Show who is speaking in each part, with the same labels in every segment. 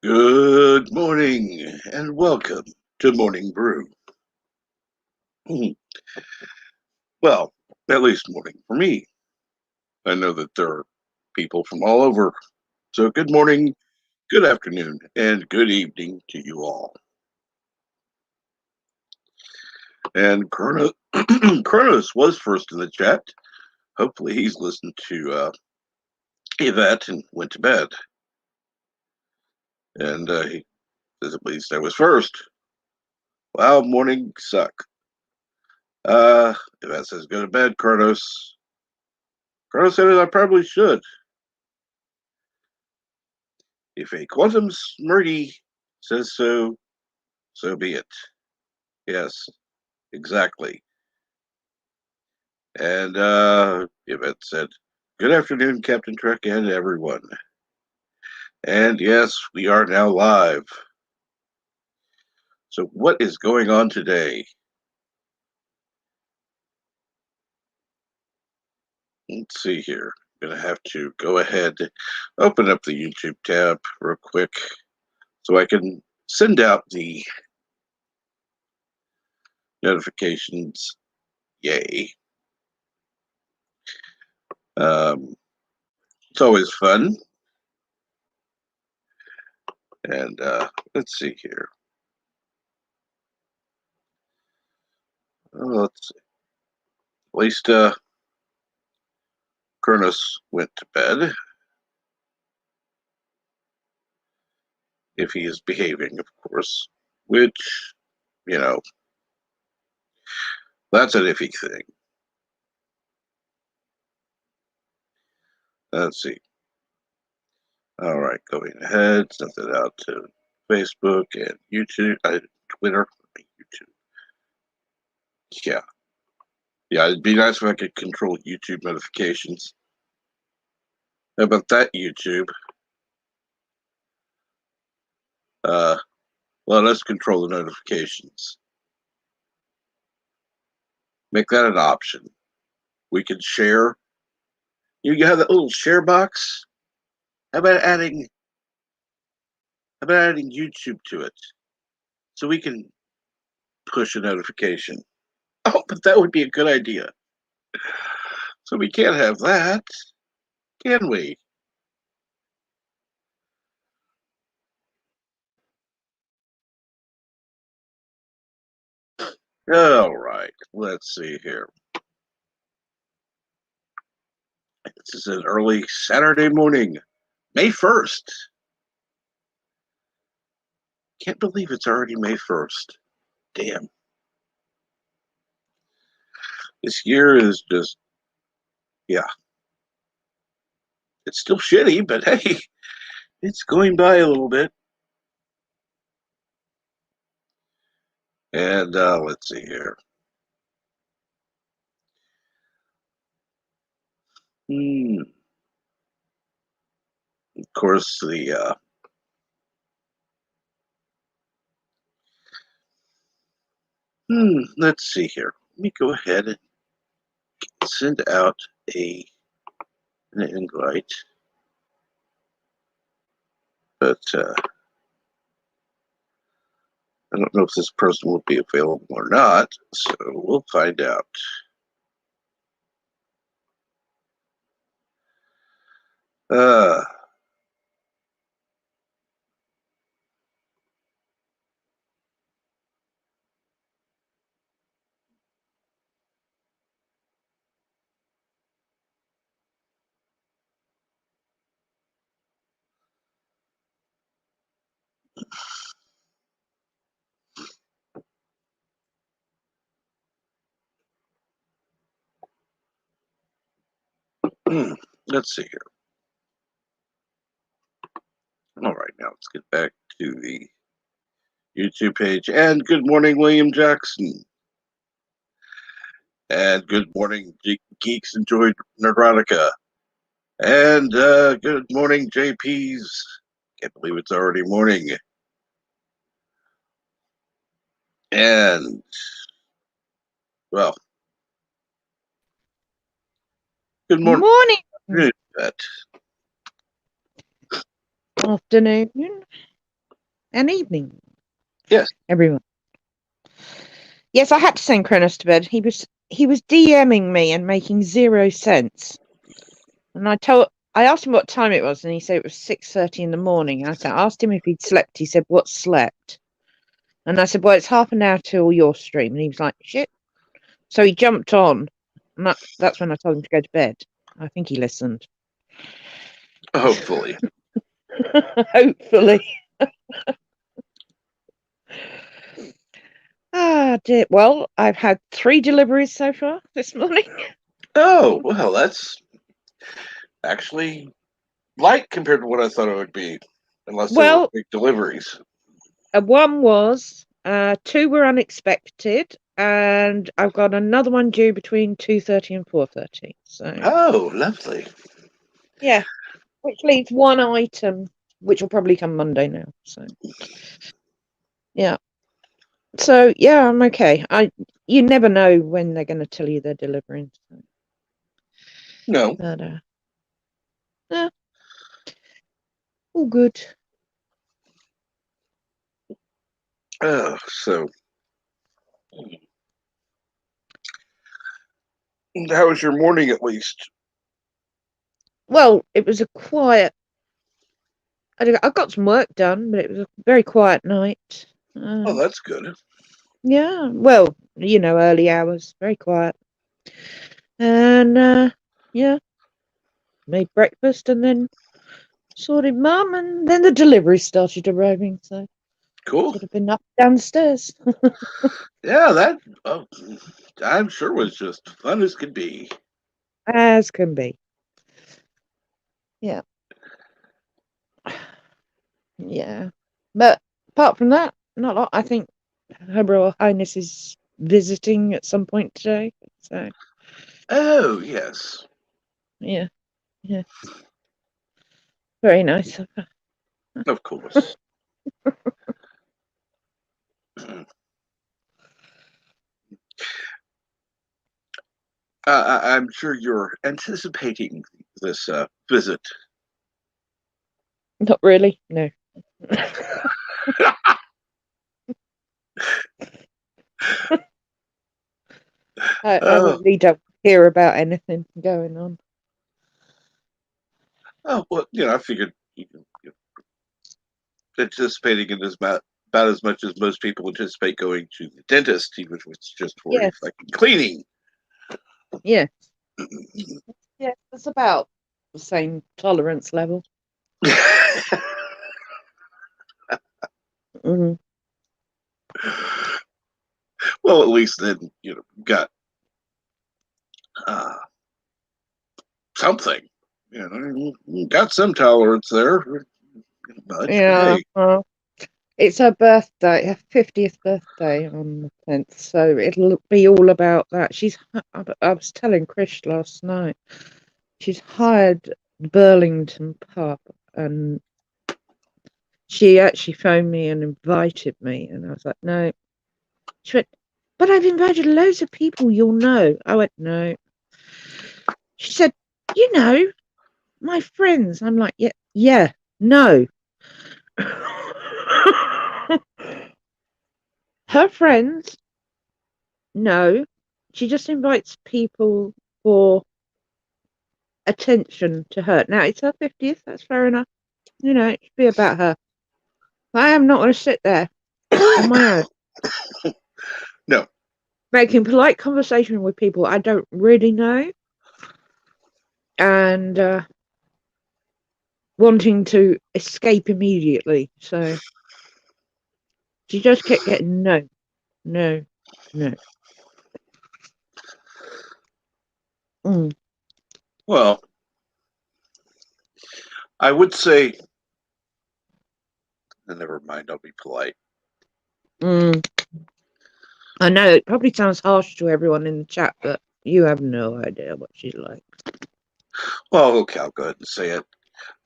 Speaker 1: Good morning and welcome to Morning Brew. Well, at least morning for me. I know that there are people from all over. So good morning, good afternoon, and good evening to you all. And Kronos was first in the chat. Hopefully he's listened to Yvette and went to bed. And he says at least I was first. Wow, morning suck. Yvette says go to bed, Kronos. Kronos said I probably should. If a quantum smurdy says so, so be it. Yes, exactly. And Yvette said, good afternoon, Captain Trek and everyone. And yes, we are now live. So what is going on today? Let's see here. I'm going to have to go ahead, open up the YouTube tab real quick so I can send out the notifications. Yay. It's always fun. And let's see here. Let's see. At least Kronos went to bed. If he is behaving, of course. Which, you know, that's an iffy thing. Let's see. All right, going ahead, send it out to Facebook and YouTube, Twitter, YouTube. Yeah. Yeah, it'd be nice if I could control YouTube notifications. How about that, YouTube? Let us control the notifications. Make that an option. We can share. You have that little share box. How about adding YouTube to it so we can push a notification? Oh, but that would be a good idea. So we can't have that, can we? All right, let's see here. This is an early Saturday morning, May 1st. Can't believe it's already May 1st. Damn. This year is just, yeah. It's still shitty, but hey, it's going by a little bit. And let's see here. Of course, let's see here. Let me go ahead and send out an invite. But I don't know if this person will be available or not, so we'll find out. Let's see here. All right, now let's get back to the YouTube page. And good morning, William Jackson. And good morning, Geeks Enjoyed Neurotica. And good morning, JPs. Can't believe it's already morning. And, well, good morning.
Speaker 2: Morning. Afternoon. and evening.
Speaker 1: Yes.
Speaker 2: Everyone. Yes, I had to send Kronos to bed. He was DMing me and making 0 sense. And I asked him what time it was, and he said it was 6:30 in the morning. I asked him if he'd slept. He said, "What slept?" And I said, "Well, it's half an hour till your stream." And he was like, "Shit." So he jumped on, and that's when I told him to go to bed. I think he listened.
Speaker 1: Hopefully.
Speaker 2: Hopefully. Ah, dear. Well, I've had 3 deliveries so far this morning.
Speaker 1: Oh, well, that's actually light compared to what I thought it would be, unless there were big deliveries.
Speaker 2: 1 was, 2 were unexpected, and I've got another one due between 2:30 and 4:30. So.
Speaker 1: Oh, lovely.
Speaker 2: Yeah, which leaves 1 item, which will probably come Monday now. So. Yeah. So yeah, I'm okay. You never know when they're going to tell you they're delivering. So.
Speaker 1: No.
Speaker 2: But yeah, all good.
Speaker 1: So how was your morning, at least?
Speaker 2: Well, it was a quiet. I got some work done, but it was a very quiet night.
Speaker 1: Oh, that's good.
Speaker 2: Yeah, well, early hours, very quiet. And yeah, made breakfast and then sorted Mum, and then the delivery started arriving. So
Speaker 1: Cool.
Speaker 2: sort of been up downstairs.
Speaker 1: Yeah, that I'm sure was just fun as could be.
Speaker 2: As can be. Yeah. Yeah. But apart from that, not a lot. I think Her Royal Highness is visiting at some point today. So.
Speaker 1: Oh, yes.
Speaker 2: Yeah. Yeah. Very nice of her.
Speaker 1: Of course. I'm sure you're anticipating this visit.
Speaker 2: Not really, no. I really don't hear about anything going on.
Speaker 1: Oh, well, I figured anticipating it is about as much as most people anticipate going to the dentist, even if it's just for a fucking cleaning.
Speaker 2: Yeah. Yeah, it's about the same tolerance level. Mm-hmm.
Speaker 1: Well, at least then, got something. Got some tolerance there. Much,
Speaker 2: Yeah.
Speaker 1: hey.
Speaker 2: It's her birthday, her 50th birthday on the 10th, so it'll be all about that. I was telling Krish last night, she's hired Burlington Pub, and she actually phoned me and invited me, and I was like, no. She went, but I've invited loads of people you'll know. I went, no. She said, my friends. I'm like, yeah, no. Her friends, no. She just invites people for attention to her. Now, it's her 50th. That's fair enough. It should be about her. I am not going to sit there on my own.
Speaker 1: No.
Speaker 2: Making polite conversation with people I don't really know. And wanting to escape immediately. So she just kept getting no.
Speaker 1: Well, I would say, never mind, I'll be polite.
Speaker 2: I know it probably sounds harsh to everyone in the chat, but you have no idea what she's like.
Speaker 1: Well, okay, I'll go ahead and say it.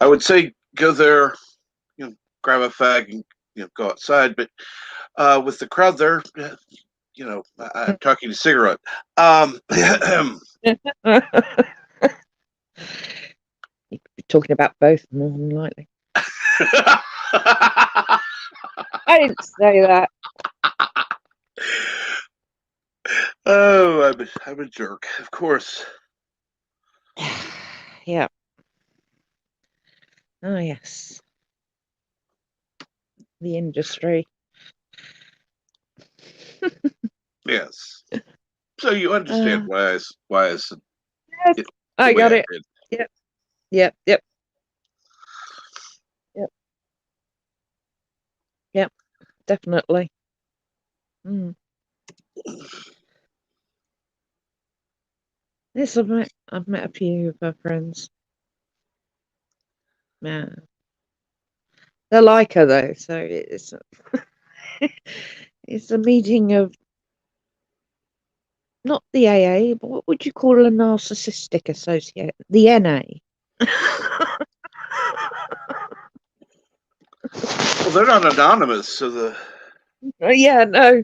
Speaker 1: I would say go there, grab a fag and go outside. But with the crowd there, I'm talking to cigarette.
Speaker 2: You could be talking about both more than likely. I didn't say that.
Speaker 1: Oh, I'm a jerk, of course.
Speaker 2: Yeah. Oh, yes. The industry.
Speaker 1: Yes. So you understand
Speaker 2: Uh,
Speaker 1: why I said
Speaker 2: yes,
Speaker 1: it the
Speaker 2: I
Speaker 1: way
Speaker 2: got
Speaker 1: I
Speaker 2: it.
Speaker 1: did.
Speaker 2: Yep, yep, yep, yep, yep, definitely. Mm. Yes, I've met a few of her friends. Yeah. They like her though, so it's it's a meeting of not the AA, but what would you call a narcissistic associate? The NA.
Speaker 1: Well, they're not anonymous, so
Speaker 2: Oh, yeah, no,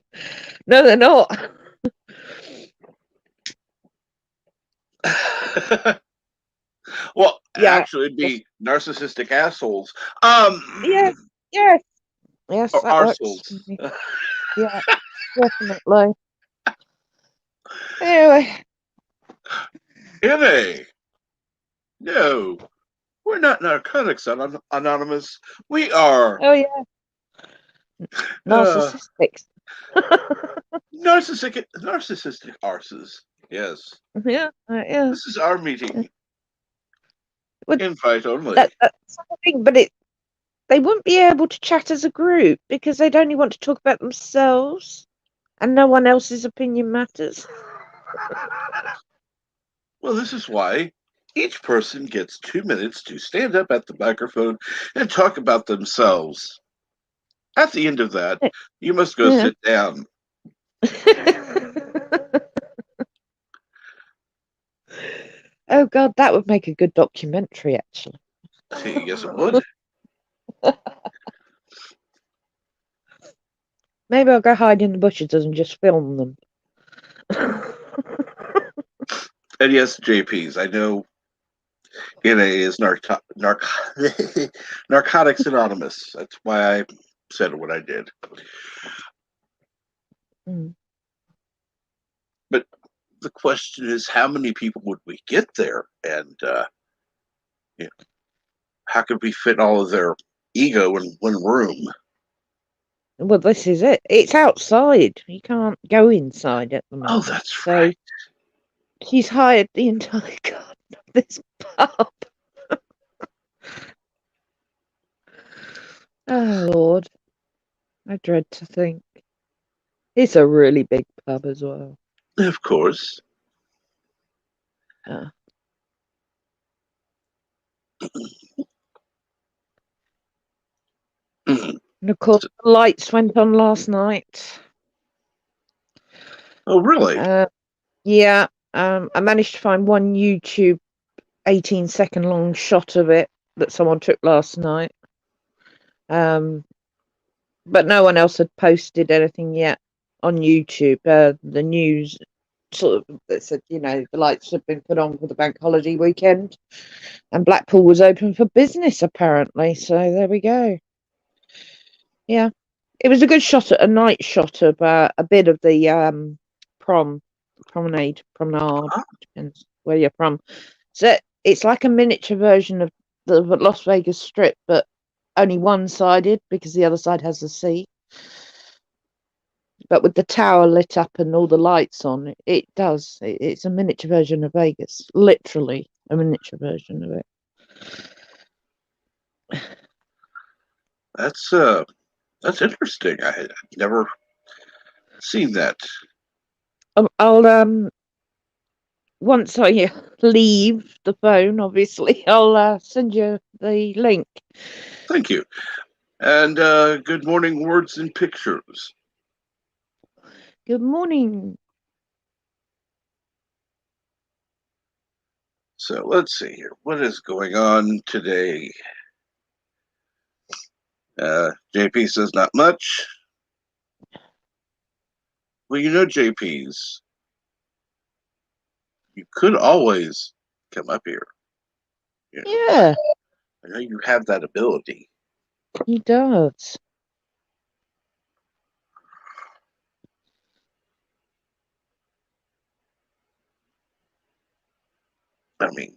Speaker 2: no, they're not.
Speaker 1: the well,
Speaker 2: Yeah,
Speaker 1: actually, it'd
Speaker 2: just
Speaker 1: be narcissistic assholes.
Speaker 2: yeah, yes, yes,
Speaker 1: Or
Speaker 2: that works for
Speaker 1: arseholes.
Speaker 2: me. Yeah, definitely. Anyway,
Speaker 1: NA. No, we're not narcotics anonymous. We are
Speaker 2: oh yeah,
Speaker 1: uh,
Speaker 2: narcissistics.
Speaker 1: narcissistic arses. Yes,
Speaker 2: Yeah, yeah.
Speaker 1: this is our
Speaker 2: Yeah.
Speaker 1: meeting.
Speaker 2: Well,
Speaker 1: Invite only.
Speaker 2: that's the thing, but they wouldn't be able to chat as a group because they'd only want to talk about themselves and no one else's opinion matters.
Speaker 1: Well, this is why each person gets 2 minutes to stand up at the microphone and talk about themselves. At the end of that, you must go
Speaker 2: Yeah.
Speaker 1: sit down.
Speaker 2: Oh God, that would make a good documentary, actually.
Speaker 1: Yes, it would.
Speaker 2: Maybe I'll go hide in the bushes and just film them.
Speaker 1: And yes, JPs, I know NA is Narcotics Anonymous. That's why I said what I did.
Speaker 2: Mm.
Speaker 1: But the question is, how many people would we get there? And you know, how could we fit all of their ego in one room?
Speaker 2: Well, this is it. It's outside. You can't go inside at the
Speaker 1: Oh,
Speaker 2: moment.
Speaker 1: that's
Speaker 2: So
Speaker 1: right.
Speaker 2: she's hired the entire garden of this pub. Oh Lord, I dread to think. It's a really big pub as well.
Speaker 1: Of course.
Speaker 2: Uh,
Speaker 1: Mhm.
Speaker 2: and of course, the lights went on last night.
Speaker 1: Oh, really?
Speaker 2: Uh, yeah, I managed to find one YouTube 18-second long shot of it that someone took last night. Um, but no one else had posted anything yet on YouTube. The news sort of that said, the lights had been put on for the bank holiday weekend, and Blackpool was open for business apparently. So there we go. Yeah, it was a good shot at a night shot of a bit of the promenade,
Speaker 1: Ah,
Speaker 2: depends where you're from. So it's like a miniature version of the Las Vegas Strip, but only one-sided because the other side has the sea. But with the tower lit up and all the lights on, it does. It's a miniature version of Vegas, literally a miniature version of it.
Speaker 1: that's interesting. I had never seen that.
Speaker 2: I'll once I leave the phone, obviously, I'll send you the link.
Speaker 1: Thank you. And good morning, words and pictures.
Speaker 2: Good morning.
Speaker 1: So let's see here. What is going on today? JP says not much. Well, JPs, you could always come up here. You know,
Speaker 2: Yeah,
Speaker 1: I know you have that ability.
Speaker 2: he does.
Speaker 1: I mean,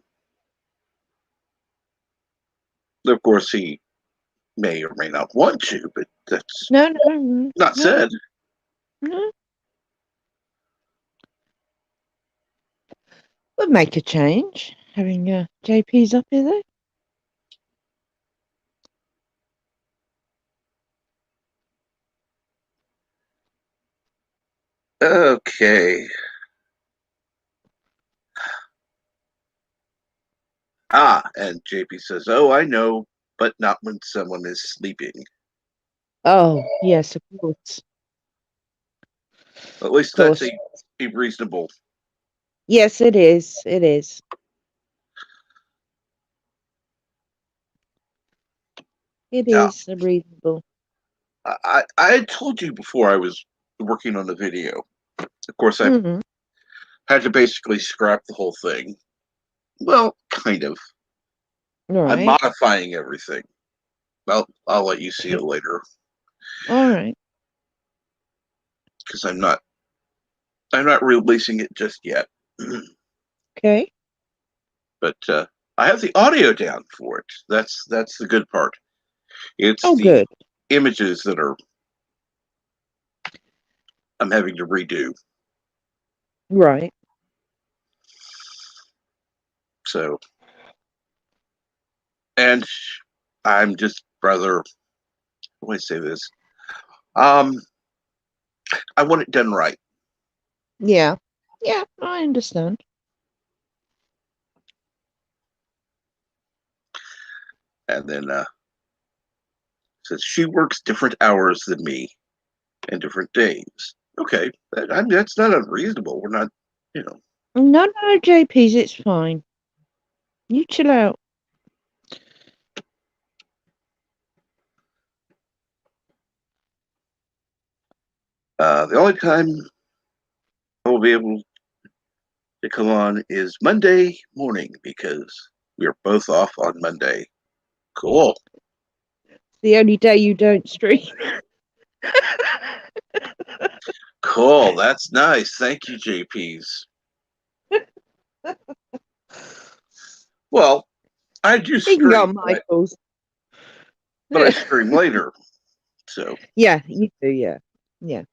Speaker 1: of course, he may or may not want to, but that's
Speaker 2: No, no,
Speaker 1: not
Speaker 2: no,
Speaker 1: said.
Speaker 2: no. Would make a change having JP's up here though.
Speaker 1: Okay. And JP says, "Oh, I know, but not when someone is sleeping."
Speaker 2: Oh, yes, of course.
Speaker 1: At
Speaker 2: Of
Speaker 1: least that's
Speaker 2: course.
Speaker 1: a reasonable.
Speaker 2: Yes, it is. It is. It
Speaker 1: Yeah,
Speaker 2: is reasonable.
Speaker 1: I had told you before I was working on the video. Of course, I
Speaker 2: Mm,
Speaker 1: had to basically scrap the whole thing. Well, kind of. I'm
Speaker 2: right.
Speaker 1: modifying everything. Well, I'll let you see it later
Speaker 2: All right.
Speaker 1: because I'm not releasing it just yet.
Speaker 2: Okay.
Speaker 1: But I have the audio down for it. That's the good part. It's
Speaker 2: Oh,
Speaker 1: the
Speaker 2: good.
Speaker 1: images that are I'm having to redo.
Speaker 2: Right.
Speaker 1: So, and I'm just rather, how do I say this? Um, I want it done right.
Speaker 2: Yeah. Yeah, I understand.
Speaker 1: And then says she works different hours than me and different days. Okay, that's not unreasonable. We're not, you know.
Speaker 2: No, no, JP's, it's fine. You chill out.
Speaker 1: The only time I will be able to come on is Monday morning because we are both off on Monday. Cool.
Speaker 2: The only day you don't stream.
Speaker 1: Cool. That's nice. Thank you, JPs. Well, I do
Speaker 2: You can go
Speaker 1: stream,
Speaker 2: on Michael's.
Speaker 1: but I stream later. So,
Speaker 2: Yeah, you do, yeah. Yeah.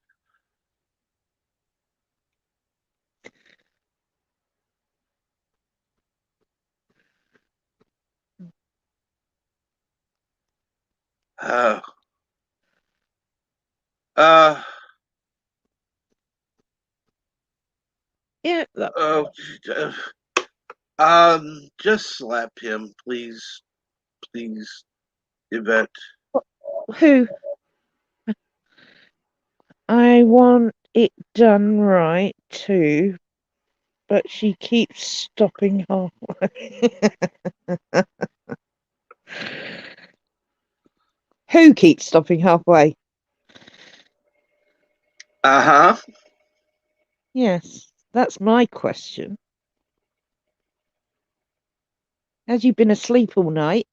Speaker 1: uh, uh,
Speaker 2: Yeah. Look,
Speaker 1: oh, just slap him, please, please, Yvette.
Speaker 2: who? I want it done right too, but she keeps stopping halfway. Who keeps stopping halfway?
Speaker 1: Uh huh.
Speaker 2: Yes, that's my question. Has you been asleep all night?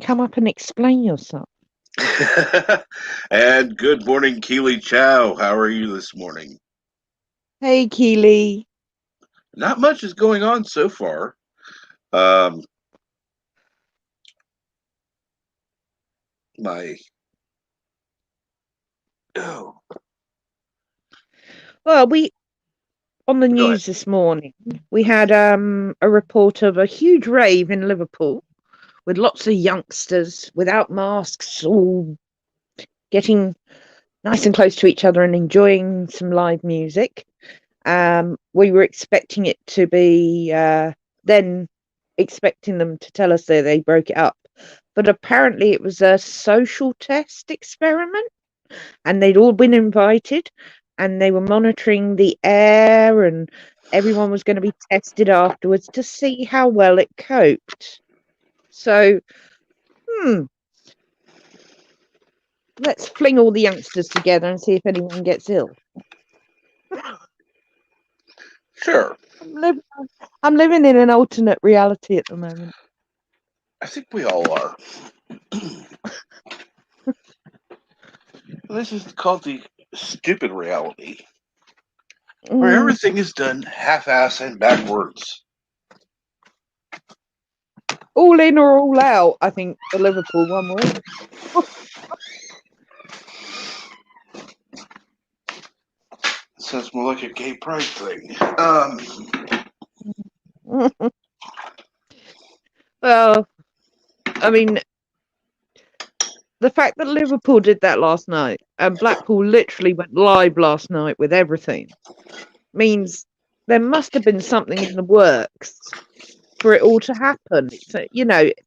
Speaker 2: Come up and explain yourself.
Speaker 1: And good morning, Keely Chow. How are you this morning?
Speaker 2: Hey, Keely.
Speaker 1: Not much is going on so far. Um, my oh,
Speaker 2: Well, we on the
Speaker 1: go ahead.
Speaker 2: news this morning, we had a report of a huge rave in Liverpool with lots of youngsters without masks, all getting nice and close to each other and enjoying some live music. We were expecting it to be then expecting them to tell us that they broke it up. But apparently it was a social test experiment and they'd all been invited and they were monitoring the air and everyone was going to be tested afterwards to see how well it coped. So, let's fling all the youngsters together and see if anyone gets ill.
Speaker 1: Sure.
Speaker 2: I'm living in an alternate reality at the moment.
Speaker 1: I think we all are. This is called the stupid reality. where everything is done half-ass and backwards.
Speaker 2: All in or all out, I think the Liverpool one was.
Speaker 1: Sounds more like a gay pride thing.
Speaker 2: Well, I mean, the fact that Liverpool did that last night and Blackpool literally went live last night with everything means there must have been something in the works for it all to happen. So,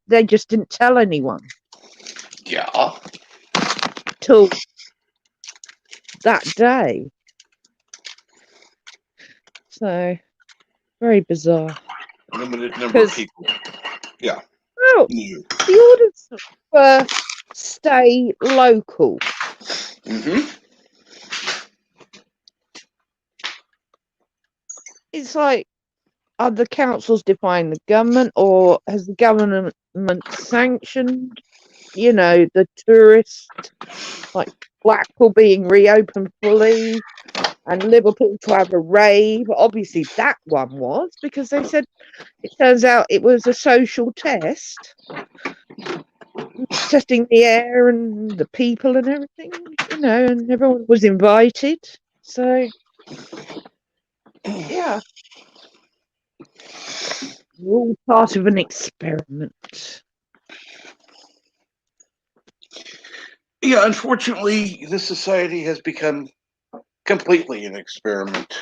Speaker 2: they just didn't tell anyone
Speaker 1: Yeah.
Speaker 2: till that day. So, very bizarre.
Speaker 1: Limited number of people. Yeah.
Speaker 2: Well,
Speaker 1: New.
Speaker 2: the orders were stay local.
Speaker 1: Mm-hmm.
Speaker 2: It's like, are the councils defying the government, or has the government sanctioned, the tourist, like Blackpool being reopened fully and Liverpool to have a rave? Obviously, that one was, because they said it turns out it was a social test, testing the air and the people and everything, and everyone was invited. So, yeah, we're all part of an experiment.
Speaker 1: Yeah, unfortunately, this society has become completely an experiment.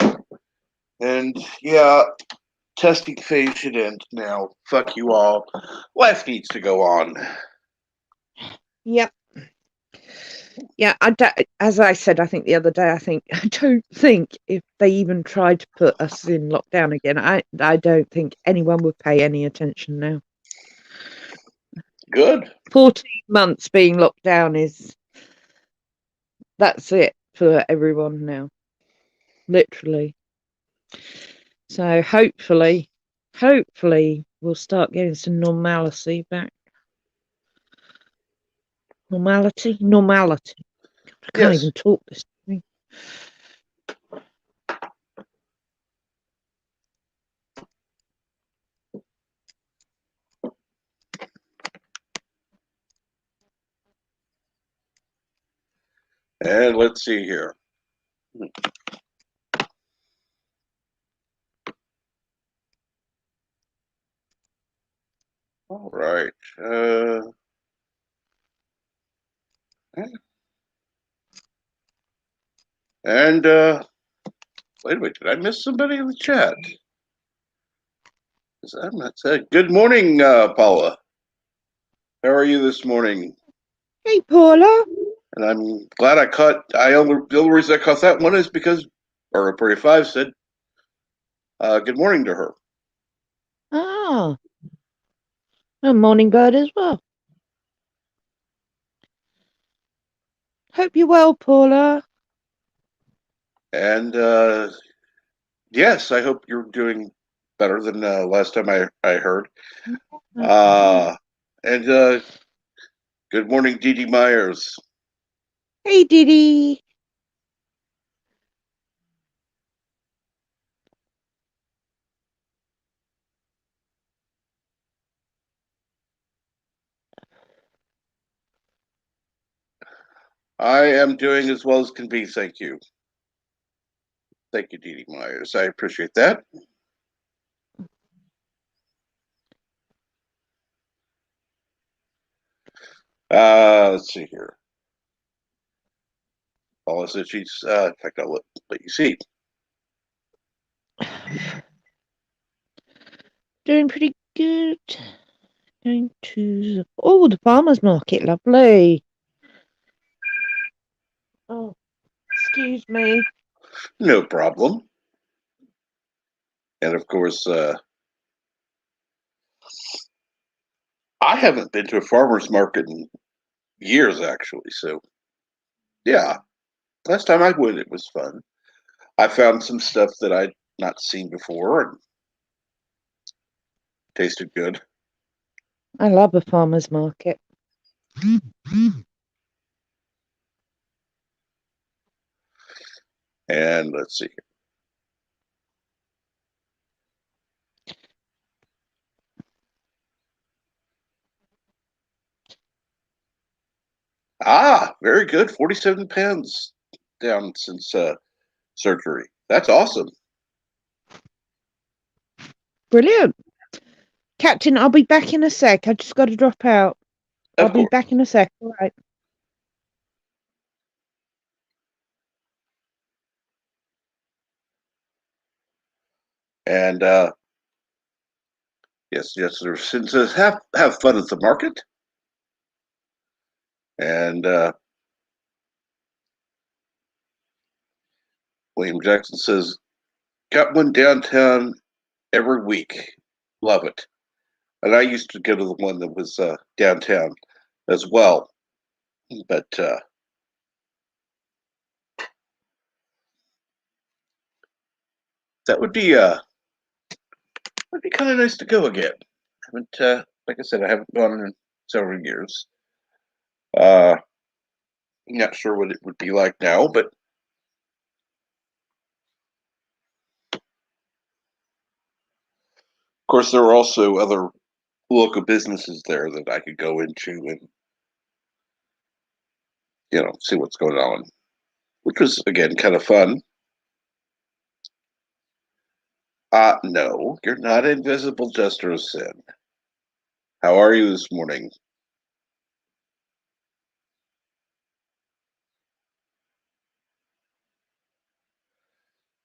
Speaker 1: And yeah, testing phase should end now. Fuck you all. Life needs to go on.
Speaker 2: Yep. Yeah, as I said, I think the other day, I don't think if they even tried to put us in lockdown again, I don't think anyone would pay any attention now.
Speaker 1: Good.
Speaker 2: 14 months being locked down that's it for everyone now. Literally. So hopefully we'll start getting some normalcy back. Normality. I can't
Speaker 1: Yes.
Speaker 2: even talk this thing.
Speaker 1: And let's see here. All right. And wait a minute, did I miss somebody in the chat? I'm not saying. Good morning, Paula. How are you this morning?
Speaker 2: Hey, Paula.
Speaker 1: And I'm glad I caught. The only reason I caught that one is because Aura 45 said good morning to her.
Speaker 2: Ah, a morning bird as well. Hope you're well, Paula.
Speaker 1: And yes, I hope you're doing better than last time I heard. And good morning, Dee Dee Myers.
Speaker 2: Hey, Diddy.
Speaker 1: I am doing as well as can be, thank you. Thank you, Dee Dee Myers. I appreciate that. Let's see here. Paula said she's, in fact, I'll let you see.
Speaker 2: Doing pretty good. Going to the farmer's market. Lovely. Oh, excuse me.
Speaker 1: No problem. And of course, I haven't been to a farmer's market in years, actually. So, yeah, last time I went, it was fun. I found some stuff that I'd not seen before and tasted good.
Speaker 2: I love a farmer's market.
Speaker 1: And let's see. Ah, very good. 47 pounds down since surgery. That's awesome.
Speaker 2: Brilliant. Captain, I'll be back in a sec. I just got to drop out. I'll
Speaker 1: Of
Speaker 2: be
Speaker 1: course.
Speaker 2: back in a sec. All right.
Speaker 1: And yes, says have fun at the market. And William Jackson says, got one downtown every week. Love it. And I used to go to the one that was downtown as well. But that would be kind of nice to go again. I haven't, like I said, I haven't gone in several years. Not sure what it would be like now, but of course there are also other local businesses there that I could go into and see what's going on, which was again kind of fun. No, you're not invisible, Jester of Sin. How are you this morning?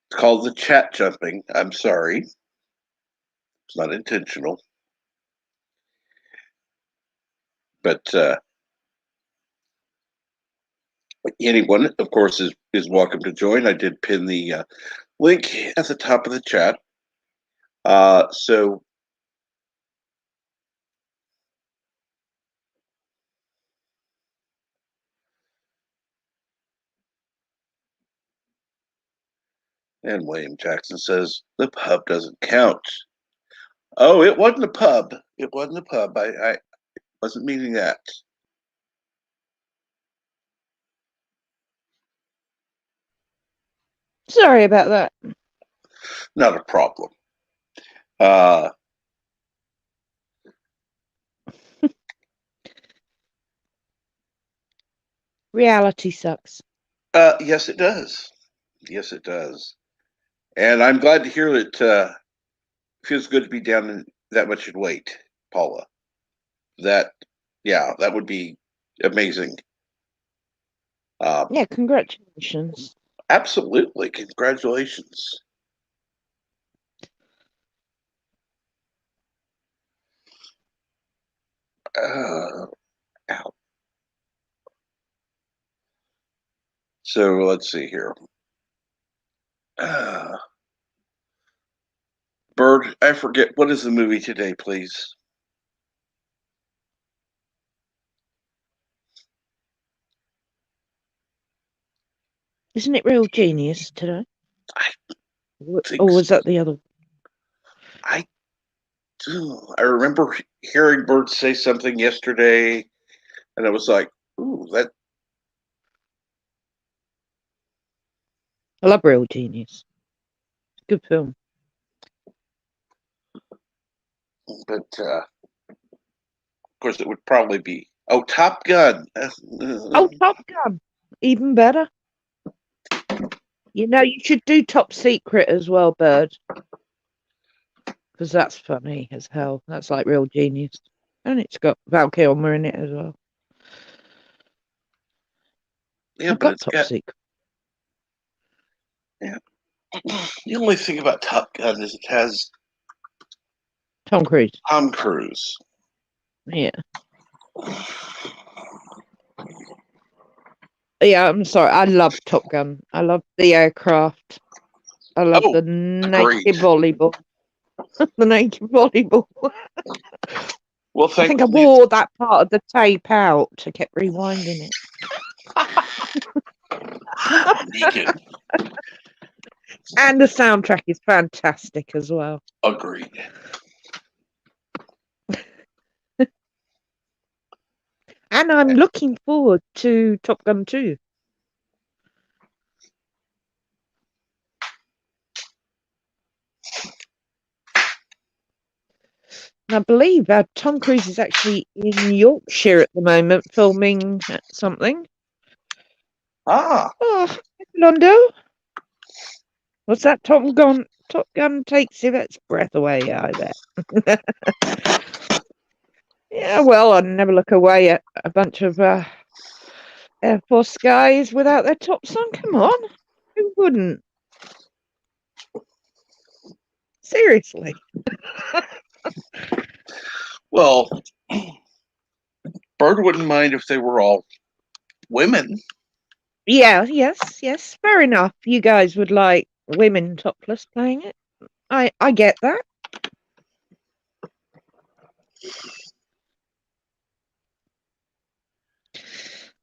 Speaker 1: It's called the chat jumping. I'm sorry. It's not intentional. But anyone, of course, is welcome to join. I did pin the link at the top of the chat. So and William Jackson says the pub doesn't count. Oh, it wasn't a pub. It wasn't a pub. I wasn't meaning that.
Speaker 2: Sorry about that.
Speaker 1: Not a problem. Uh,
Speaker 2: Reality sucks.
Speaker 1: yes, it does. Yes, it does. And I'm glad to hear that feels good to be down in that much in weight, Paula. That, yeah, that would be amazing.
Speaker 2: Yeah, congratulations.
Speaker 1: Absolutely. Congratulations. Uh, so let's see here. Uh, Bird, I forget. What is the movie today, please?
Speaker 2: Isn't it Real Genius today?
Speaker 1: I
Speaker 2: Or
Speaker 1: think
Speaker 2: was that the other?
Speaker 1: I do. I remember hearing Bird say something yesterday, and I was like, "Ooh, that."
Speaker 2: I love Real Genius. Good film.
Speaker 1: But of course, it would probably be Top Gun.
Speaker 2: Oh, Top Gun. Even better. You should do Top Secret as well, Bird. Because that's funny as hell. That's like Real Genius. And it's got Val Kilmer in it as well.
Speaker 1: Yeah,
Speaker 2: I've
Speaker 1: but
Speaker 2: got
Speaker 1: it's
Speaker 2: Top
Speaker 1: got.
Speaker 2: Secret.
Speaker 1: Yeah. The only thing about Top Gun is it has
Speaker 2: Tom Cruise.
Speaker 1: Tom Cruise.
Speaker 2: Yeah. Yeah, I'm sorry. I love Top Gun. I love the aircraft. I love
Speaker 1: Oh,
Speaker 2: the
Speaker 1: agreed.
Speaker 2: naked volleyball. The naked volleyball.
Speaker 1: Well,
Speaker 2: I think I
Speaker 1: thankfully,
Speaker 2: wore that part of the tape out. I kept rewinding it.
Speaker 1: naked.
Speaker 2: And the soundtrack is fantastic as well.
Speaker 1: Agreed.
Speaker 2: And I'm looking forward to Top Gun 2. I believe Tom Cruise is actually in Yorkshire at the moment filming something.
Speaker 1: Ah,
Speaker 2: Oh, Londo. What's that? Top Gun takes its breath away, I bet. Yeah, well, I'd never look away at a bunch of Air Force guys without their tops on. Come on. Who wouldn't? Seriously.
Speaker 1: well, Bird wouldn't mind if they were all women.
Speaker 2: Yeah, yes. Fair enough. You guys would like women topless playing it. I get that.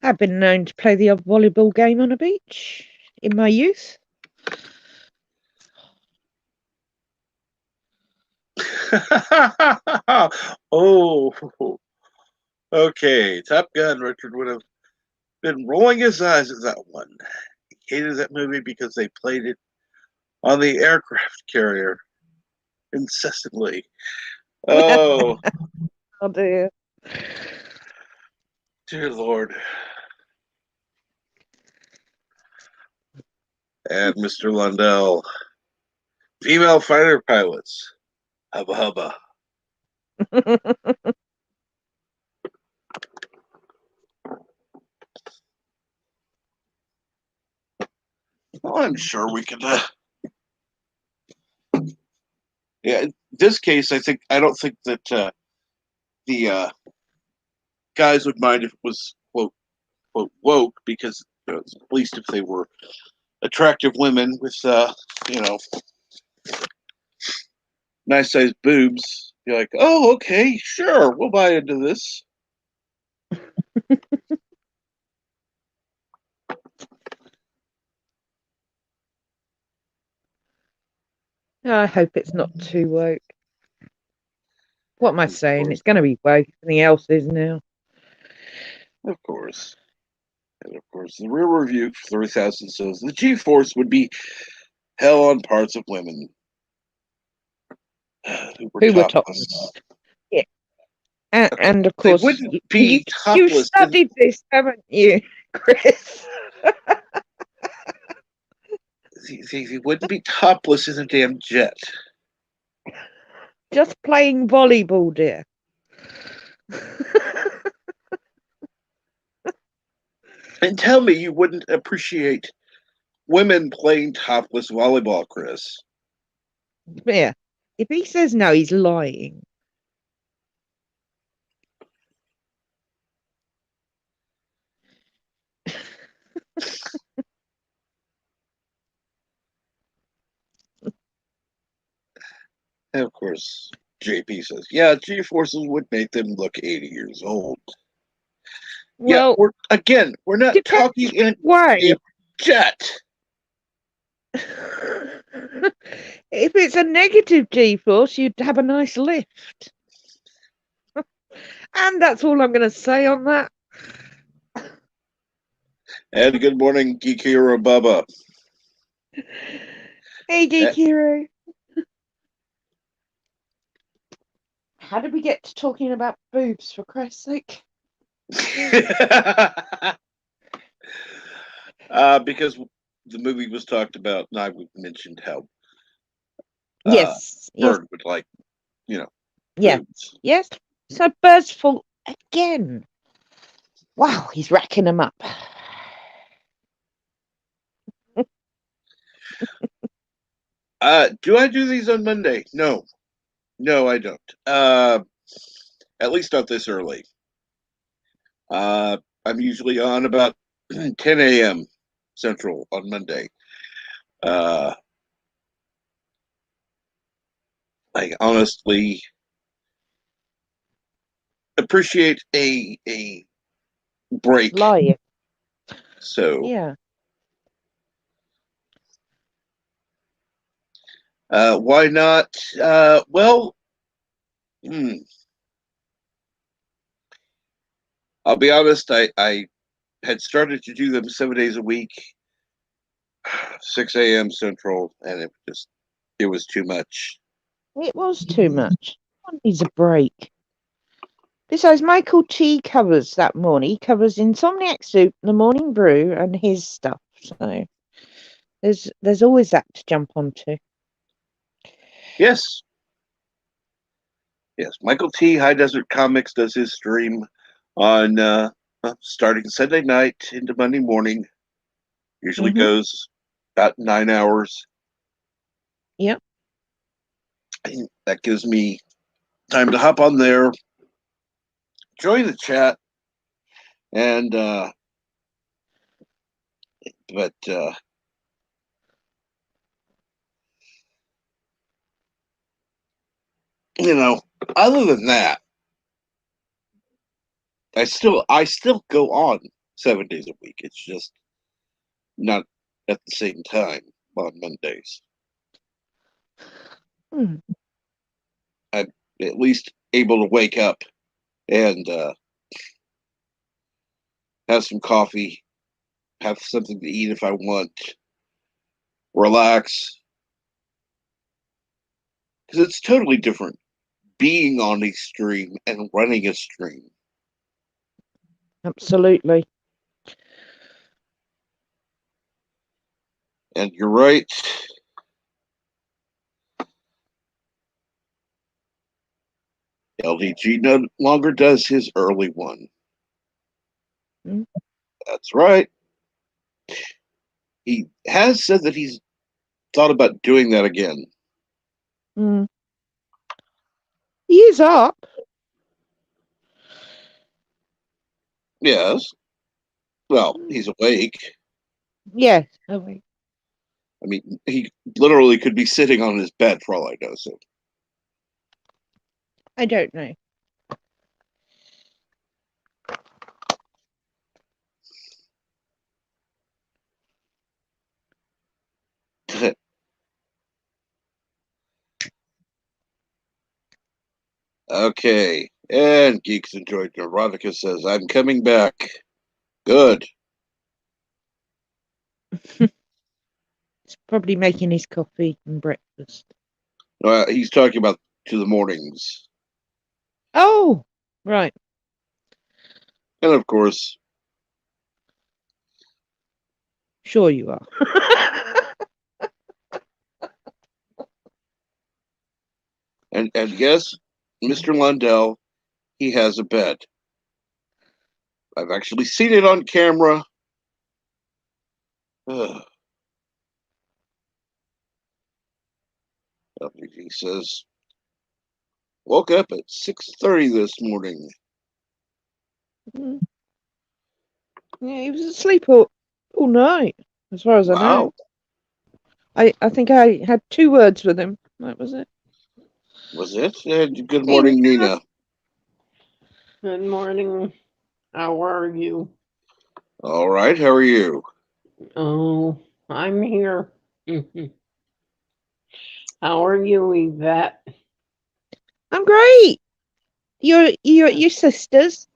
Speaker 2: I've been known to play the odd volleyball game on a beach in my youth.
Speaker 1: Oh, okay. Top Gun. Richard would have been rolling his eyes at that one. He hated that movie because they played it on the aircraft carrier incessantly. Oh,
Speaker 2: Oh dear.
Speaker 1: dear Lord. And Mr. Lundell. Female fighter pilots. Hubba hubba. Well, I'm sure we could. Yeah, in this case, I don't think that the guys would mind if it was quote woke because at least if they were attractive women with you know nice sized boobs, you're like, oh, okay, sure, we'll buy into this.
Speaker 2: I hope it's not too woke. What am I
Speaker 1: Of
Speaker 2: saying?
Speaker 1: course,
Speaker 2: It's going to be woke. Everything else is now.
Speaker 1: of course. And of course, the real review for 3000 says the G Force would be hell on parts of women who were
Speaker 2: Who were
Speaker 1: topless.
Speaker 2: topless? Yeah. And of
Speaker 1: They
Speaker 2: course,
Speaker 1: wouldn't
Speaker 2: you
Speaker 1: be topless.
Speaker 2: studied this, haven't you, Chris?
Speaker 1: They wouldn't be topless in a damn jet.
Speaker 2: Just playing volleyball, dear.
Speaker 1: And tell me you wouldn't appreciate women playing topless volleyball, Chris.
Speaker 2: Yeah. If he says no, he's lying.
Speaker 1: And of course, JP says, yeah, G forces would make them look 80 years old. Yeah,
Speaker 2: Well,
Speaker 1: we're not
Speaker 2: depends
Speaker 1: talking in a
Speaker 2: way.
Speaker 1: jet.
Speaker 2: If it's a negative G-force, you'd have a nice lift. And that's all I'm going to say on that.
Speaker 1: And good morning, Geek Hero Bubba.
Speaker 2: Hey, Geek Hero. How did we get to talking about boobs, for Christ's sake?
Speaker 1: Because the movie was talked about, and I mentioned how
Speaker 2: Yes.
Speaker 1: Bird would like,
Speaker 2: Yes.
Speaker 1: boobs.
Speaker 2: Yes. So Bird's fault again. Wow, he's racking them up.
Speaker 1: Do I do these on Monday? No, I don't. At least not this early. I'm usually on about 10 a.m. Central on Monday. Uh, I honestly appreciate a break.
Speaker 2: Lying.
Speaker 1: So,
Speaker 2: Yeah.
Speaker 1: why not? Well, hmm, I'll be honest. I had started to do them 7 days a week, 6 a.m. Central, and it was too much.
Speaker 2: It was too much. Everyone needs a break. Besides, Michael T covers that morning. He covers Insomniac Soup, the Morning Brew, and his stuff. So there's always that to jump onto.
Speaker 1: Yes. Yes. Michael T. High Desert Comics does his stream on starting Sunday night into Monday morning. Usually
Speaker 2: Mhm.
Speaker 1: goes about 9 hours.
Speaker 2: Yep.
Speaker 1: And that gives me time to hop on there, join the chat, and but you know, other than that, I still go on 7 days a week. It's just not at the same time on Mondays.
Speaker 2: Hmm.
Speaker 1: I'm at least able to wake up and have some coffee, have something to eat if I want, relax, because it's totally different being on a stream and running a stream.
Speaker 2: Absolutely.
Speaker 1: And you're right. LDG no longer does his early one.
Speaker 2: Mm.
Speaker 1: That's right. He has said that he's thought about doing that again.
Speaker 2: Mm. He is up.
Speaker 1: Yes. Well, he's awake.
Speaker 2: Yes. Oh, wait.
Speaker 1: I mean, he literally could be sitting on his bed for all I know. So,
Speaker 2: I don't know.
Speaker 1: okay. And Geeks Enjoyed Neurotica says, I'm coming back. Good.
Speaker 2: He's probably making his coffee and breakfast.
Speaker 1: He's talking about to the mornings.
Speaker 2: Oh, right.
Speaker 1: And of course,
Speaker 2: Sure you are.
Speaker 1: and yes, Mr. Lundell, he has a bed. I've actually seen it on camera. He says, woke up at 6:30 this morning.
Speaker 2: Mm. Yeah, he was asleep all night, as far as I know.
Speaker 1: Wow.
Speaker 2: I think I had 2 words with him. That was it.
Speaker 1: Was it? Good
Speaker 2: He was
Speaker 1: morning, Nina.
Speaker 3: Good morning. How are you?
Speaker 1: All right. How are you?
Speaker 3: Oh, I'm here. How are you, Yvette?
Speaker 2: I'm great. Your sisters.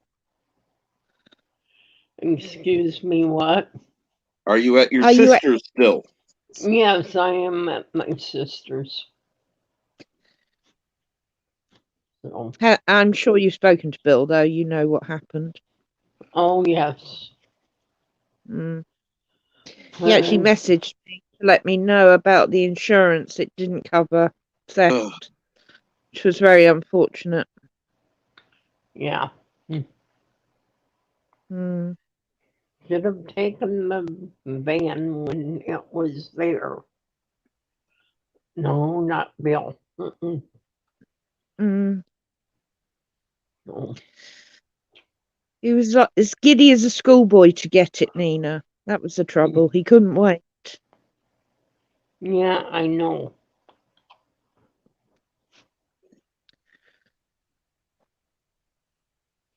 Speaker 3: Excuse me, what?
Speaker 1: Are you at your
Speaker 2: Are you at?
Speaker 1: sister's still?
Speaker 3: Yes, I am at my sister's. So,
Speaker 2: I'm sure you've spoken to Bill, though. You know what happened.
Speaker 3: oh, yes.
Speaker 2: Mm. He actually messaged me to let me know about the insurance. It didn't cover theft, which was very unfortunate.
Speaker 3: Yeah.
Speaker 2: Mm.
Speaker 3: Should have taken the van when it was there. No, not Bill.
Speaker 2: Mm.
Speaker 3: No.
Speaker 2: He was like as giddy as a schoolboy to get it, Nina. That was the trouble. He couldn't wait.
Speaker 3: Yeah, I know.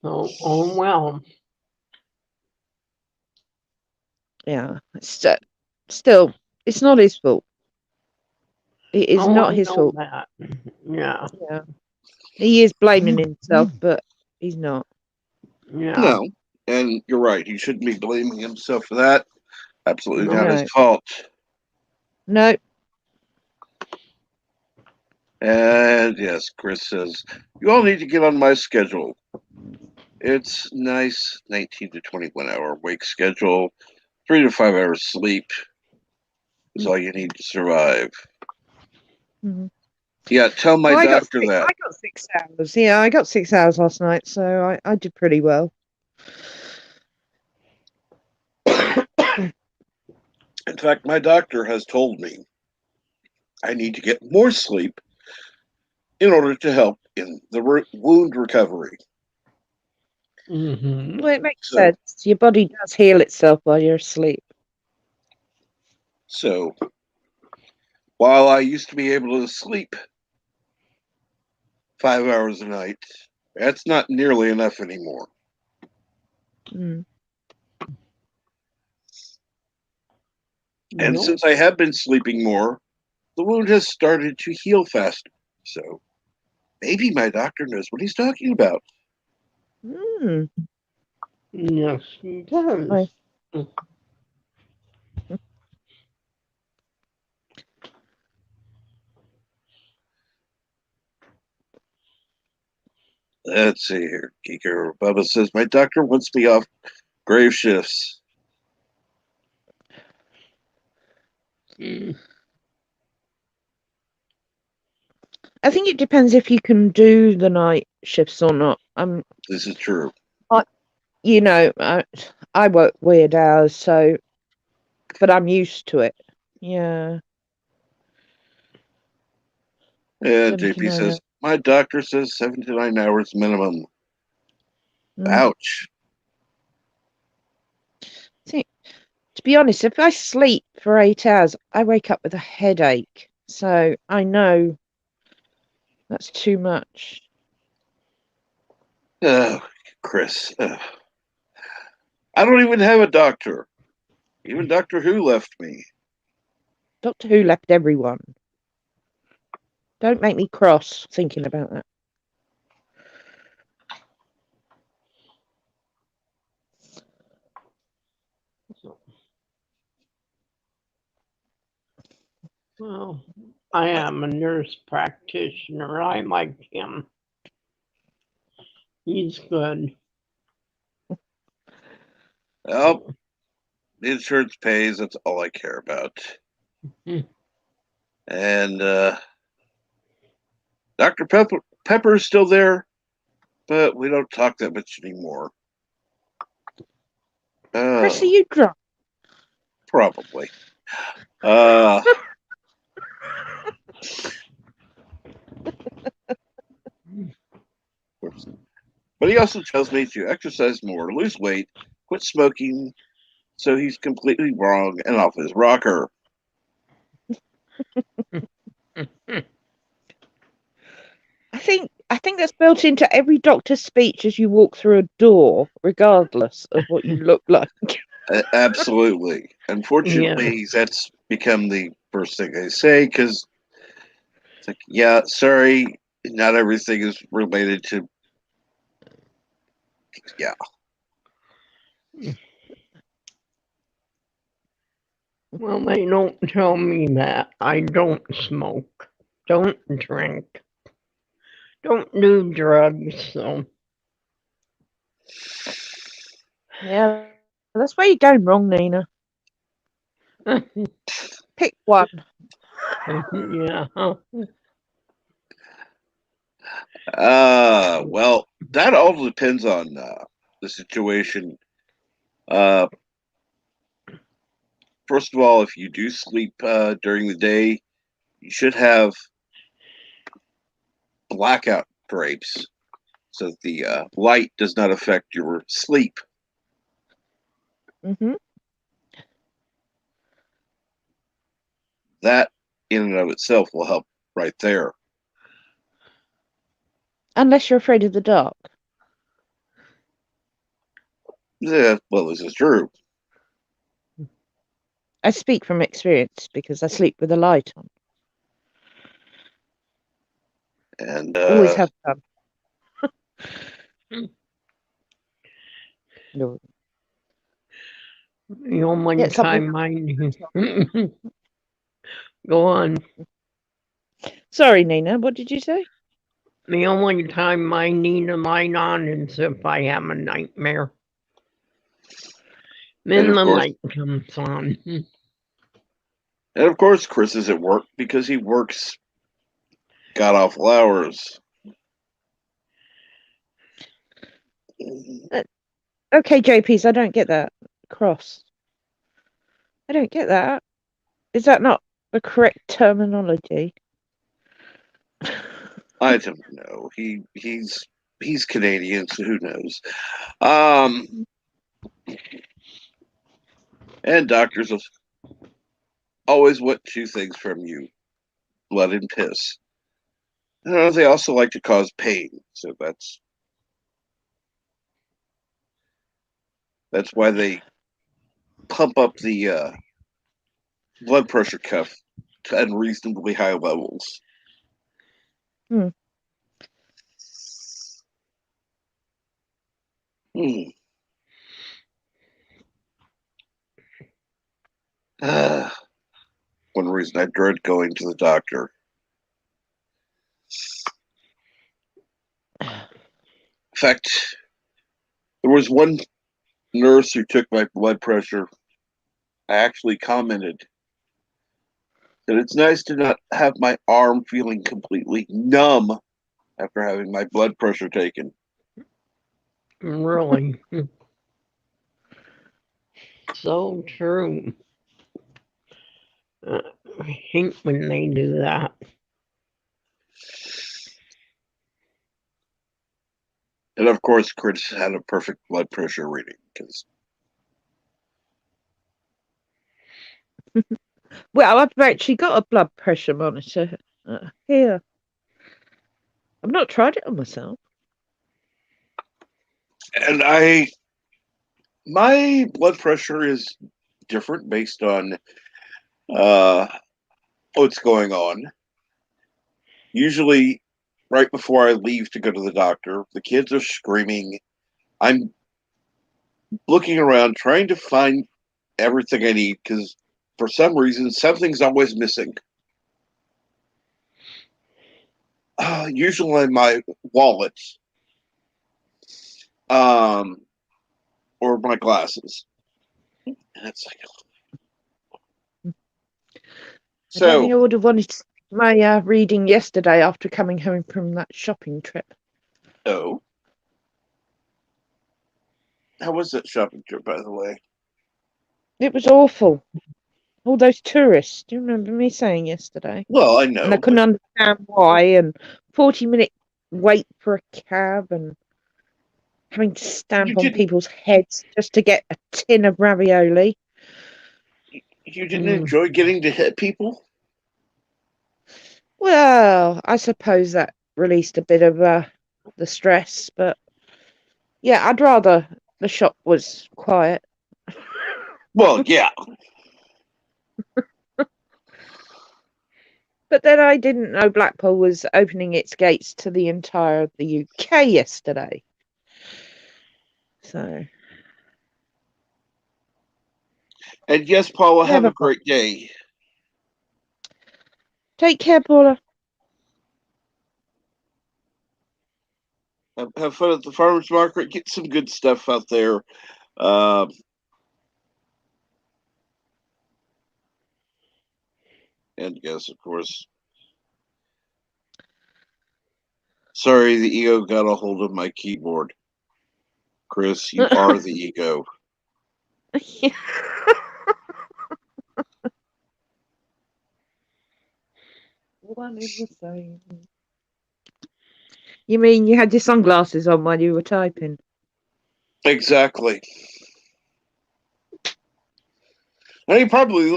Speaker 3: Oh well.
Speaker 2: Yeah. Still, it's not his fault. It is
Speaker 3: Oh,
Speaker 2: not
Speaker 3: I
Speaker 2: his
Speaker 3: know
Speaker 2: fault.
Speaker 3: that. Yeah.
Speaker 2: Yeah. He is blaming himself, but he's not.
Speaker 3: Yeah.
Speaker 1: No. And you're right. He shouldn't be blaming himself for that. Absolutely not his
Speaker 2: No.
Speaker 1: fault.
Speaker 2: No.
Speaker 1: And yes, Chris says, you all need to get on my schedule. It's nice 19 to 21 hour wake schedule, 3 to 5 hours sleep is all you need to survive.
Speaker 2: Mhm.
Speaker 1: Yeah, tell my
Speaker 2: Well,
Speaker 1: doctor that.
Speaker 2: I got 6 hours. Yeah, I got 6 hours last night, so I did pretty well.
Speaker 1: In fact, my doctor has told me I need to get more sleep in order to help in the wound recovery.
Speaker 3: Mm-hmm.
Speaker 2: Well, it makes
Speaker 1: So,
Speaker 2: sense. Your body does heal itself while you're asleep.
Speaker 1: so while I used to be able to sleep 5 hours a night, that's not nearly enough anymore.
Speaker 2: Mm.
Speaker 1: And
Speaker 3: Nope.
Speaker 1: since I have been sleeping more, the wound has started to heal faster. So maybe my doctor knows what he's talking about.
Speaker 2: Mm.
Speaker 3: Yes, he does.
Speaker 2: Right.
Speaker 1: Let's see here. Geeker Bubba says, my doctor wants me off grave shifts.
Speaker 3: Mm.
Speaker 2: I think it depends if you can do the night shifts or not.
Speaker 1: This is true.
Speaker 2: You know, I work weird hours, so but I'm used to it. Yeah,
Speaker 1: And
Speaker 2: 7 to
Speaker 1: JP
Speaker 2: 9
Speaker 1: says,
Speaker 2: hours.
Speaker 1: my doctor says 7 to 9 hours minimum.
Speaker 2: Mm.
Speaker 1: Ouch.
Speaker 2: See, to be honest, if I sleep for 8 hours, I wake up with a headache. So I know that's too much.
Speaker 1: Chris. I don't even have a doctor. Even Doctor Who left me.
Speaker 2: Doctor Who left everyone. Don't make me cross thinking about that.
Speaker 3: Well, I am a nurse practitioner. I like him. He's good.
Speaker 1: Well, the insurance pays. That's all I care about.
Speaker 3: Mm.
Speaker 1: And Dr. Pepper's still there, but we don't talk that much anymore.
Speaker 2: Chris, are you drunk?
Speaker 1: Probably. But he also tells me to exercise more, lose weight, quit smoking, so he's completely wrong and off his rocker.
Speaker 2: I think that's built into every doctor's speech as you walk through a door, regardless of what you look like.
Speaker 1: Absolutely. Unfortunately, that's become the first thing they say because it's like, yeah, sorry, not everything is related to, yeah.
Speaker 3: Well, they don't tell me that. I don't smoke, don't drink, don't do drugs, so.
Speaker 2: Yeah, that's where you're going wrong, Nina. Pick one.
Speaker 3: Yeah.
Speaker 1: Well, that all depends on the situation. Uh, First of all, if you do sleep during the day, you should have blackout drapes so that the light does not affect your sleep.
Speaker 2: Hmm.
Speaker 1: That, in and of itself, will help right there.
Speaker 2: Unless you're afraid of the dark.
Speaker 1: Yeah, well, this is true.
Speaker 2: I speak from experience because I sleep with a light on.
Speaker 1: And
Speaker 2: Always have done. No.
Speaker 3: The only
Speaker 2: Get something.
Speaker 3: time I go on.
Speaker 2: Sorry, Nina. What did you say?
Speaker 3: The only time I need a light on is if I have a nightmare. Then
Speaker 1: of
Speaker 3: the
Speaker 1: course-
Speaker 3: light comes on.
Speaker 1: And of course, Chris is at work because he works god awful hours.
Speaker 2: Okay, JPs, I don't get that. Cross. I don't get that. Is that not the correct terminology?
Speaker 1: I don't know. He's Canadian, so who knows? And doctors will always want two things from you: blood and piss. They also like to cause pain, so that's why they pump up the blood pressure cuff to unreasonably high levels.
Speaker 2: Hmm.
Speaker 1: One reason I dread going to the doctor. In fact, there was one nurse who took my blood pressure. I actually commented that it's nice to not have my arm feeling completely numb after having my blood pressure taken.
Speaker 3: Really. So true. I hate when they do that.
Speaker 1: And of course, Chris had a perfect blood pressure reading because
Speaker 2: Well, I've actually got a blood pressure monitor here. I've not tried it on myself.
Speaker 1: and my blood pressure is different based on what's going on. Usually, right before I leave to go to the doctor, the kids are screaming. I'm looking around trying to find everything I need because for some reason something's always missing. Usually my wallet, or my glasses. And it's like,
Speaker 2: I don't think I
Speaker 1: so
Speaker 2: would have wanted my reading yesterday after coming home from that shopping trip.
Speaker 1: oh, how was that shopping trip, by the way?
Speaker 2: It was awful. All those tourists. Do you remember me saying yesterday?
Speaker 1: Well, I
Speaker 2: And I
Speaker 1: know,
Speaker 2: couldn't
Speaker 1: but
Speaker 2: understand why. And 40-minute wait for a cab and having to
Speaker 1: you
Speaker 2: stamp on
Speaker 1: didn't
Speaker 2: people's heads just to get a tin of ravioli.
Speaker 1: you didn't enjoy getting to hit people?
Speaker 2: Well, I suppose that released a bit of the stress, but yeah, I'd rather the shop was quiet.
Speaker 1: Well, yeah.
Speaker 2: But then I didn't know Blackpool was opening its gates to the entire of the UK yesterday. So
Speaker 1: And yes, Paula, have
Speaker 2: never
Speaker 1: a
Speaker 2: mind.
Speaker 1: great day.
Speaker 2: Take care, Paula.
Speaker 1: Have fun at the farmers market. Get some good stuff out there. Um, and yes, of course. Sorry, the ego got a hold of my keyboard. Chris, you are the ego.
Speaker 2: One is the same. You mean you had your sunglasses on while you were typing?
Speaker 1: Exactly. And he probably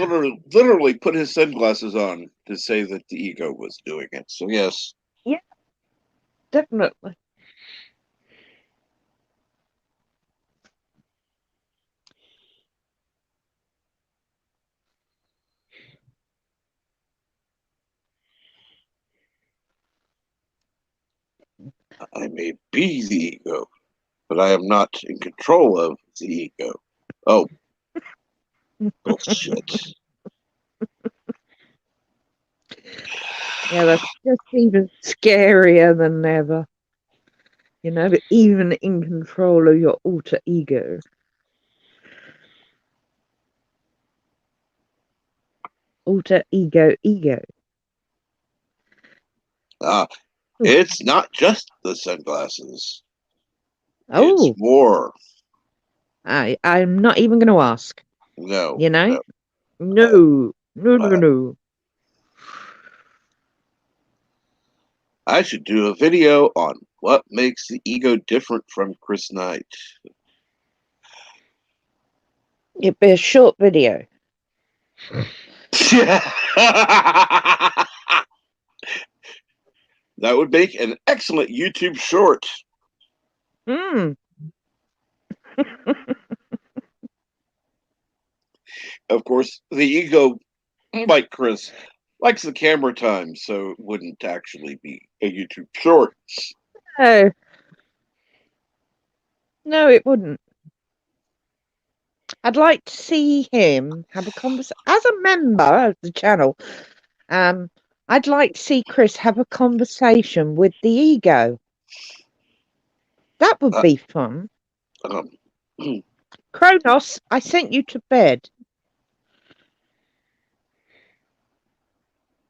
Speaker 1: literally put his sunglasses on to say that the ego was doing it. So yes.
Speaker 2: Yeah, definitely.
Speaker 1: I may be the ego, but I am not in control of the ego. Oh, bullshit.
Speaker 2: Yeah, that's just even scarier than ever. You know, but even in control of your alter ego. Alter ego.
Speaker 1: It's not just the sunglasses. It's
Speaker 2: Oh,
Speaker 1: more.
Speaker 2: I'm not even going to ask.
Speaker 1: No.
Speaker 2: You know?
Speaker 1: No.
Speaker 2: No.
Speaker 1: I should do a video on what makes the ego different from Chris Knight.
Speaker 2: It'd be a short video.
Speaker 1: That would make an excellent YouTube short.
Speaker 2: Hmm.
Speaker 1: Of course, the ego, like Chris, likes the camera time, so it wouldn't actually be a YouTube short.
Speaker 2: No. No, it wouldn't. I'd like to see him have a conversation as a member of the channel. I'd like to see Chris have a conversation with the ego. That would be fun.
Speaker 1: Um,
Speaker 2: Kronos, I sent you to bed.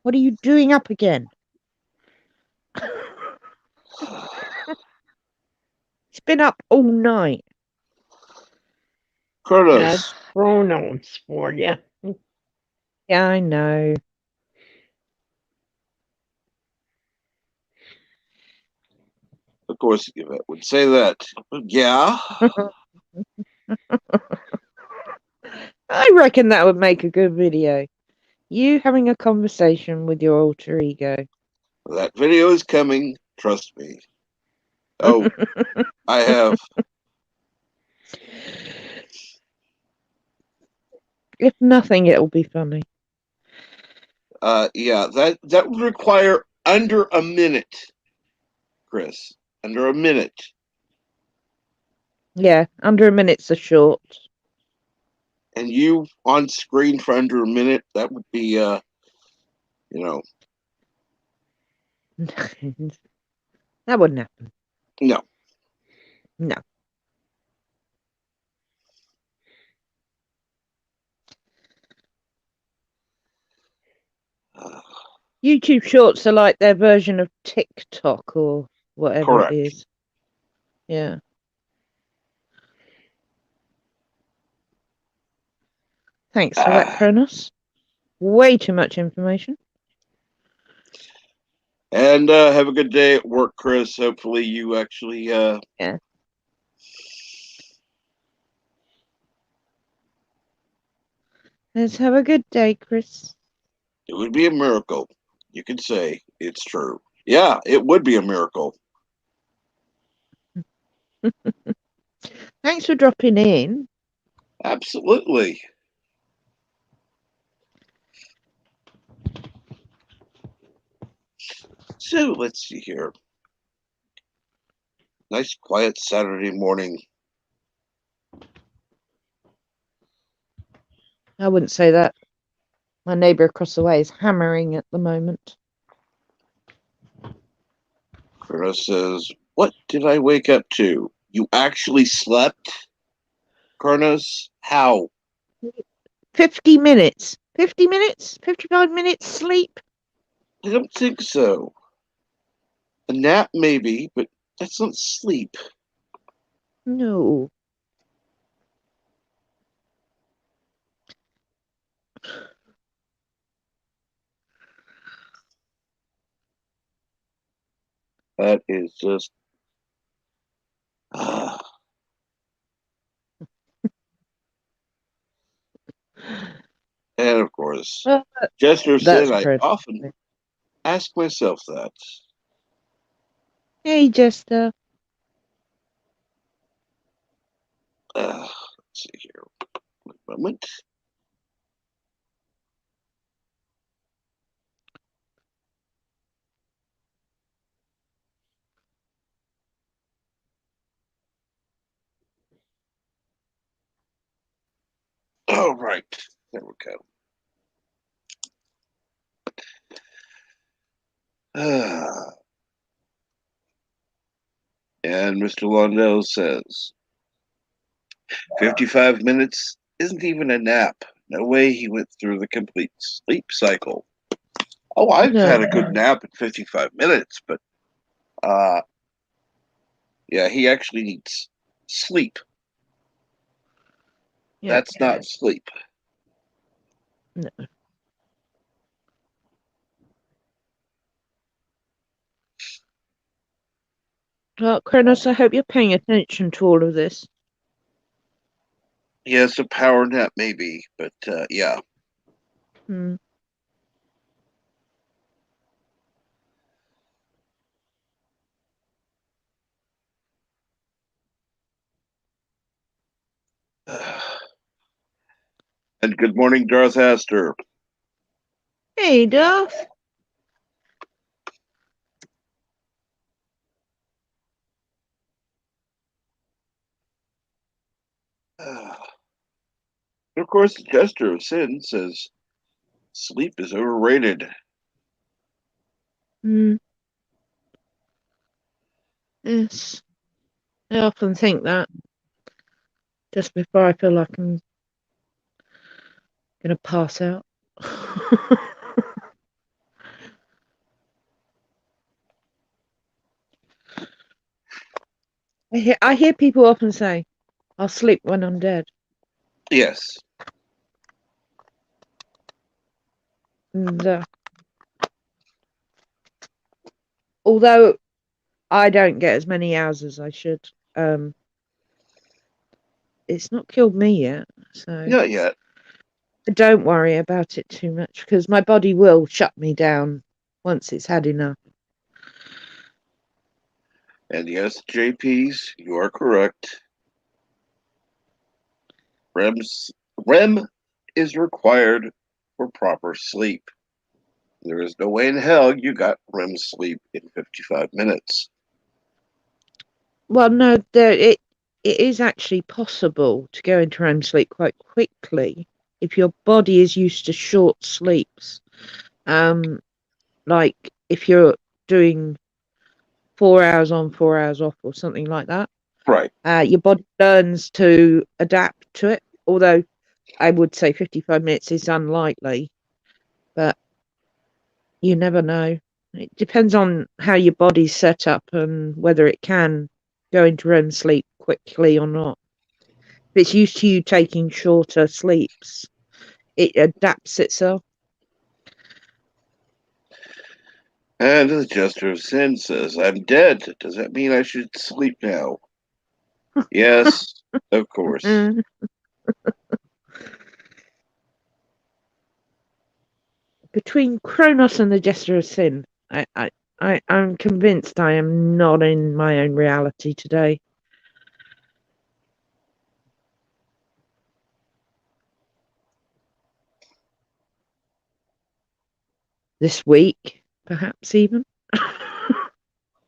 Speaker 2: What are you doing up again? It's been up all night.
Speaker 1: Kronos.
Speaker 3: That's pronouns for you.
Speaker 2: Yeah, I know.
Speaker 1: Of course, Yvette would say that. Yeah.
Speaker 2: I reckon that would make a good video. You having a conversation with your alter ego.
Speaker 1: That video is coming. Trust me. Oh, I have.
Speaker 2: If nothing, it'll be funny.
Speaker 1: Yeah, that would require under a minute, Chris. Under a minute.
Speaker 2: Yeah, under a minute's a short.
Speaker 1: And you on screen for under a minute, that would be you know,
Speaker 2: That wouldn't happen.
Speaker 1: no.
Speaker 2: No. YouTube shorts are like their version of TikTok or whatever
Speaker 1: Correct.
Speaker 2: it is. Yeah. Thanks for that, Kronos. Way too much information.
Speaker 1: And have a good day at work, Chris. Hopefully you actually
Speaker 2: Yeah. Let's have a good day, Chris.
Speaker 1: it would be a miracle. You could say it's true. Yeah, it would be a miracle.
Speaker 2: Thanks for dropping in.
Speaker 1: Absolutely. So let's see here. Nice quiet Saturday morning.
Speaker 2: I wouldn't say that. My neighbour across the way is hammering at the moment.
Speaker 1: Chris says, "What did I wake up to? You actually slept, Kronos? How?
Speaker 2: 50 minutes. 50 minutes? 55 minutes sleep?
Speaker 1: I don't think so. A nap, maybe, but that's not sleep."
Speaker 2: No.
Speaker 1: That is just. And of course, Jester said,
Speaker 2: That's
Speaker 1: I
Speaker 2: pretty.
Speaker 1: often ask myself that.
Speaker 2: Hey, Jester.
Speaker 1: Let's see here. One moment. All right. There we go. And Mr. Londell says, 55 minutes isn't even a nap. No way he went through the complete sleep cycle. Oh, I've had a good nap in 55 minutes, but yeah, he actually needs sleep.
Speaker 2: Yeah.
Speaker 1: That's not sleep.
Speaker 2: No. Well, Kronos, I hope you're paying attention to all of this.
Speaker 1: Yes, a power nap maybe, but yeah.
Speaker 2: Hmm.
Speaker 1: And good morning, Darth Astor.
Speaker 2: Hey, Darth.
Speaker 1: Of course, the Jester of Sin says sleep is overrated.
Speaker 2: Hmm. Yes. I often think that just before I feel like I'm going to pass out. I hear people often say, I'll sleep when I'm dead.
Speaker 1: Yes.
Speaker 2: And although I don't get as many hours as I should, it's not killed me yet. So
Speaker 1: Not yet.
Speaker 2: I don't worry about it too much because my body will shut me down once it's had enough.
Speaker 1: And yes, JPs, you are correct. REM is required for proper sleep. There is no way in hell you got REM sleep in 55 minutes.
Speaker 2: Well, no, it is actually possible to go into REM sleep quite quickly if your body is used to short sleeps. Like if you're doing 4 hours on, 4 hours off, or something like that.
Speaker 1: Right.
Speaker 2: Your body learns to adapt to it. Although I would say 55 minutes is unlikely, but you never know. It depends on how your body's set up and whether it can go into REM sleep quickly or not. If it's used to you taking shorter sleeps, it adapts itself.
Speaker 1: And the Jester of Sin says, I'm dead. Does that mean I should sleep now? Yes, of course.
Speaker 2: Between Kronos and the Jester of Sin, I'm convinced I am not in my own reality today. This week, perhaps even.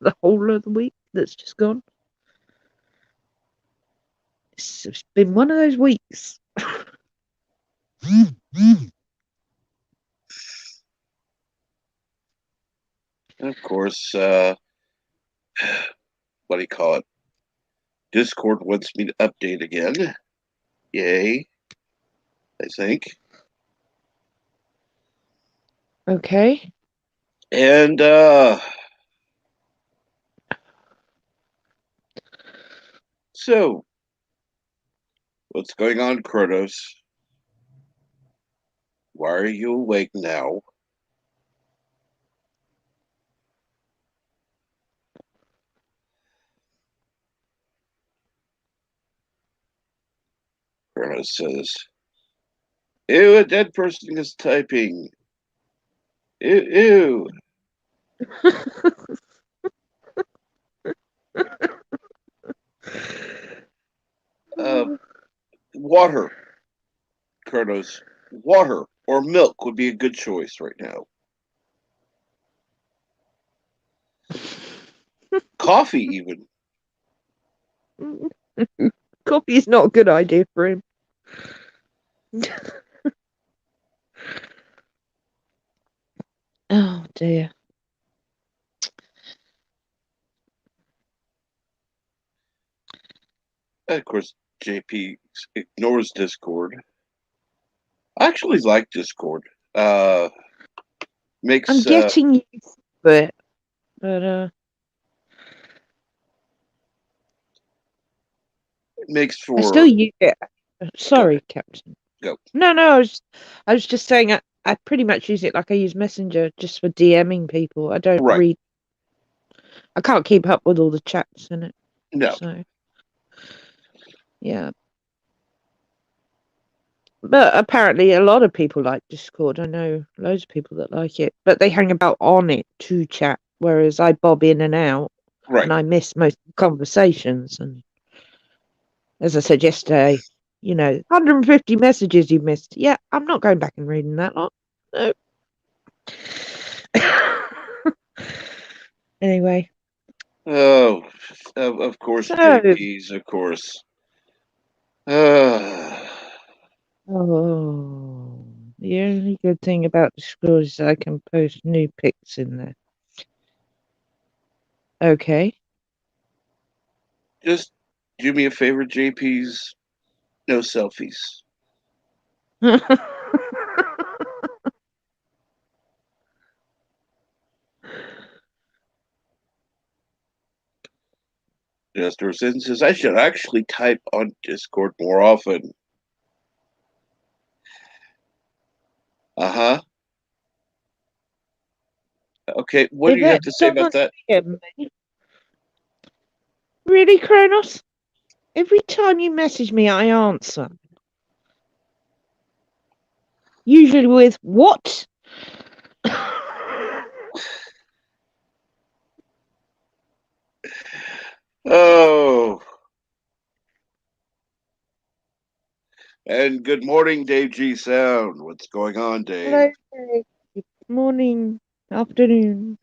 Speaker 2: The whole of the week that's just gone. It's been one of those weeks.
Speaker 1: And of course, what do you call it? Discord wants me to update again. Yay, I think.
Speaker 2: Okay.
Speaker 1: And so, what's going on, Kronos? Why are you awake now? Kronos says, ew, a dead person is typing. Ew, ew. Water, Kronos. Water or milk would be a good choice right now. Coffee, even.
Speaker 2: Coffee is not a good idea for him. Oh dear.
Speaker 1: Of course, JP ignores Discord. I actually like Discord. Makes
Speaker 2: I'm getting used to it, but
Speaker 1: makes
Speaker 2: I still
Speaker 1: for
Speaker 2: use it. Sorry, Captain.
Speaker 1: go.
Speaker 2: No, I was just saying I pretty much use it like I use Messenger just for DMing people. I don't
Speaker 1: Right.
Speaker 2: read. I can't keep up with all the chats in it.
Speaker 1: No.
Speaker 2: So, yeah. But apparently a lot of people like Discord. I know loads of people that like it, but they hang about on it to chat, whereas I bob in and out
Speaker 1: Right.
Speaker 2: and I miss most of the conversations. And as I said yesterday, 150 messages you missed. Yeah, I'm not going back and reading that lot. No. Anyway.
Speaker 1: Oh, of course,
Speaker 2: So,
Speaker 1: JP's, of course.
Speaker 2: oh, the only good thing about Discord is I can post new pics in there. Okay.
Speaker 1: Just do me a favor, JP's. No selfies. Just or says I should actually type on Discord more often. Uh-huh. Okay, what do you have to say about that?
Speaker 2: Really, Kronos? Every time you message me, I answer. Usually with what?
Speaker 1: Oh. And good morning, Dave G Sound. What's going on, Dave?
Speaker 2: Hello, Dave. Good morning, afternoon.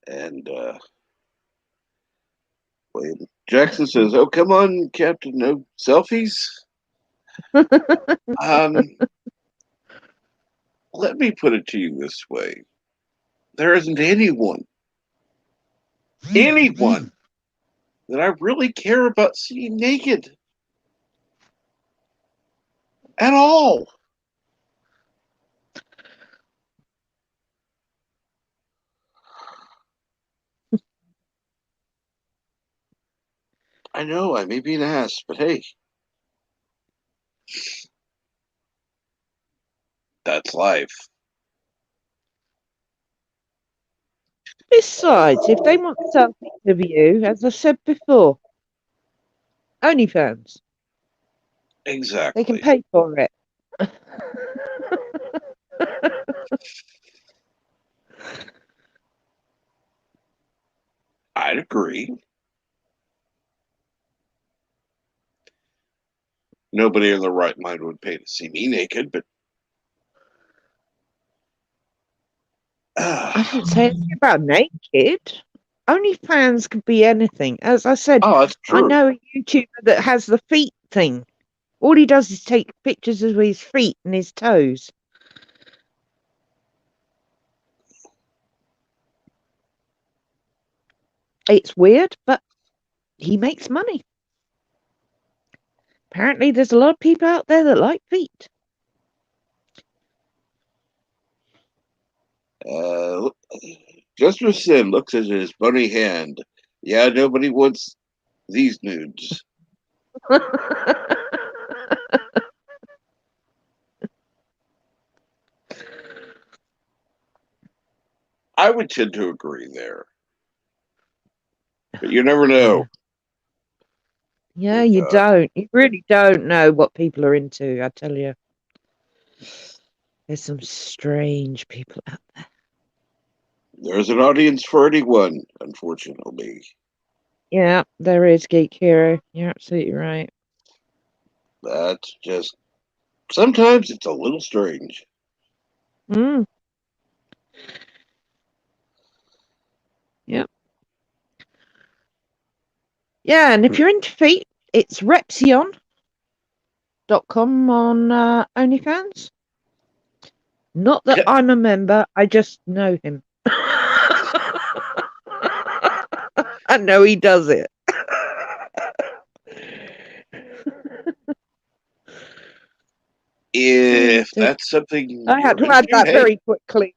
Speaker 1: And William Jackson says, "Oh, come on, Captain, no selfies." Let me put it to you this way: there isn't anyone that I really care about seeing naked at all. I know I may be an ass, but hey, that's life.
Speaker 2: Besides, if they want selfies of you, as I said before, OnlyFans.
Speaker 1: Exactly.
Speaker 2: They can pay for it.
Speaker 1: I'd agree. Nobody in their right mind would pay to see me naked, but
Speaker 2: I didn't say anything about naked. OnlyFans could be anything. As I said,
Speaker 1: oh, that's
Speaker 2: I
Speaker 1: true.
Speaker 2: know a YouTuber that has the feet thing. All he does is take pictures of his feet and his toes. It's weird, but he makes money. Apparently, there's a lot of people out there that like feet.
Speaker 1: Just for Sin looks at his bunny hand. Yeah, nobody wants these nudes. I would tend to agree there. But you never know.
Speaker 2: Yeah, you don't. You really don't know what people are into, I tell you. There's some strange people out there.
Speaker 1: There's an audience for anyone, unfortunately.
Speaker 2: Yeah, there is, Geek Hero. You're absolutely right.
Speaker 1: That's just sometimes it's a little strange.
Speaker 2: Mm. Yep. Yeah, and if you're into feet, it's Repsion.com. Chris.com on OnlyFans. Not that
Speaker 1: Yeah.
Speaker 2: I'm a member, I just know him. I know he does it.
Speaker 1: If that's something
Speaker 2: I had
Speaker 1: you're
Speaker 2: to add
Speaker 1: into,
Speaker 2: that
Speaker 1: hey,
Speaker 2: very quickly.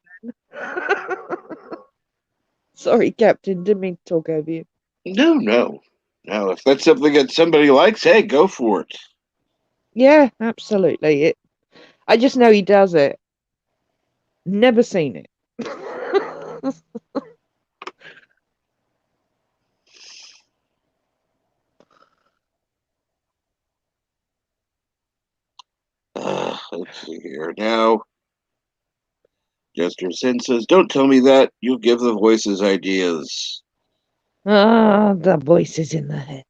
Speaker 2: Sorry, Captain, didn't mean to talk over you.
Speaker 1: no. If that's something that somebody likes, hey, go for it.
Speaker 2: Yeah, absolutely. I just know he does it. Never seen it.
Speaker 1: Let's see here. Now, Jester Sin says, don't tell me that. You give the voices ideas.
Speaker 2: The voices in the head.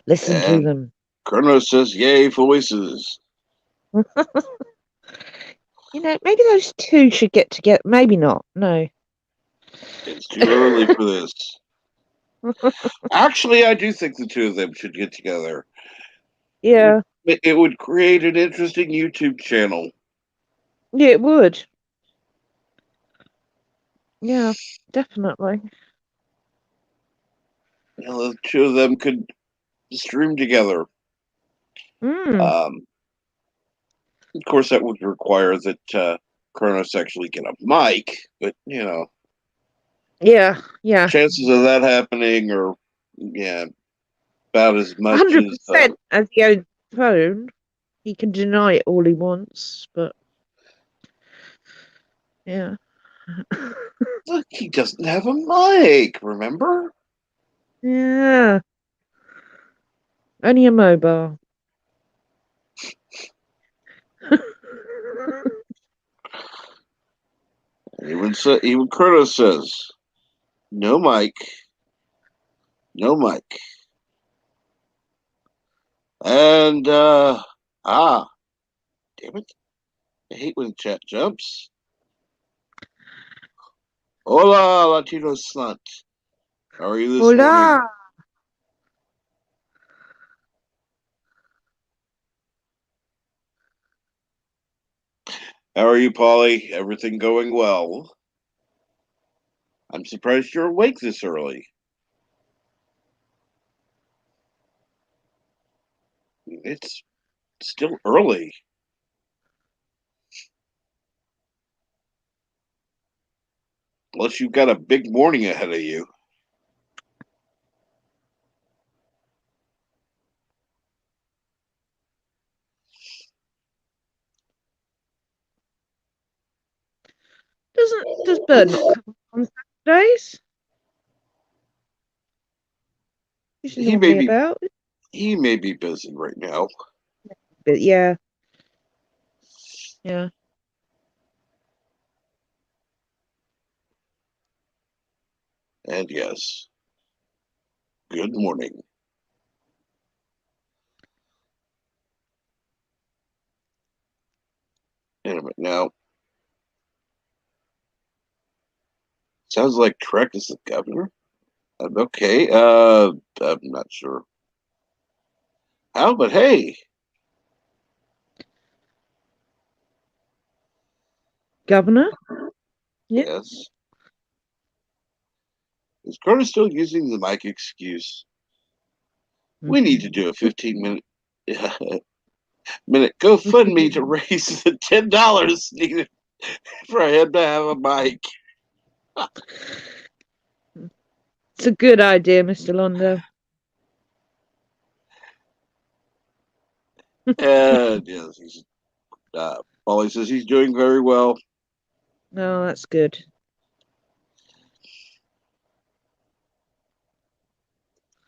Speaker 2: Listen to
Speaker 1: And
Speaker 2: them.
Speaker 1: Kronos says, yay, voices.
Speaker 2: Maybe those two should get together. Maybe not. No.
Speaker 1: It's too early for this. Actually, I do think the two of them should get together.
Speaker 2: Yeah.
Speaker 1: It would create an interesting YouTube channel.
Speaker 2: Yeah, it would. Yeah, definitely.
Speaker 1: The two of them could stream together.
Speaker 2: Mm.
Speaker 1: Of course, that would require that Kronos actually get a mic, but
Speaker 2: Yeah.
Speaker 1: chances of that happening are about as much as
Speaker 2: 100% as he owns the phone. He can deny it all he wants, but yeah.
Speaker 1: look, he doesn't have a mic, remember?
Speaker 2: Yeah. Only a mobile.
Speaker 1: Even Kronos says, no mic, no mic. And damn it. I hate when the chat jumps. Hola, Latino Slut. How are you this morning?
Speaker 2: Hola.
Speaker 1: How are you, Polly? Everything going well? I'm surprised you're awake this early. It's still early. Unless you've got a big morning ahead of you.
Speaker 2: Does Bird not come on Saturdays? He's
Speaker 1: He may
Speaker 2: normally
Speaker 1: be
Speaker 2: about.
Speaker 1: he may be busy right now.
Speaker 2: But yeah. Yeah.
Speaker 1: And yes. Good morning. Anyway, now sounds like Trek is the governor. Okay, I'm not sure how, but hey,
Speaker 2: Governor? Yeah.
Speaker 1: yes. Is Curtis still using the mic excuse? We need to do a 15-minute GoFundMe to raise the $10 needed for him to have a mic.
Speaker 2: It's a good idea, Mr. Londo.
Speaker 1: And yes, Polly says he's doing very well.
Speaker 2: No, that's good.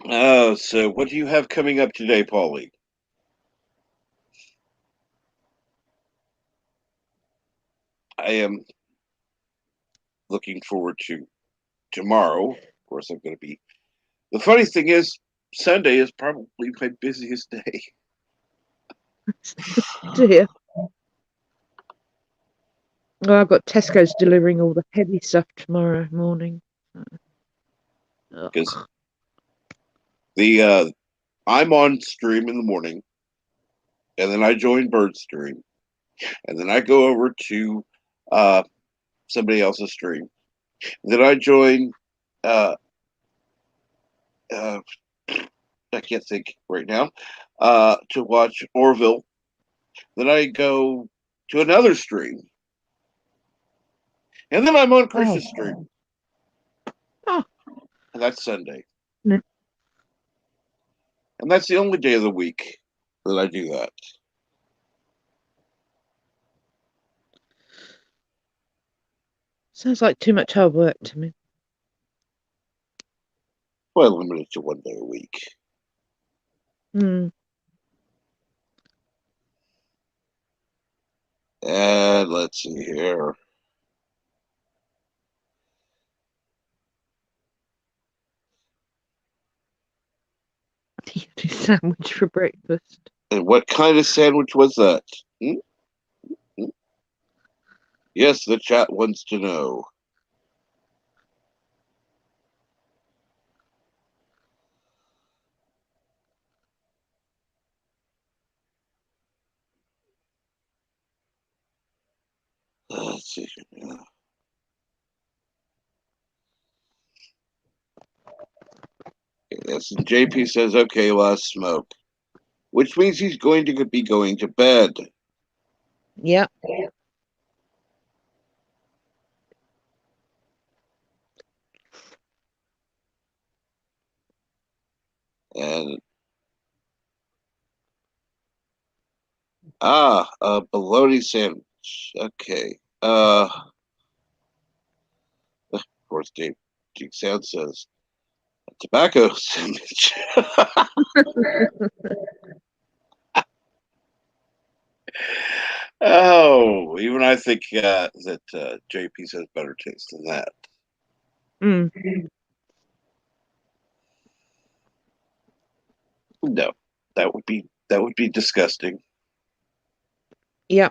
Speaker 1: Oh, so what do you have coming up today, Polly? I am looking forward to tomorrow. Of course, I'm going to be. The funny thing is, Sunday is probably my busiest day.
Speaker 2: Dear. Oh, I've got Tesco's delivering all the heavy stuff tomorrow morning.
Speaker 1: Because I'm on stream in the morning. and then I join Bird's stream, and then I go over to somebody else's stream. Then I join. Uh, I can't think right now. To watch Orville. Then I go to another stream, and then I'm on Chris's stream.
Speaker 2: Oh.
Speaker 1: And that's Sunday.
Speaker 2: No.
Speaker 1: And that's the only day of the week that I do that.
Speaker 2: Sounds like too much hard work to me.
Speaker 1: Well, limited to one day a week.
Speaker 2: Hmm.
Speaker 1: And let's see here.
Speaker 2: You do sandwich for breakfast.
Speaker 1: And what kind of sandwich was that? Yes, the chat wants to know. Let's see. Yes, and JP says, okay, last smoke. Which means he's going to be going to bed.
Speaker 2: Yeah.
Speaker 1: And a bologna sandwich. Okay. Of course, Dave Geek Sound says a tobacco sandwich. Oh, even I think that JP says better taste than that.
Speaker 2: Mm.
Speaker 1: No, that would be disgusting.
Speaker 2: Yeah.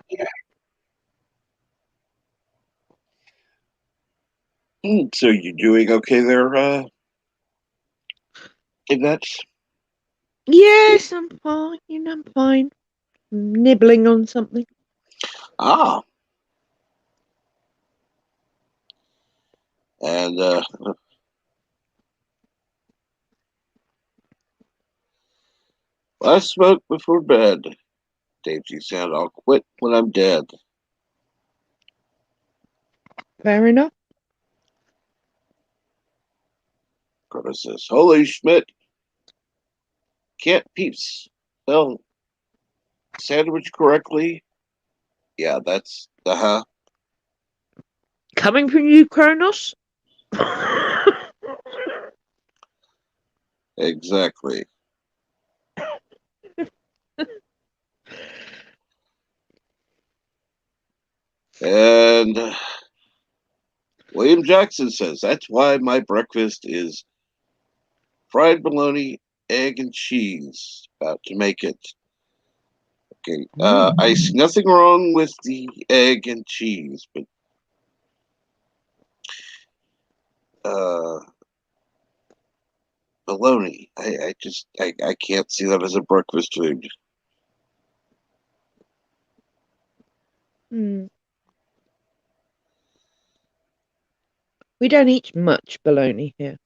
Speaker 1: So you doing okay there, Yvette?
Speaker 2: Yes, I'm fine. I'm fine. Nibbling on something.
Speaker 1: Ah. And last smoke before bed. Dave G Sound, I'll quit when I'm dead.
Speaker 2: Fair enough.
Speaker 1: Curtis says, holy Schmidt. Can't peeps spell sandwich correctly? Yeah, that's
Speaker 2: Coming from you, Kronos?
Speaker 1: exactly. And William Jackson says, that's why my breakfast is fried bologna, egg, and cheese. About to make it. Okay. I see nothing wrong with the egg and cheese, but bologna. I can't see that as a breakfast food.
Speaker 2: Mm. We don't eat much bologna here.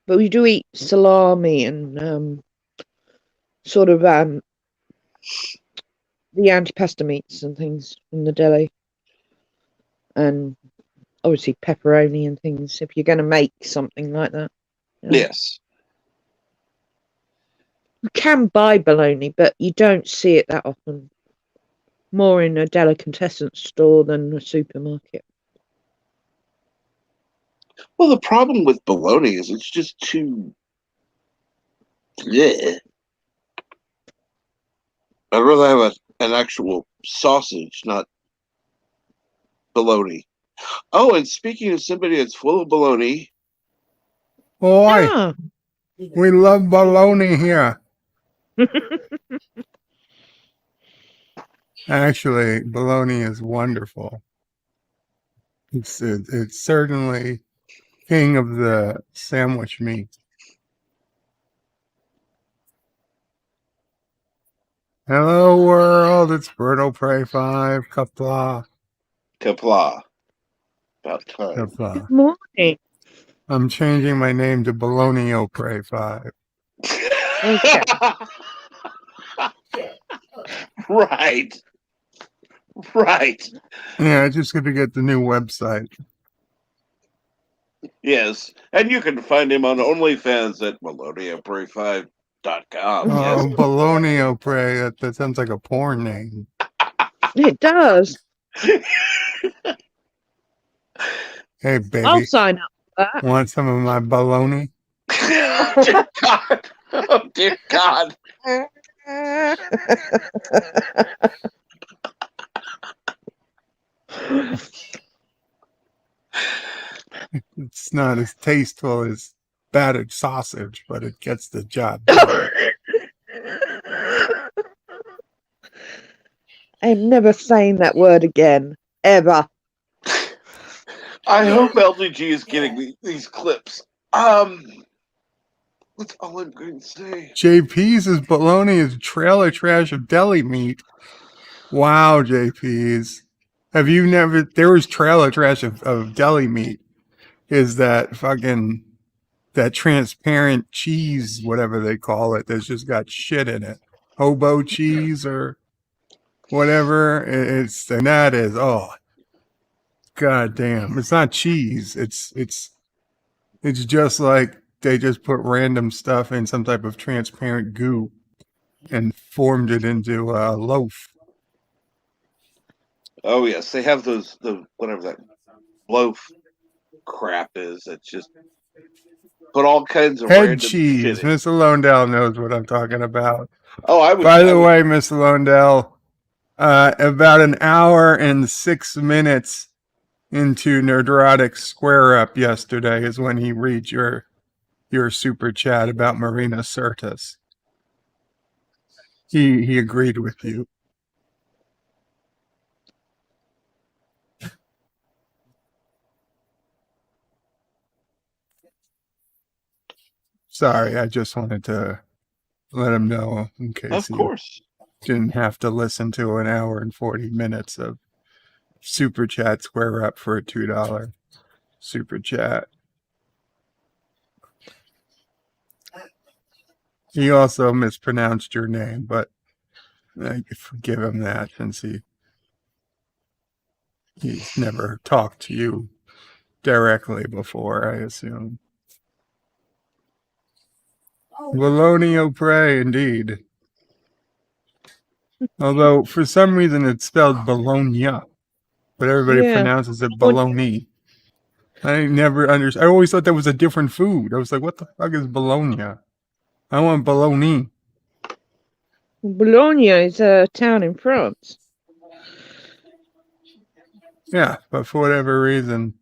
Speaker 2: But we do eat salami and sort of the antipasta meats and things from the deli. And obviously pepperoni and things if you're going to make something like that.
Speaker 1: Yes.
Speaker 2: You can buy bologna, but you don't see it that often. More in a delicatessen store than a supermarket.
Speaker 1: Well, the problem with bologna is it's just too. Yeah. I'd rather have an actual sausage, not bologna. Oh, and speaking of somebody that's full of bologna.
Speaker 4: Boy,
Speaker 2: Ah.
Speaker 4: we love bologna here. Actually, bologna is wonderful. It's certainly king of the sandwich meat. Hello world, it's Berto Prey 5, Kapla.
Speaker 1: Kapla. About time.
Speaker 4: Kapla.
Speaker 2: Good morning.
Speaker 4: I'm changing my name to Bologna Prey 5.
Speaker 2: Okay.
Speaker 1: Right. Right.
Speaker 4: Yeah, I just got to get the new website.
Speaker 1: Yes. And you can find him on OnlyFans at melodiapray5.com.
Speaker 4: Oh,
Speaker 1: Yes.
Speaker 4: Bologna Prey, that sounds like a porn name.
Speaker 2: It does.
Speaker 4: Hey,
Speaker 2: I'll
Speaker 4: baby,
Speaker 2: sign up for that.
Speaker 4: want some of my bologna?
Speaker 1: Dear God. Oh, dear God.
Speaker 4: It's not as tasteful as battered sausage, but it gets the job done.
Speaker 2: I'm never saying that word again. Ever.
Speaker 1: I hope LDG is getting these clips. That's all I'm going to say.
Speaker 4: JP's is bologna is trailer trash of deli meat. Wow, JP's. Have you never? There was trailer trash of deli meat. Is that fucking that transparent cheese, whatever they call it, that's just got shit in it? Hobo cheese or whatever. And that is god damn. It's not cheese. It's just like they just put random stuff in some type of transparent goo and formed it into a loaf.
Speaker 1: Oh, yes. They have the whatever that loaf crap is. It's just put all kinds of
Speaker 4: Head
Speaker 1: random
Speaker 4: cheese.
Speaker 1: shit in.
Speaker 4: Miss Londell knows what I'm talking about.
Speaker 1: Oh, I was.
Speaker 4: By the way, Miss Londell, about an hour and 6 minutes into Nerdrotic's square up yesterday is when he read your super chat about Marina Sirtis. He agreed with you. Sorry, I just wanted to let him know in case
Speaker 1: Of course.
Speaker 4: he didn't have to listen to an hour and 40 minutes of super chat square up for a $2 super chat. He also mispronounced your name, but I forgive him that since he's never talked to you directly before, I assume. Bologna au Prey, indeed. Although, for some reason, it's spelled Bologna, but everybody
Speaker 2: Yeah.
Speaker 4: pronounces it Bologna. I never understood. I always thought that was a different food. I was like, what the fuck is Bologna? I want Bologna.
Speaker 2: Bologna is a town in France.
Speaker 4: Yeah, but for whatever reason,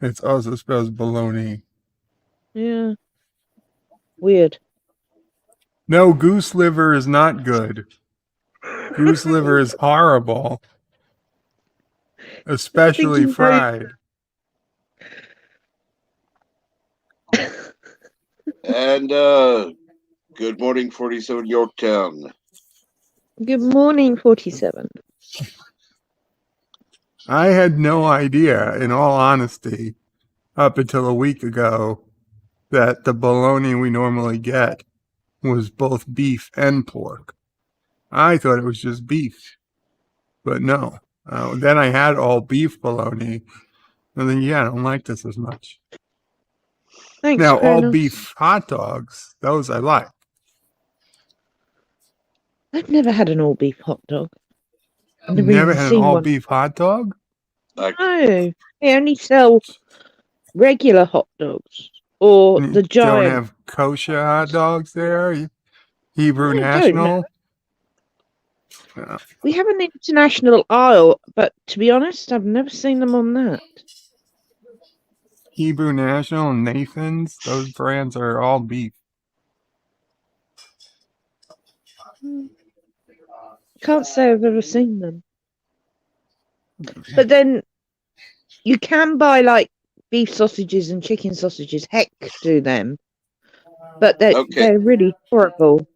Speaker 4: it's also spelled Bologna.
Speaker 2: Yeah. Weird.
Speaker 4: No, goose liver is not good. Goose liver is horrible. Especially fried.
Speaker 1: And good morning, 47 Yorktown.
Speaker 2: Good morning, 47.
Speaker 4: I had no idea, in all honesty, up until a week ago, that the bologna we normally get was both beef and pork. I thought it was just beef, but no. Then I had all beef bologna, and then I don't like this as much.
Speaker 2: Thanks,
Speaker 4: Now, all
Speaker 2: Kronos.
Speaker 4: beef hot dogs, those I like.
Speaker 2: I've never had an all beef hot dog. I've
Speaker 4: You've
Speaker 2: never
Speaker 4: never
Speaker 2: even
Speaker 4: had an
Speaker 2: seen
Speaker 4: all
Speaker 2: one.
Speaker 4: beef hot dog?
Speaker 2: No, they only sell regular hot dogs or
Speaker 4: You
Speaker 2: the
Speaker 4: don't
Speaker 2: giant.
Speaker 4: have kosher hot dogs there? Hebrew
Speaker 2: I don't
Speaker 4: National?
Speaker 2: We have an international aisle, but to be honest, I've never seen them on that.
Speaker 4: Hebrew National and Nathan's, those brands are all beef.
Speaker 2: Can't say I've ever seen them. But then you can buy like beef sausages and chicken sausages. Heck, do them. But they're really horrible.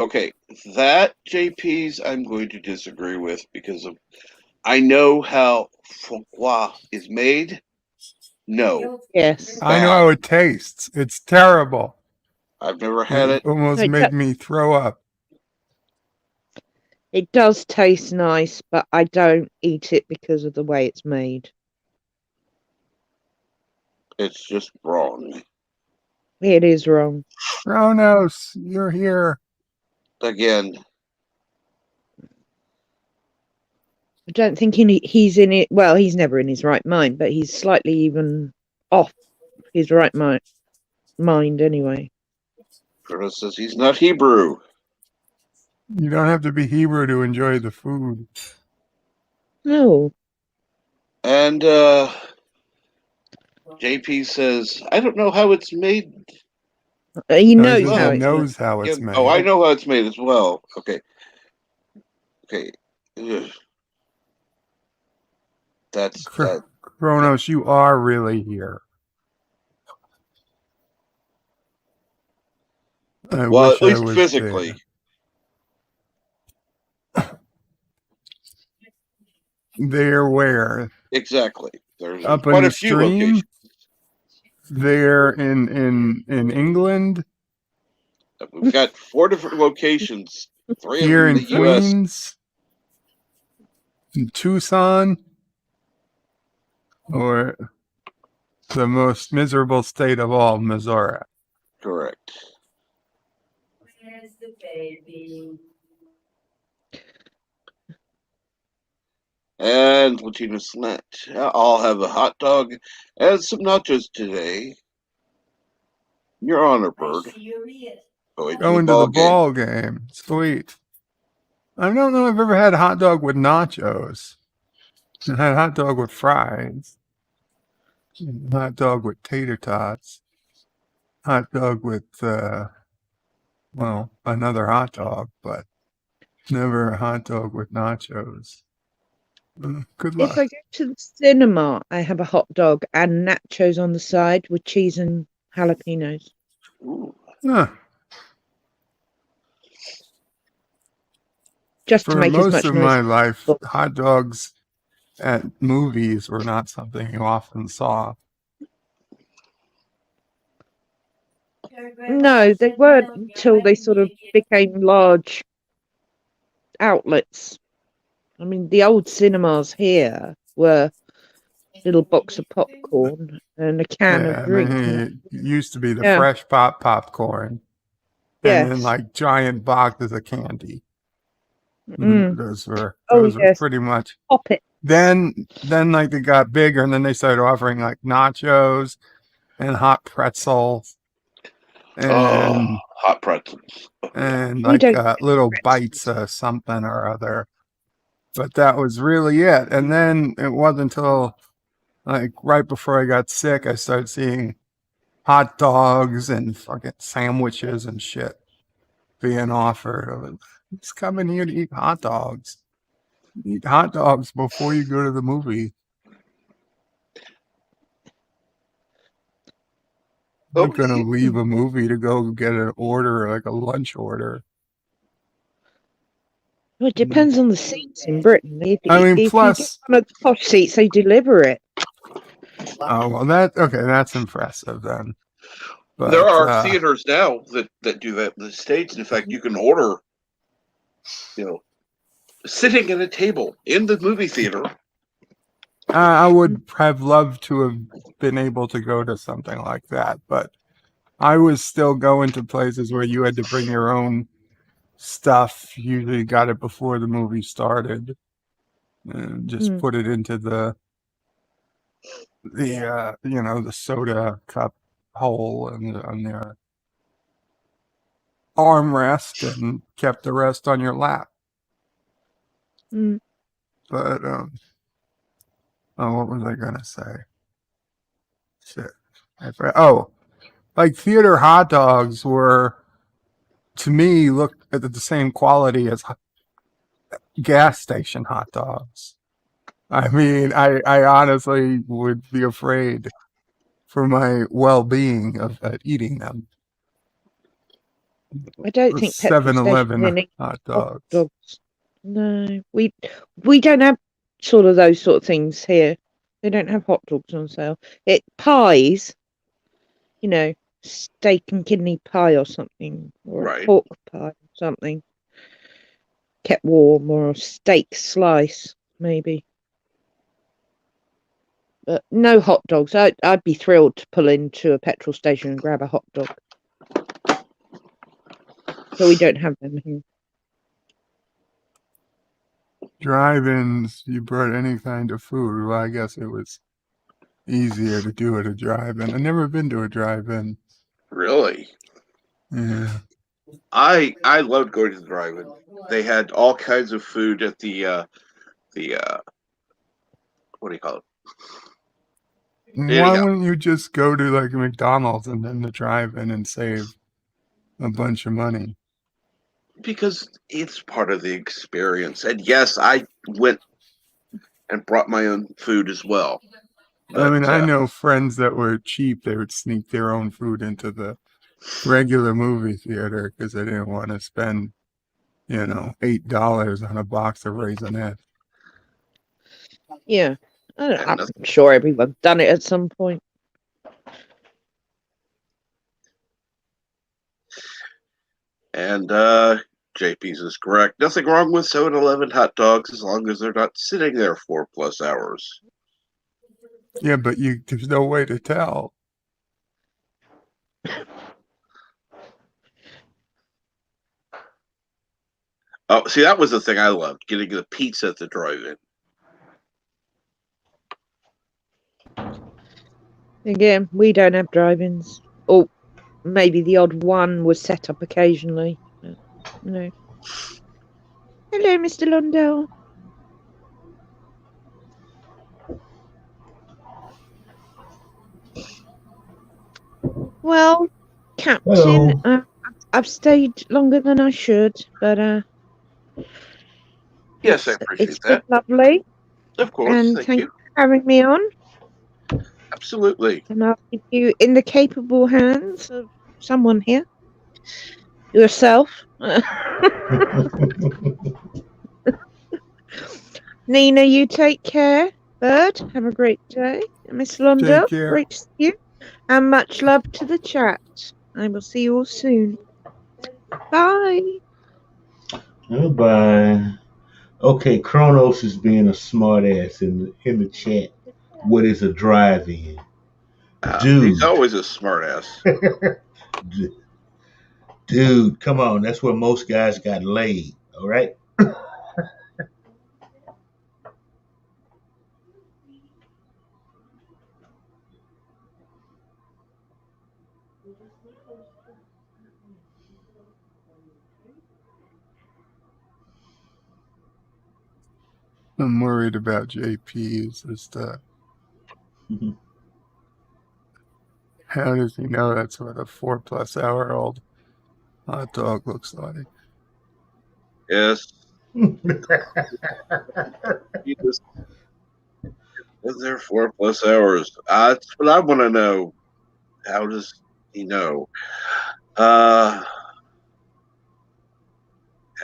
Speaker 1: Okay, that JP's I'm going to disagree with because of I know how foie gras is made. No,
Speaker 2: Yes.
Speaker 4: I know
Speaker 1: bad.
Speaker 4: how it tastes. It's terrible.
Speaker 1: I've never had
Speaker 4: It
Speaker 1: it.
Speaker 4: almost
Speaker 2: It,
Speaker 4: made me throw up.
Speaker 2: it does taste nice, but I don't eat it because of the way it's made.
Speaker 1: It's just wrong.
Speaker 2: It is wrong.
Speaker 4: Kronos, you're here.
Speaker 1: Again,
Speaker 2: I don't think he's in it. Well, he's never in his right mind, but he's slightly even off his right mind anyway.
Speaker 1: Curtis says he's not Hebrew.
Speaker 4: You don't have to be Hebrew to enjoy the food.
Speaker 2: No.
Speaker 1: And JP says, I don't know how it's made.
Speaker 2: He
Speaker 4: No,
Speaker 2: knows
Speaker 4: says
Speaker 2: how
Speaker 4: he
Speaker 2: it's
Speaker 4: knows how it's
Speaker 1: Yeah,
Speaker 4: made.
Speaker 1: oh, I know how it's made as well. Okay. Ugh. That's that.
Speaker 4: Kronos, you are really here. I
Speaker 1: Well,
Speaker 4: wish
Speaker 1: at least
Speaker 4: I was
Speaker 1: physically.
Speaker 4: there where?
Speaker 1: Exactly. There's
Speaker 4: Up
Speaker 1: quite
Speaker 4: in
Speaker 1: a
Speaker 4: the
Speaker 1: few
Speaker 4: stream?
Speaker 1: locations.
Speaker 4: There in England?
Speaker 1: We've got 4 different locations. 3
Speaker 4: Here
Speaker 1: in
Speaker 4: in
Speaker 1: the U.S.
Speaker 4: Queens? In Tucson? Or the most miserable state of all, Missouri?
Speaker 1: Correct.
Speaker 5: Where's the baby?
Speaker 1: And Latino Snack. I'll have a hot dog and some nachos today. Your Honor, Bird. Going to the
Speaker 4: Going to the
Speaker 1: ball game.
Speaker 4: ball game. Sweet. I don't know if I've ever had a hot dog with nachos. I had hot dog with fries. Hot dog with tater tots. Hot dog with, well, another hot dog, but never a hot dog with nachos. Good
Speaker 2: If
Speaker 4: luck.
Speaker 2: I go to the cinema, I have a hot dog and nachos on the side with cheese and jalapenos.
Speaker 1: Ooh.
Speaker 4: Huh.
Speaker 2: Just to
Speaker 4: For
Speaker 2: make as
Speaker 4: most
Speaker 2: much
Speaker 4: of
Speaker 2: noise.
Speaker 4: my life, hot dogs at movies were not something you often saw.
Speaker 2: No, they weren't until they sort of became large outlets. I mean, the old cinemas here were little box of popcorn and a can of
Speaker 4: Yeah, I
Speaker 2: drink.
Speaker 4: mean, it used to be the
Speaker 2: Yeah.
Speaker 4: fresh popcorn, and then
Speaker 2: Yes.
Speaker 4: like giant boxes of candy.
Speaker 2: Mm.
Speaker 4: Those were
Speaker 2: Oh, yes.
Speaker 4: pretty much.
Speaker 2: Pop it.
Speaker 4: Then like they got bigger, and then they started offering like nachos and hot pretzels and
Speaker 1: hot pretzels.
Speaker 4: and
Speaker 2: We
Speaker 4: like
Speaker 2: don't
Speaker 4: little
Speaker 2: get
Speaker 4: bites of something or other. But that was really it. And then it wasn't until like right before I got sick, I started seeing hot dogs and fucking sandwiches and shit being offered. Just come in here to eat hot dogs. Eat hot dogs before you go to the movie. I'm not gonna leave a movie to go get an order, like a lunch order.
Speaker 2: Well, it depends on the seats in Britain. If
Speaker 4: plus,
Speaker 2: you get one of the posh seats, they deliver it.
Speaker 4: Oh well, that's impressive then. But,
Speaker 1: there are theaters now that do that in the States. In fact, you can order, sitting at a table in the movie theater.
Speaker 4: I would have loved to have been able to go to something like that, but I was still going to places where you had to bring your own stuff. Usually got it before the movie started, and just put it into the soda cup hole and on the armrest, and kept the rest on your lap. But what was I gonna say? Shit. Like theater hot dogs were, to me, looked at the same quality as gas station hot dogs. I mean, I honestly would be afraid for my well-being of eating them.
Speaker 2: I don't think petrol stations
Speaker 4: 7-Eleven
Speaker 2: any
Speaker 4: hot
Speaker 2: hot
Speaker 4: dogs.
Speaker 2: dogs. No, we don't have sort of those sort of things here. They don't have hot dogs on sale. It pies, you know, steak and kidney pie or something, or a
Speaker 1: Right.
Speaker 2: pork pie or something, kept warm, or a steak slice maybe. But no hot dogs. I'd be thrilled to pull into a petrol station and grab a hot dog. But we don't have them here.
Speaker 4: Drive-ins, you brought any kind of food. Well, I guess it was easier to do at a drive-in. I've never been to a drive-in.
Speaker 1: Really?
Speaker 4: Yeah.
Speaker 1: I loved going to the drive-in. They had all kinds of food at the what do you call it?
Speaker 4: Why
Speaker 1: Anyhow,
Speaker 4: wouldn't you just go to like a McDonald's and then the drive-in and save a bunch of money?
Speaker 1: because it's part of the experience. And yes, I went and brought my own food as well.
Speaker 4: I mean,
Speaker 1: But
Speaker 4: I know friends that were cheap. They would sneak their own food into the regular movie theater because they didn't want to spend, $8 on a box of Raisinets.
Speaker 2: Yeah.
Speaker 1: and
Speaker 2: I'm
Speaker 1: nothing,
Speaker 2: sure everyone's done it at some point.
Speaker 1: and JP's is correct. Nothing wrong with 7-Eleven hot dogs as long as they're not sitting there 4+ hours.
Speaker 4: Yeah, but there's no way to tell.
Speaker 1: Oh, see, that was the thing I loved, getting the pizza at the drive-in.
Speaker 2: Again, we don't have drive-ins. Or maybe the odd one was set up occasionally. But, no. Hello, Mr. Lundell. Well, Captain,
Speaker 6: Hello.
Speaker 2: I've stayed longer than I should, but
Speaker 1: Yes, I
Speaker 2: it's
Speaker 1: appreciate
Speaker 2: been
Speaker 1: that.
Speaker 2: lovely,
Speaker 1: Of course,
Speaker 2: and
Speaker 1: thank
Speaker 2: thank
Speaker 1: you.
Speaker 2: you for having me on.
Speaker 1: Absolutely.
Speaker 2: And I'll leave you in the capable hands of someone here. Yourself. Nina, you take care. Bird, have a great day. Miss Lundell,
Speaker 4: Take care.
Speaker 2: great to see you. And much love to the chat. I will see you all soon. Bye.
Speaker 6: Goodbye. Okay, Kronos is being a smartass in the chat. What is a drive-in?
Speaker 1: He's
Speaker 6: Dude.
Speaker 1: always a smartass.
Speaker 6: Dude, come on. That's where most guys got laid. All right?
Speaker 4: I'm worried about JP's. How does he know that's what a 4+ hour old hot dog looks like?
Speaker 1: Yes. He was in there 4+ hours. That's what I want to know. How does he know?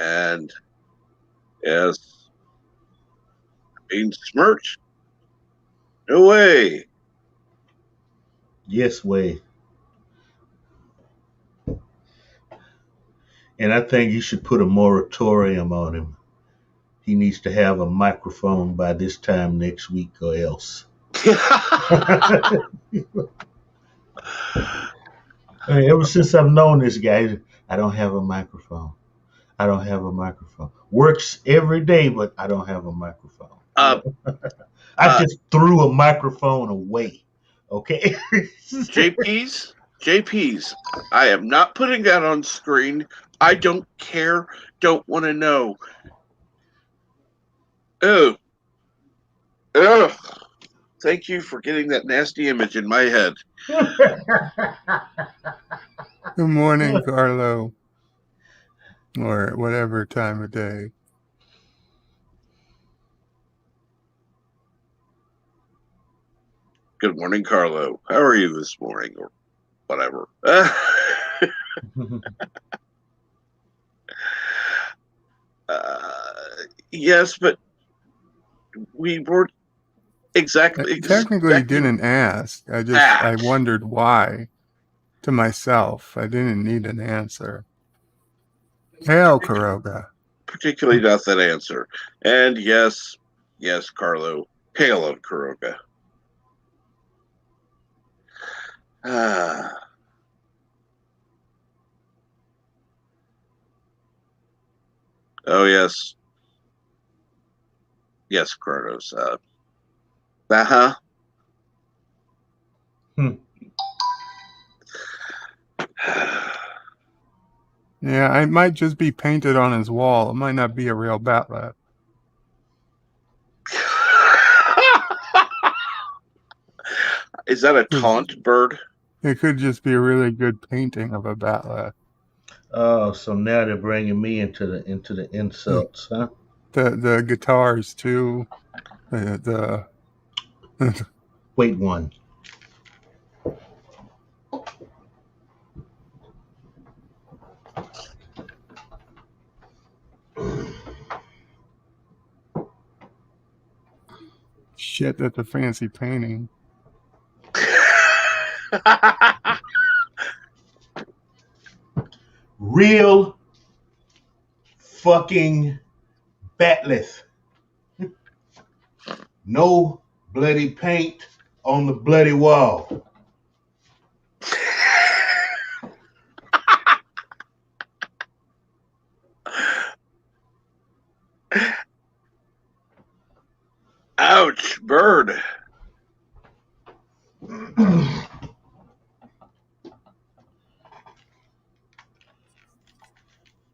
Speaker 1: And yes, being smirched. No way.
Speaker 6: Yes, way. And I think you should put a moratorium on him. He needs to have a microphone by this time next week or else. I mean, ever since I've known this guy, I don't have a microphone. I don't have a microphone. Works every day, but I don't have a microphone.
Speaker 1: uh,
Speaker 6: I just threw a microphone away. Okay.
Speaker 1: JP's. I am not putting that on screen. I don't care. Don't want to know. Oh, ugh. Thank you for getting that nasty image in my head.
Speaker 4: Good morning, Carlo. Or whatever time of day.
Speaker 1: Good morning, Carlo. How are you this morning, or whatever? Yes, but we weren't exactly
Speaker 4: Technically,
Speaker 1: expecting
Speaker 4: didn't ask. I
Speaker 1: that.
Speaker 4: wondered why to myself. I didn't need an answer. Hail, Kuroga.
Speaker 1: Particularly not that answer. And yes, Carlo, hail on Kuroga. Ah. Oh, yes. Yes, Kronos. Uh-huh.
Speaker 4: Yeah, it might just be painted on his wall. It might not be a real Batlet.
Speaker 1: Is that a taunt, Bird?
Speaker 4: It could just be a really good painting of a Batlet.
Speaker 6: Oh, so now they're bringing me into the insults, huh?
Speaker 4: The guitars too. The
Speaker 6: Wait one.
Speaker 4: shit, that's a fancy painting.
Speaker 6: Real fucking batleth. No bloody paint on the bloody wall.
Speaker 1: Ouch, Bird.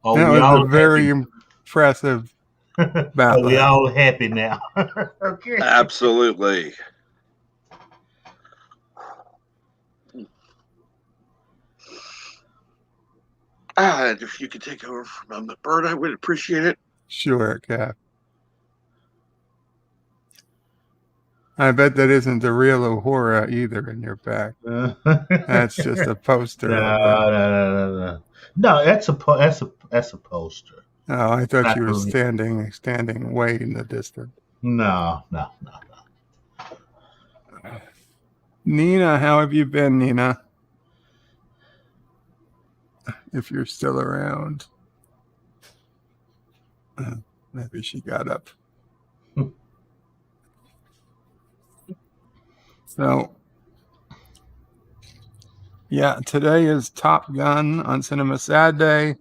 Speaker 6: Are
Speaker 4: That
Speaker 6: we
Speaker 4: was a
Speaker 6: all
Speaker 4: very
Speaker 6: happy?
Speaker 4: impressive
Speaker 6: Are we
Speaker 4: Batlet.
Speaker 6: all happy now? Okay.
Speaker 1: Absolutely. And if you could take over from the Bird, I would appreciate it.
Speaker 4: Sure, Cap. I bet that isn't the real Uhura either in your back. That's just a poster
Speaker 6: No,
Speaker 4: of her.
Speaker 6: no. No, that's a poster.
Speaker 4: Oh, I thought
Speaker 6: Not
Speaker 4: she was
Speaker 6: really.
Speaker 4: standing way in the distance.
Speaker 6: No.
Speaker 4: Nina, how have you been, Nina? If you're still around. Maybe she got up. So, yeah, today is Top Gun on Cinema Sad Day,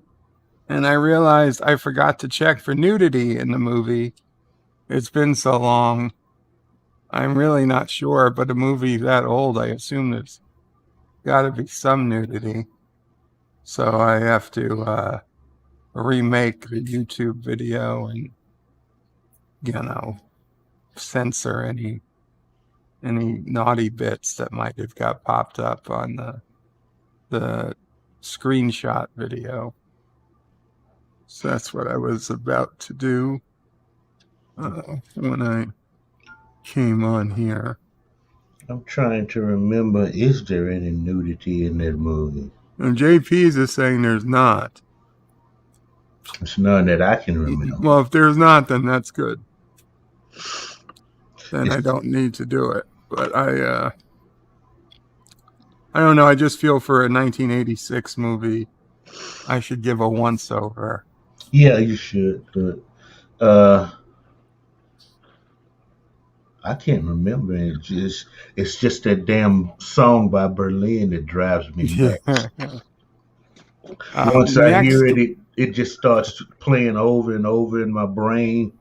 Speaker 4: and I realized I forgot to check for nudity in the movie. It's been so long. I'm really not sure, but a movie that old, I assume there's got to be some nudity. So I have to remake the YouTube video and, censor any naughty bits that might have got popped up on the screenshot video. So that's what I was about to do when I came on here.
Speaker 6: I'm trying to remember, is there any nudity in that movie?
Speaker 4: And JP's is saying there's not.
Speaker 6: It's none that I can remember.
Speaker 4: Well, if there's not, then that's good. Then I
Speaker 6: It's-
Speaker 4: don't need to do it. But I don't know. I just feel for a 1986 movie, I should give a once over.
Speaker 6: Yeah, you should, but I can't remember. It's just that damn song by Berlin that drives me nuts. Once I hear it, it just starts playing over and over in my brain.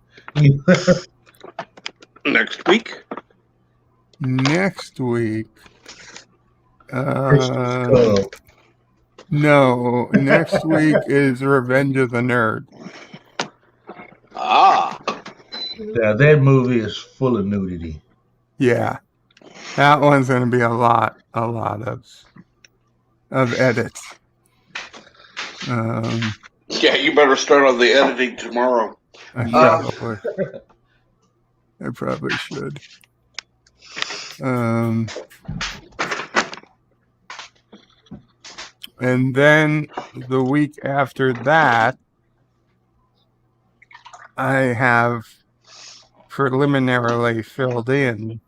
Speaker 1: Next week.
Speaker 4: Next week.
Speaker 6: Crystal's Cove.
Speaker 4: No, next week is Revenge of the Nerd.
Speaker 1: Ah.
Speaker 6: Now that movie is full of nudity.
Speaker 4: Yeah, that one's going to be a lot of edits.
Speaker 1: Yeah, you better start on the editing tomorrow.
Speaker 4: I probably should. And then the week after that, I have preliminarily filled in.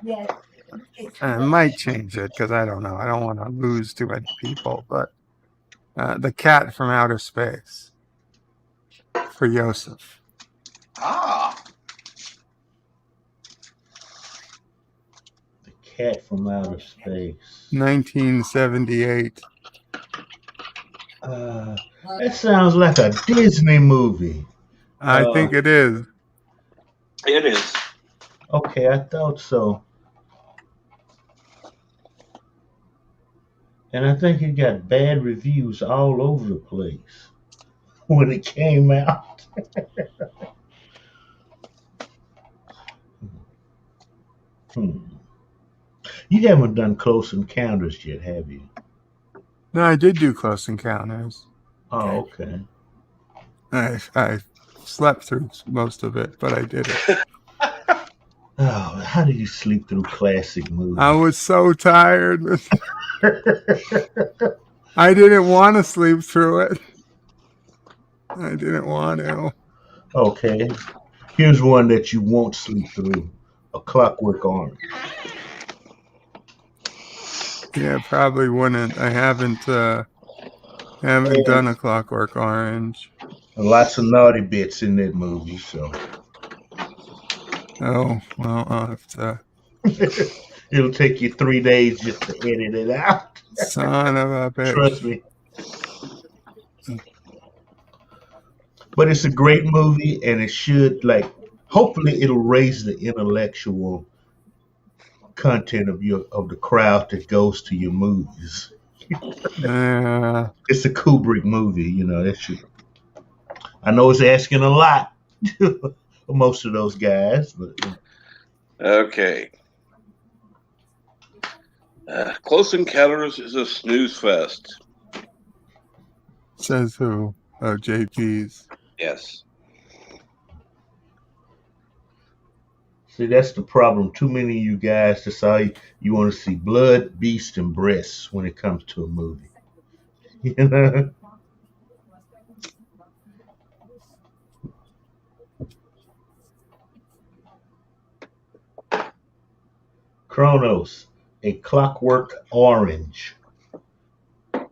Speaker 5: Yes.
Speaker 4: I might change it because I don't know. I don't want to lose too many people, but the cat from outer space for Yosef.
Speaker 1: Ah,
Speaker 6: The cat from outer space.
Speaker 4: 1978.
Speaker 6: That sounds like a Disney movie.
Speaker 4: I think it is.
Speaker 1: it is.
Speaker 6: Okay, I thought so. And I think it got bad reviews all over the place when it came out. Hmm. You haven't done Close Encounters yet, have you?
Speaker 4: No, I did do Close Encounters.
Speaker 6: Oh, okay.
Speaker 4: I slept through most of it, but I did it.
Speaker 6: Oh, how do you sleep through classic movies?
Speaker 4: I was so tired. I didn't want to sleep through it. I didn't want to.
Speaker 6: Okay. Here's one that you won't sleep through. A Clockwork Orange.
Speaker 4: Yeah, probably wouldn't. I haven't done A Clockwork Orange.
Speaker 6: Lots of naughty bits in that movie, so
Speaker 4: Oh, well, I'll have to.
Speaker 6: it'll take you 3 days just to edit it out.
Speaker 4: Son of a bitch.
Speaker 6: Trust me. But it's a great movie, and it should, like, hopefully it'll raise the intellectual content of the crowd that goes to your movies.
Speaker 4: Yeah.
Speaker 6: It's a Kubrick movie, you know. That should. I know it's asking a lot for most of those guys, but
Speaker 1: Okay. Close Encounters is a snooze fest.
Speaker 4: Says who? Oh, JP's.
Speaker 1: Yes.
Speaker 6: see, that's the problem. Too many of you guys decide you want to see blood, beast, and breasts when it comes to a movie. You know? Chronos, A Clockwork Orange.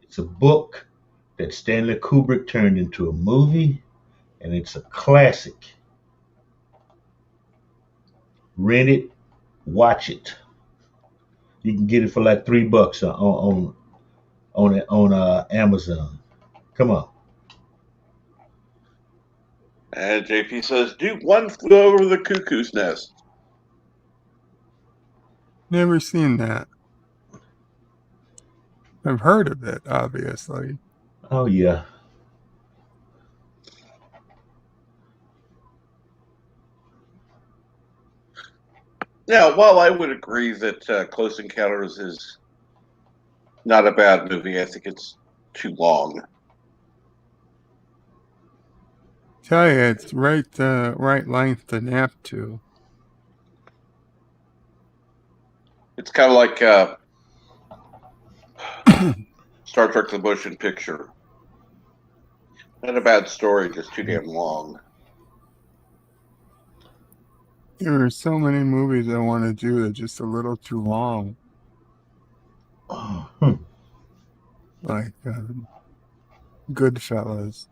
Speaker 6: It's a book that Stanley Kubrick turned into a movie, and it's a classic. Rent it, watch it. You can get it for like $3 on Amazon. Come on.
Speaker 1: And JP says, do One Flew Over the Cuckoo's Nest.
Speaker 4: Never seen that. I've heard of it, obviously.
Speaker 6: Oh yeah.
Speaker 1: Now, while I would agree that Close Encounters is not a bad movie, I think it's too long.
Speaker 4: Tell you, it's right length to nap to.
Speaker 1: It's kind of like Star Trek The Motion Picture. Not a bad story, just too damn long.
Speaker 4: There are so many movies I want to do that are just a little too long. Like Goodfellas.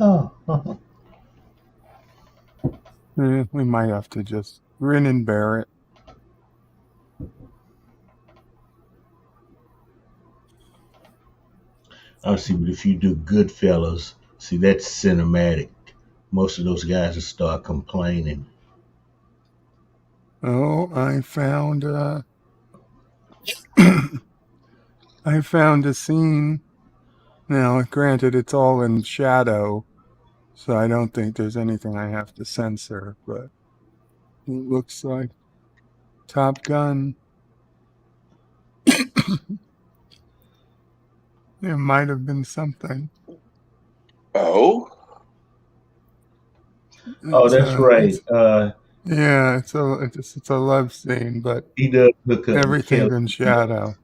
Speaker 6: Oh.
Speaker 4: We might have to just grin and bear it.
Speaker 6: I see, but if you do Goodfellas, see that's cinematic. Most of those guys will start complaining.
Speaker 4: Oh, I found I found a scene. Now, granted, it's all in shadow, so I don't think there's anything I have to censor, but it looks like Top Gun. There might have been something.
Speaker 1: Oh?
Speaker 6: Oh, that's right.
Speaker 4: Yeah, it's a love scene, but
Speaker 6: He does look up
Speaker 4: everything's in shadow.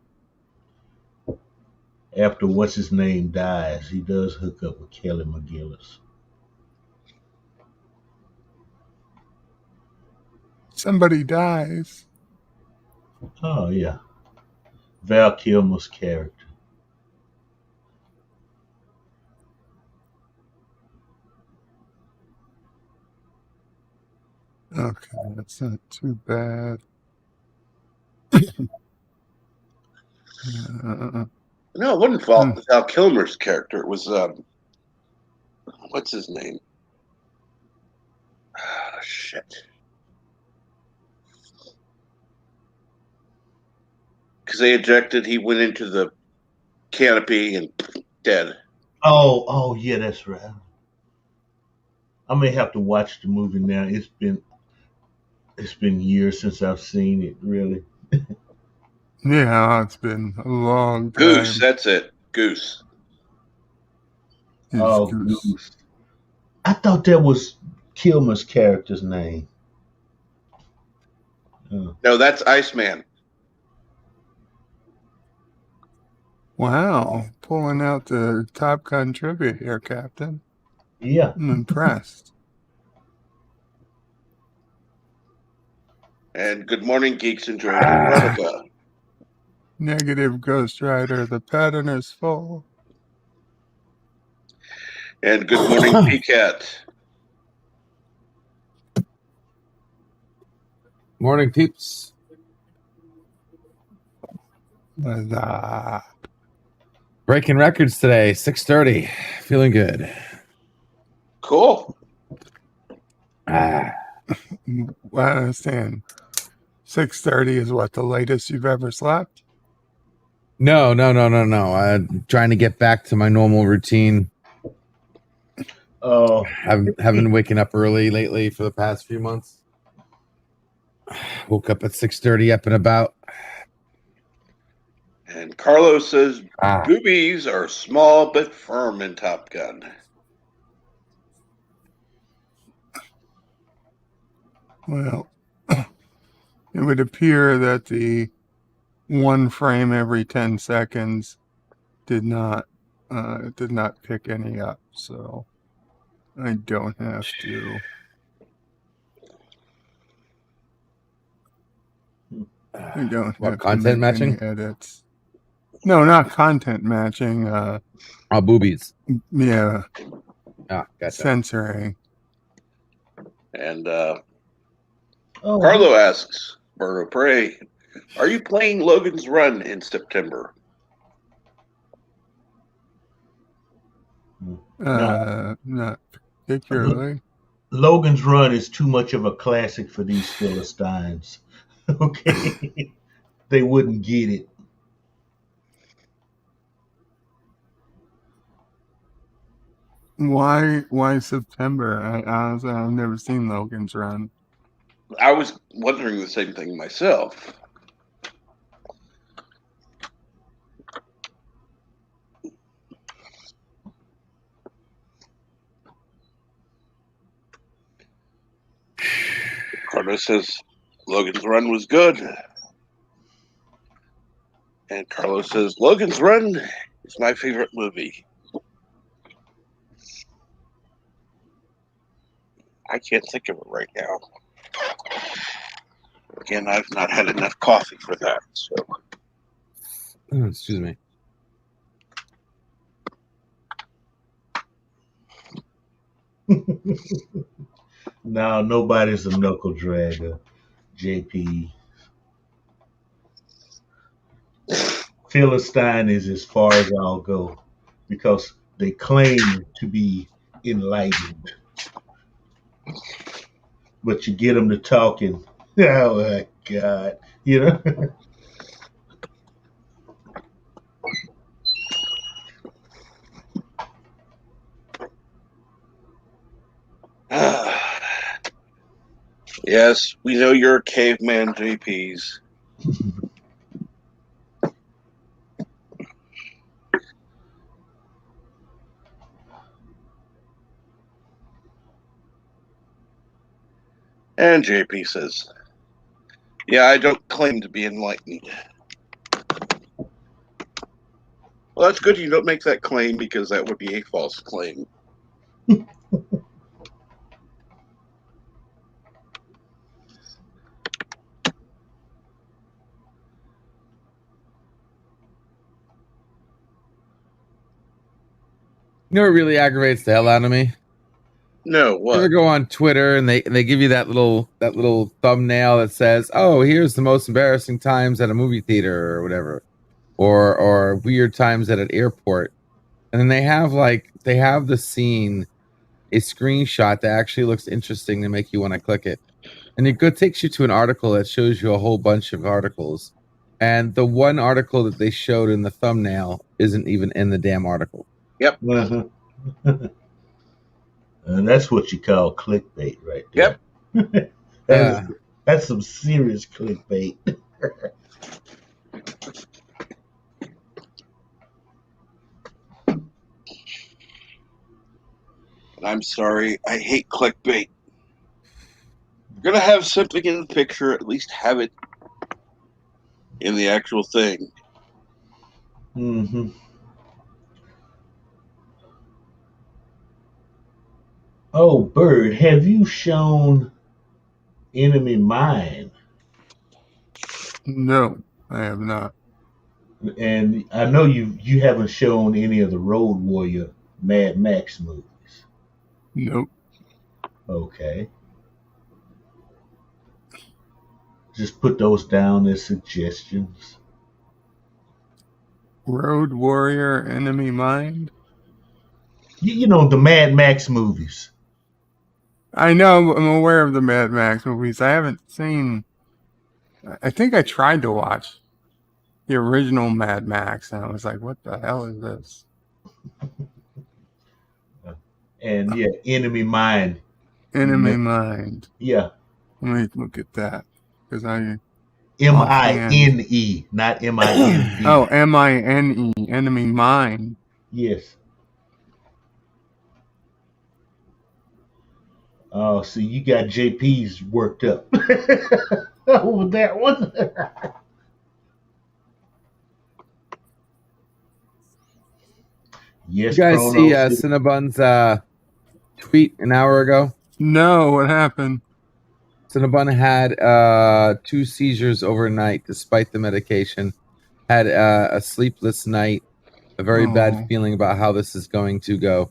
Speaker 6: after what's his name dies, he does hook up with Kelly McGillis.
Speaker 4: Somebody dies.
Speaker 6: Oh yeah, Val Kilmer's character.
Speaker 4: Okay, that's not too bad.
Speaker 1: No, it wasn't Val Kilmer's character. It was what's his name? Ah, shit. Because they ejected, he went into the canopy and dead.
Speaker 6: Oh yeah, that's right. I may have to watch the movie now. It's been years since I've seen it. Really.
Speaker 4: Yeah, it's been a long
Speaker 1: Goose,
Speaker 4: time.
Speaker 1: that's it. Goose.
Speaker 4: It's
Speaker 6: Oh,
Speaker 4: Goose.
Speaker 6: Goose. I thought that was Kilmer's character's name.
Speaker 1: No, that's Iceman.
Speaker 4: Wow, pulling out the Top Gun trivia here, Captain.
Speaker 6: Yeah.
Speaker 4: I'm impressed.
Speaker 1: And good morning, geeks enjoying Veronica.
Speaker 4: Negative Ghost Rider, the pattern is full.
Speaker 1: And good morning, Peacat.
Speaker 7: Morning, peeps. Breaking records today, 6:30. Feeling good.
Speaker 1: Cool.
Speaker 4: I understand. 6:30 is what, the latest you've ever slept?
Speaker 7: No. I'm trying to get back to my normal routine. Haven't been waking up early lately for the past few months. Woke up at 6:30, up and about.
Speaker 1: And Carlos says boobies are small but firm in Top Gun.
Speaker 4: Well, it would appear that the one frame every 10 seconds did not pick any up, so I don't have to. I don't have
Speaker 7: content
Speaker 4: to make
Speaker 7: matching?
Speaker 4: any edits. No, not content matching.
Speaker 7: Boobies.
Speaker 4: Yeah.
Speaker 7: Gotcha.
Speaker 4: Censoring.
Speaker 1: And Carlo asks, Bird of Prey, are you playing Logan's Run in September?
Speaker 6: No.
Speaker 4: Not particularly.
Speaker 6: Logan's Run is too much of a classic for these Philistines. Okay. They wouldn't get it.
Speaker 4: Why September? Honestly, I've never seen Logan's Run.
Speaker 1: I was wondering the same thing myself. Carlos says Logan's Run was good. And Carlos says Logan's Run is my favorite movie. I can't think of it right now. Again, I've not had enough coffee for that. So,
Speaker 7: excuse me.
Speaker 6: No, nobody's a knuckle dragger, JP. Philistine is as far as I'll go because they claim to be enlightened. But you get them to talking, oh my God, you know?
Speaker 1: yes, we know you're a caveman, JPs. And JP says, yeah, I don't claim to be enlightened. Well, that's good you don't make that claim because that would be a false claim.
Speaker 7: You know what really aggravates the hell out of me?
Speaker 1: No,
Speaker 7: You
Speaker 1: what?
Speaker 7: ever go on Twitter and they give you that little thumbnail that says, "Oh, here's the most embarrassing times at a movie theater or whatever," or weird times at an airport, and then they have the scene, a screenshot that actually looks interesting to make you want to click it, and it takes you to an article that shows you a whole bunch of articles, and the one article that they showed in the thumbnail isn't even in the damn article.
Speaker 1: Yep.
Speaker 6: Uh-huh. And that's what you call clickbait right there.
Speaker 1: Yep.
Speaker 6: That's some serious clickbait.
Speaker 1: I'm sorry. I hate clickbait. You're going to have something in the picture, at least have it in the actual thing.
Speaker 6: Mm-hmm. Oh, Bird, have you shown Enemy Mine?
Speaker 4: No, I have not.
Speaker 6: And I know you haven't shown any of the Road Warrior Mad Max movies.
Speaker 4: Nope.
Speaker 6: Okay. Just put those down as suggestions.
Speaker 4: Road Warrior, Enemy Mind.
Speaker 6: You know, the Mad Max movies.
Speaker 4: I know. I'm aware of the Mad Max movies. I haven't seen. I think I tried to watch the original Mad Max, and I was like, "What the hell is this?"
Speaker 6: And yeah, Enemy Mine.
Speaker 4: Enemy Mind.
Speaker 6: Yeah.
Speaker 4: Let me look at that because I.
Speaker 6: M-I-N-E, not M-I-N-E.
Speaker 4: Oh, M-I-N-E, Enemy Mind.
Speaker 6: Yes. Oh, so you got JP's worked up over that one. Yes,
Speaker 7: You guys see
Speaker 6: Chronos.
Speaker 7: Cinnabon's tweet an hour ago?
Speaker 4: No, what happened?
Speaker 7: Cinnabon had 2 seizures overnight despite the medication. Had a sleepless night, a very bad feeling about how this is going to go.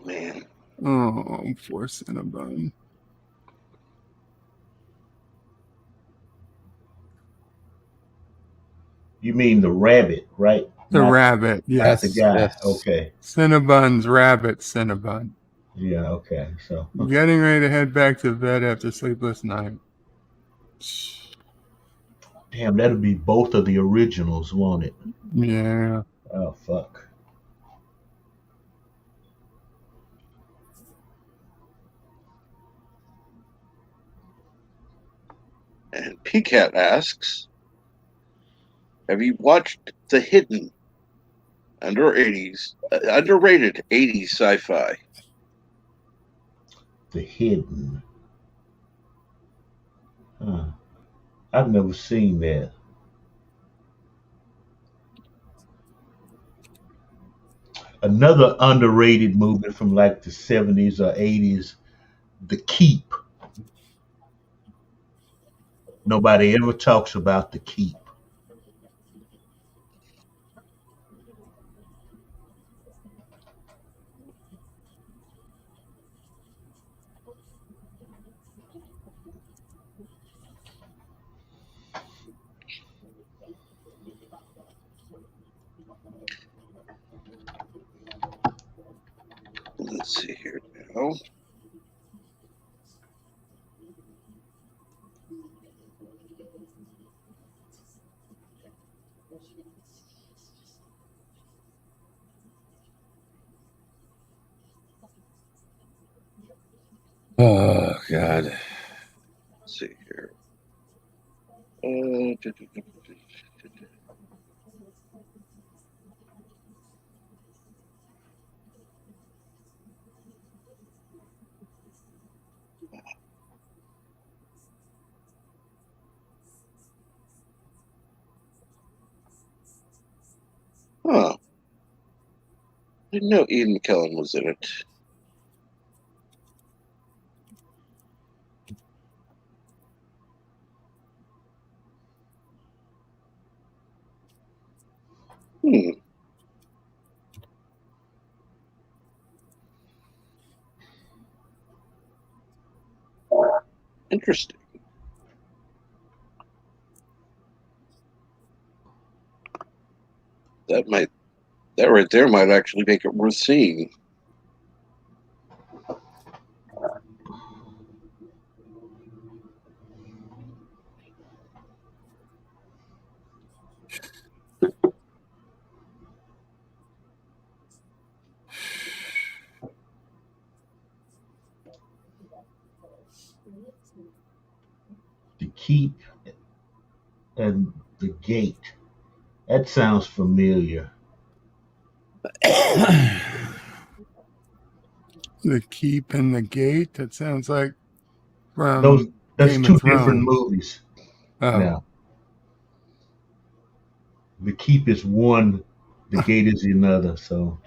Speaker 1: Man.
Speaker 4: Oh, poor Cinnabon.
Speaker 6: You mean the rabbit, right?
Speaker 4: The rabbit, yes.
Speaker 6: Not the guy.
Speaker 7: Yes.
Speaker 6: Okay.
Speaker 4: Cinnabon's rabbit, Cinnabon.
Speaker 6: Yeah, okay. So
Speaker 4: Getting ready to head back to bed after sleepless night.
Speaker 6: damn, that'll be both of the originals, won't it?
Speaker 4: Yeah.
Speaker 6: Oh fuck.
Speaker 1: And PCAT asks, have you watched The Hidden? Underrated 80s sci-fi.
Speaker 6: The Hidden. Huh. I've never seen that. Another underrated movie from like the 70s or 80s, The Keep. Nobody ever talks about The Keep.
Speaker 1: Let's see here now.
Speaker 7: Oh God.
Speaker 1: Let's see here. Huh. Didn't know Ian McKellen was in it. Interesting. That right there might actually make it worth seeing.
Speaker 6: The Keep and the Gate. That sounds familiar.
Speaker 4: The Keep and the Gate. That sounds like
Speaker 6: That's
Speaker 4: Game
Speaker 6: two
Speaker 4: of
Speaker 6: different
Speaker 4: Thrones.
Speaker 6: movies.
Speaker 4: Oh.
Speaker 6: Now, the Keep is one, the Gate is another. So,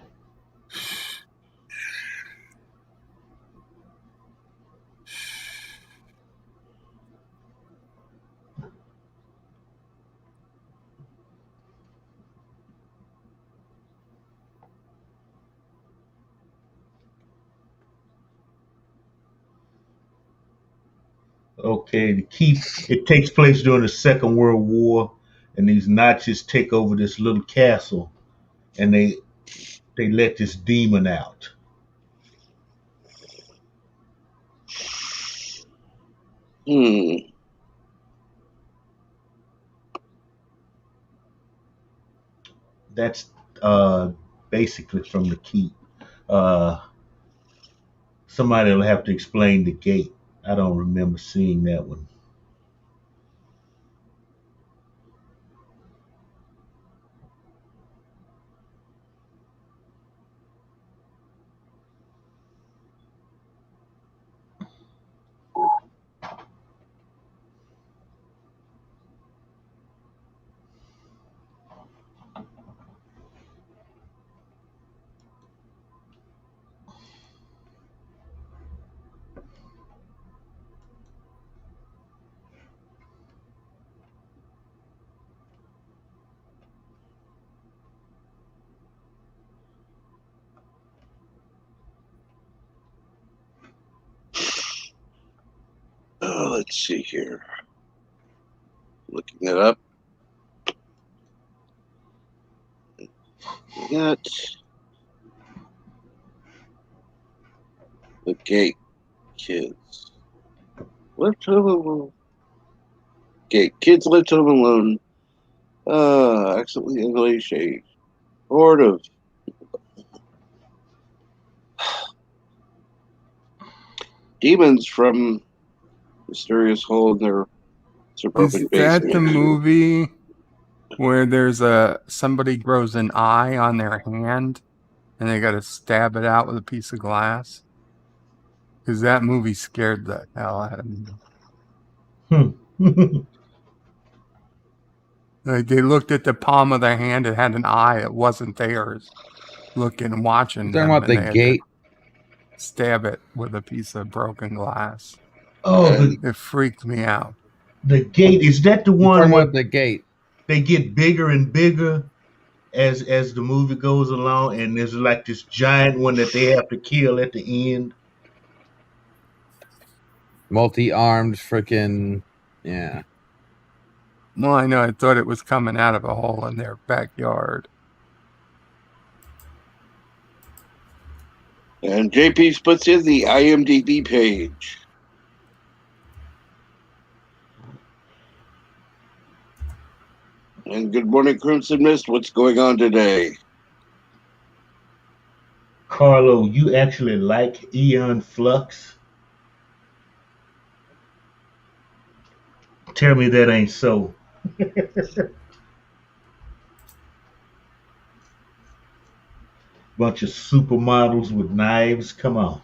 Speaker 6: okay, the Keep. It takes place during the Second World War, and these Nazis take over this little castle, and they let this demon out. That's basically from the Keep. Somebody will have to explain the Gate. I don't remember seeing that one.
Speaker 1: Let's see here. Looking it up. That the Gate kids left home alone. Gate kids left home alone. Accidentally unleash a horde of demons from mysterious hole in their suburban
Speaker 4: Is
Speaker 1: basement.
Speaker 4: that the movie where there's somebody grows an eye on their hand and they got to stab it out with a piece of glass? Because that movie scared the hell out of me. Like they looked at the palm of their hand and had an eye that wasn't theirs, looking, watching
Speaker 7: You're
Speaker 4: them.
Speaker 7: talking about
Speaker 4: and
Speaker 7: the
Speaker 4: they had
Speaker 7: Gate?
Speaker 4: to stab it with a piece of broken glass.
Speaker 6: Oh,
Speaker 4: It freaked me out.
Speaker 6: the Gate, is that the
Speaker 7: You're
Speaker 6: one
Speaker 7: talking
Speaker 6: where
Speaker 7: about the Gate?
Speaker 6: they get bigger and bigger as the movie goes along, and there's like this giant one that they have to kill at the end?
Speaker 7: Multi-armed freaking, yeah.
Speaker 4: Well, I know. I thought it was coming out of a hole in their backyard.
Speaker 1: And JP puts in the IMDb page. And good morning, Crimson Mist. What's going on today?
Speaker 6: Carlo, you actually like Aeon Flux? Tell me that ain't so. Bunch of supermodels with knives. Come on.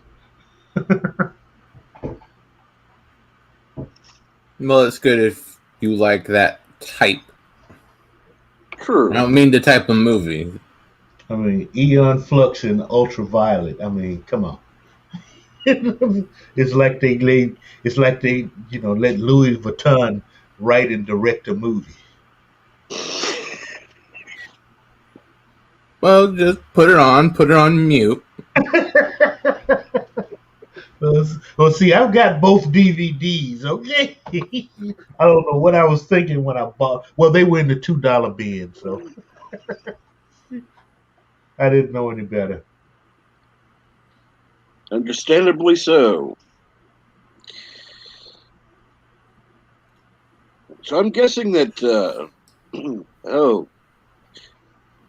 Speaker 8: Well, it's good if you like that type.
Speaker 1: True.
Speaker 8: I don't mean the type of movie.
Speaker 6: I mean, Eon Flux and Ultraviolet. I mean, come on. It's like they let Louis Vuitton write and direct a movie.
Speaker 8: Well, just put it on mute.
Speaker 6: Well, see, I've got both DVDs. Okay, I don't know what I was thinking when I bought. Well, they were in the $2 bin, so I didn't know any better.
Speaker 1: Understandably so. So I'm guessing that. Oh,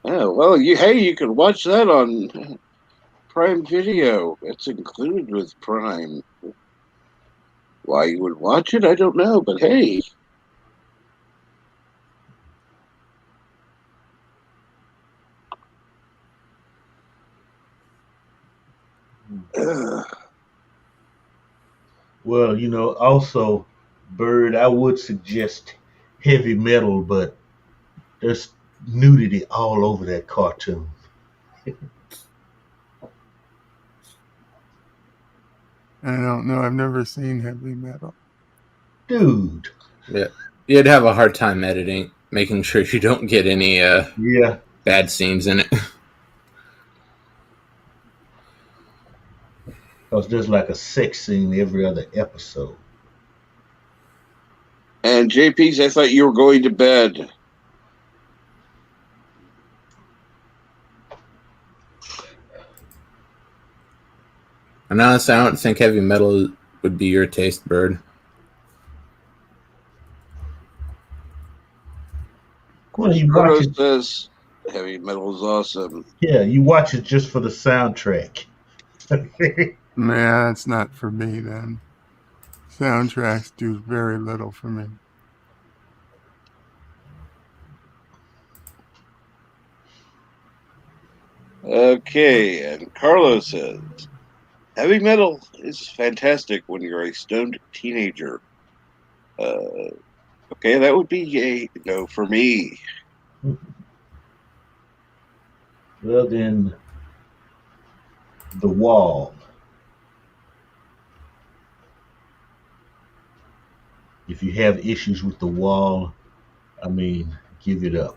Speaker 1: well, you can watch that on Prime Video. It's included with Prime. Why you would watch it, I don't know, but hey.
Speaker 6: Well, also, Bird, I would suggest Heavy Metal, but there's nudity all over that cartoon.
Speaker 4: I don't know. I've never seen Heavy Metal.
Speaker 6: Dude.
Speaker 8: Yeah, you'd have a hard time making sure you don't get any
Speaker 6: Yeah.
Speaker 8: bad scenes in it.
Speaker 6: Because there's like a sex scene every other episode.
Speaker 1: And JP's, I thought you were going to bed.
Speaker 8: And honestly, I don't think Heavy Metal would be your taste, Bird.
Speaker 6: Well, you
Speaker 1: Bruno
Speaker 6: watch it.
Speaker 1: says Heavy Metal is awesome.
Speaker 6: Yeah, you watch it just for the soundtrack.
Speaker 4: Nah, that's not for me then. Soundtracks do very little for me.
Speaker 1: Okay, and Carlos says Heavy Metal is fantastic when you're a stoned teenager. Okay, that would be a no for me.
Speaker 6: Well, then, The Wall. If you have issues with The Wall, I mean, give it up.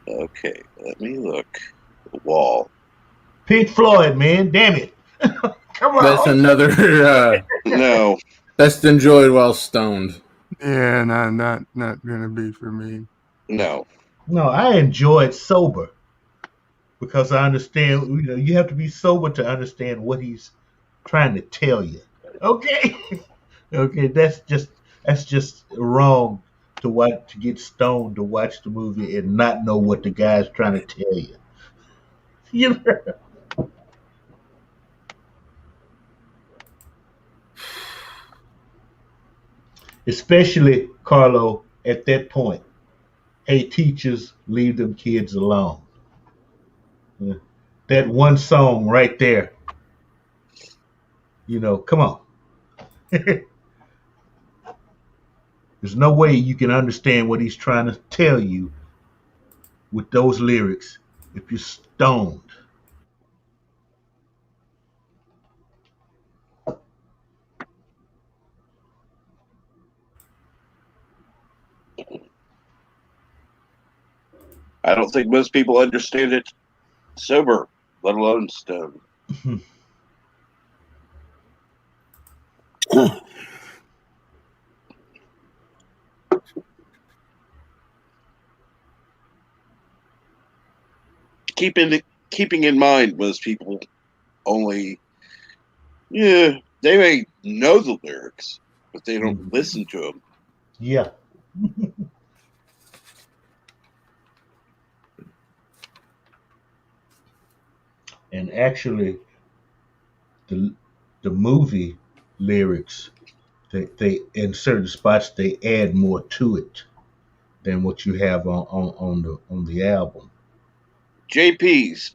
Speaker 1: Okay, let me look. The Wall.
Speaker 6: Pink Floyd, man, damn it. Come on.
Speaker 8: That's another
Speaker 1: No.
Speaker 8: best enjoyed while stoned.
Speaker 4: Yeah, not gonna be for me.
Speaker 1: No.
Speaker 6: No, I enjoy it sober because I understand. You have to be sober to understand what he's trying to tell you. Okay, okay, that's just wrong to get stoned to watch the movie and not know what the guy's trying to tell you. You know? Especially Carlo at that point. Hey, teachers, leave them kids alone. That one song right there. Come on. There's no way you can understand what he's trying to tell you with those lyrics if you're stoned.
Speaker 1: I don't think most people understand it sober, let alone stoned. Keeping in mind, most people only, they may know the lyrics, but they don't listen to them.
Speaker 6: Yeah. And actually, the movie lyrics, they in certain spots they add more to it than what you have on the album.
Speaker 1: JP's,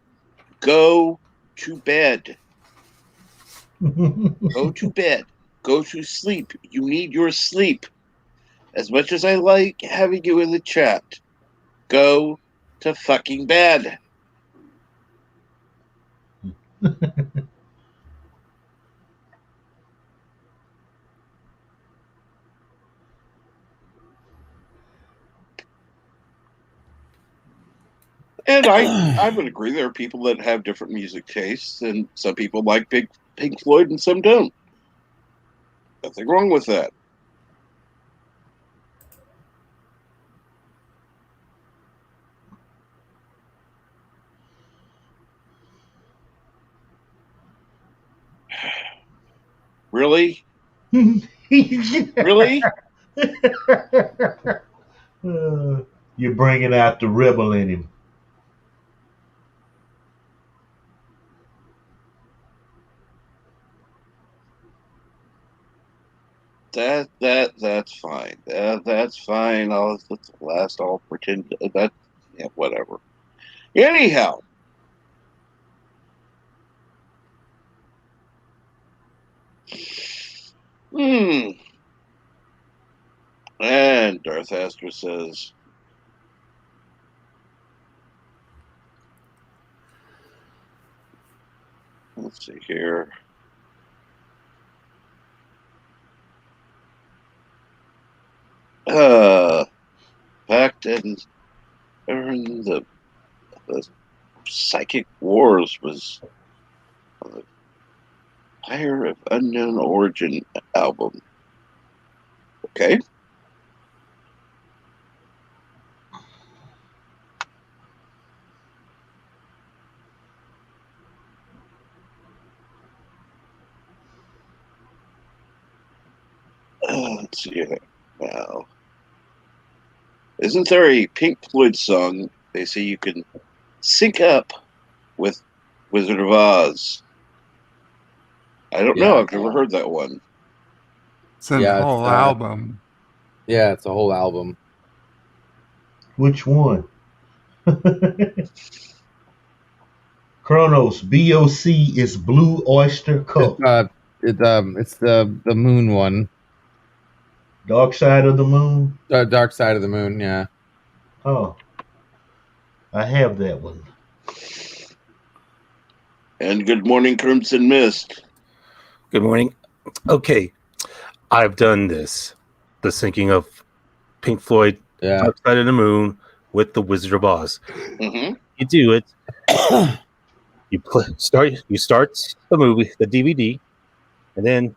Speaker 1: go to bed. Go to bed. Go to sleep. You need your sleep. as much as I like having you in the chat, go to fucking bed. And I would agree there are people that have different music tastes, and some people like Pink Floyd and some don't. Nothing wrong with that. Really? Really?
Speaker 6: You're bringing out the rebel in him.
Speaker 1: That's fine. That's fine. That's the last. I'll pretend that. Yeah, whatever. Anyhow. And Darth Astra says, let's see here. Fact and the Psychic Wars was the Fire of Unknown Origin album. Okay. Let's see now. Isn't there a Pink Floyd song they say you can sync up with Wizard of Oz? I don't know. I've never heard that one.
Speaker 4: It's a whole album.
Speaker 7: Yeah, it's a whole album.
Speaker 6: Which one? Kronos, BOC is Blue Oyster Cult.
Speaker 7: It's the moon one.
Speaker 6: Dark Side of the Moon?
Speaker 7: Dark Side of the Moon, yeah.
Speaker 6: Oh. I have that one.
Speaker 1: And good morning, Crimson Mist.
Speaker 9: Good morning. Okay. I've done this. The syncing of Pink Floyd, Dark Side of the Moon with the Wizard of Oz.
Speaker 1: Mm-hmm.
Speaker 9: You do it. You start the movie, the DVD, and then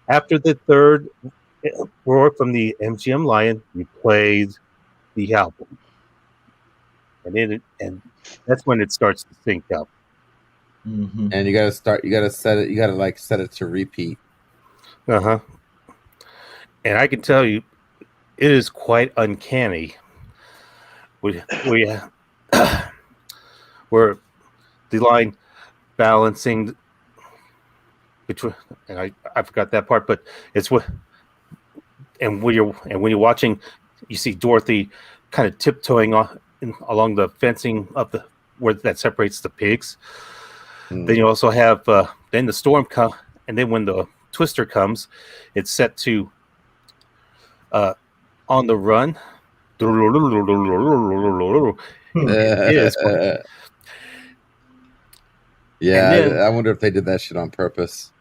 Speaker 9: after the third roar from the MGM Lion, you played the album, and that's when it starts to sync up.
Speaker 6: Mm-hmm.
Speaker 7: And you gotta set it to repeat.
Speaker 9: And I can tell you, it is quite uncanny. Where the line balancing between, and I forgot that part, but it's what, and when you're watching, you see Dorothy kind of tiptoeing along the fencing of where that separates the pigs. Then you also have then the storm come, and then when the twister comes, it's set to On the Run. It is
Speaker 7: I wonder if they did that shit on purpose.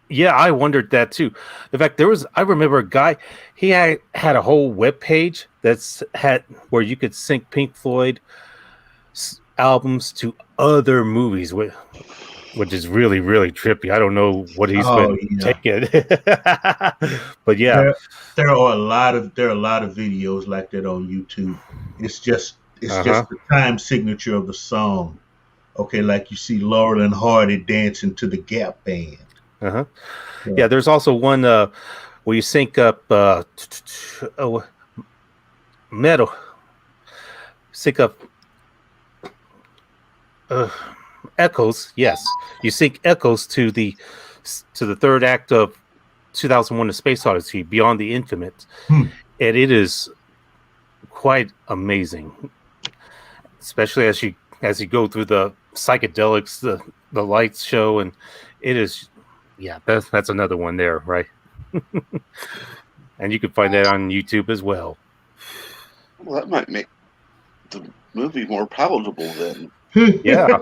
Speaker 9: Yeah, I wondered that too. In fact, I remember a guy, he had a whole web page where you could sync Pink Floyd albums to other movies, which is really, really trippy. I don't know what he's been taking. But yeah.
Speaker 6: There are a lot of videos like that on YouTube. It's just the time signature of the song. Okay, like you see Laurel and Hardy dancing to the Gap Band.
Speaker 9: Yeah, there's also one where you sync up metal. Sync up Echoes. Yes, you sync Echoes to the third act of 2001: A Space Odyssey, Beyond the Infinite, and it is quite amazing, especially as you go through the psychedelics, the lights show, and it is, that's another one there, right? And you can find that on YouTube as well.
Speaker 1: Well, that might make the movie more palatable then.
Speaker 9: Yeah.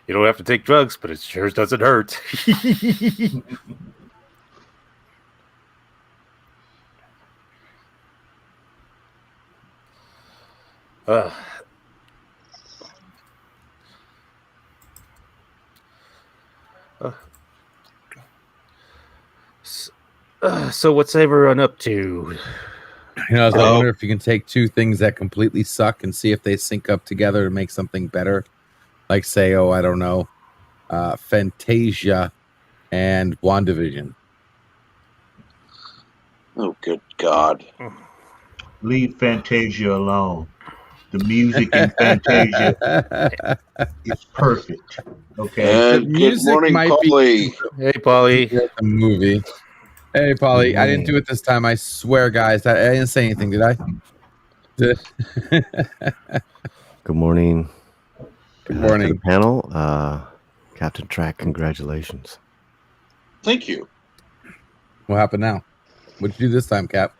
Speaker 9: You don't have to take drugs, but it sure doesn't hurt. So what's everyone up to?
Speaker 7: I wonder if you can take two things that completely suck and see if they sync up together to make something better. Like say, I don't know, Fantasia and WandaVision.
Speaker 1: Oh, good God.
Speaker 6: Leave Fantasia alone. The music in Fantasia is perfect. Okay.
Speaker 1: And good morning, Polly.
Speaker 9: Hey, Polly.
Speaker 7: The movie. Hey, Polly. I didn't do it this time. I swear, guys. I didn't say anything, did I?
Speaker 10: Good morning.
Speaker 7: Good morning.
Speaker 10: To the panel. Captain Track, congratulations.
Speaker 1: Thank you.
Speaker 7: What happened now? What'd you do this time, Cap?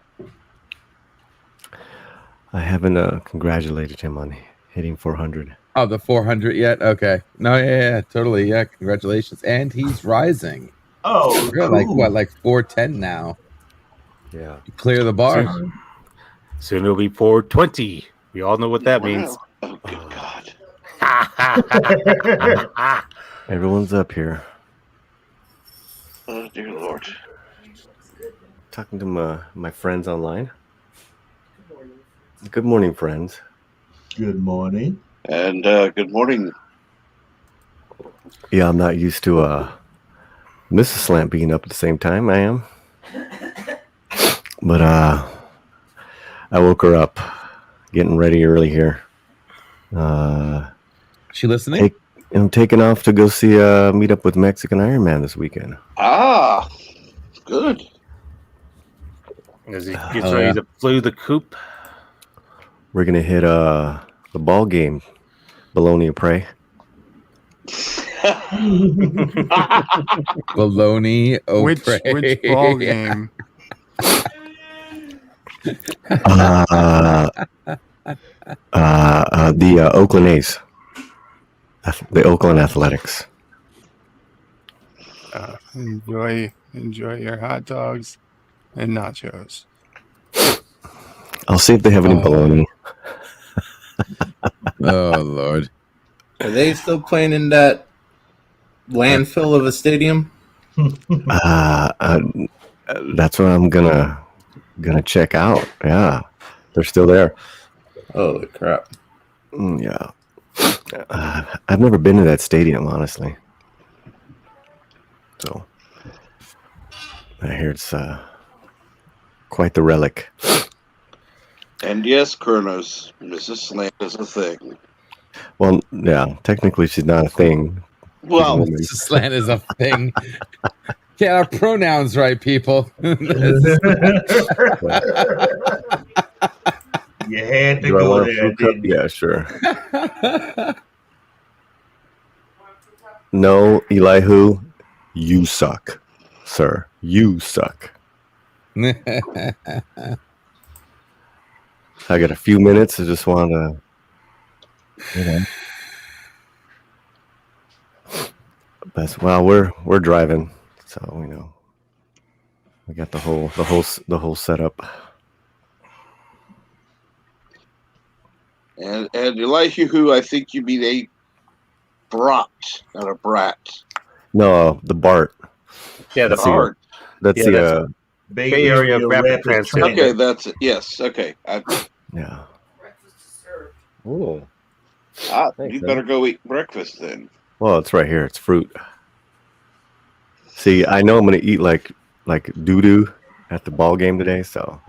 Speaker 10: I haven't congratulated him on hitting 400.
Speaker 7: Oh, the 400 yet? Okay. No, yeah, totally. Yeah, congratulations. And he's rising.
Speaker 6: Oh,
Speaker 7: We're
Speaker 6: cool.
Speaker 7: like 410 now.
Speaker 10: Yeah.
Speaker 7: You clear the bar.
Speaker 9: Soon it'll be 420. We all know what that means.
Speaker 1: Oh, good God.
Speaker 10: Everyone's up here.
Speaker 1: Oh, dear Lord.
Speaker 10: Talking to my friends online. Good morning, friends.
Speaker 6: Good morning.
Speaker 1: And good morning.
Speaker 10: Yeah, I'm not used to Mrs. Slant being up at the same time. I am. But I woke her up getting ready early here.
Speaker 7: She listening?
Speaker 10: I'm taking off to go see meet up with Mexican Iron Man this weekend.
Speaker 1: Ah, good.
Speaker 9: As he gets ready to flew the coop.
Speaker 10: We're gonna hit the ball game, Bologna Prey.
Speaker 7: Baloney.
Speaker 4: Which ball game?
Speaker 10: The Oakland A's, the Oakland Athletics.
Speaker 4: Enjoy your hot dogs and nachos.
Speaker 10: I'll see if they have any bologna.
Speaker 7: Oh Lord!
Speaker 8: Are they still playing in that landfill of a stadium?
Speaker 10: That's what I'm gonna check out. Yeah, they're still there.
Speaker 8: Holy crap!
Speaker 10: Yeah, I've never been to that stadium, honestly. So I hear it's quite the relic.
Speaker 1: And yes, Kronos, Mrs. Slant is a thing.
Speaker 10: Well, yeah, technically she's not a thing.
Speaker 1: Well,
Speaker 7: Mrs. Slant is a thing. Get our pronouns right, people.
Speaker 6: You had to go there, didn't you?
Speaker 10: Yeah, sure. No, Elihu, you suck, sir. You suck. I got a few minutes. I just want to, That's we're driving, so we got the whole setup.
Speaker 1: and Elihu, I think you mean a brat, not a brat.
Speaker 10: No, the BART.
Speaker 9: Yeah, the
Speaker 1: BART.
Speaker 10: That's
Speaker 9: yeah,
Speaker 10: the
Speaker 9: Bay Area Rapid Transit.
Speaker 1: Okay, that's it. Yes. Okay.
Speaker 10: Yeah. Oh.
Speaker 1: You better go eat breakfast then.
Speaker 10: Well, it's right here. It's fruit. See, I know I'm gonna eat like doo-doo at the ball game today, so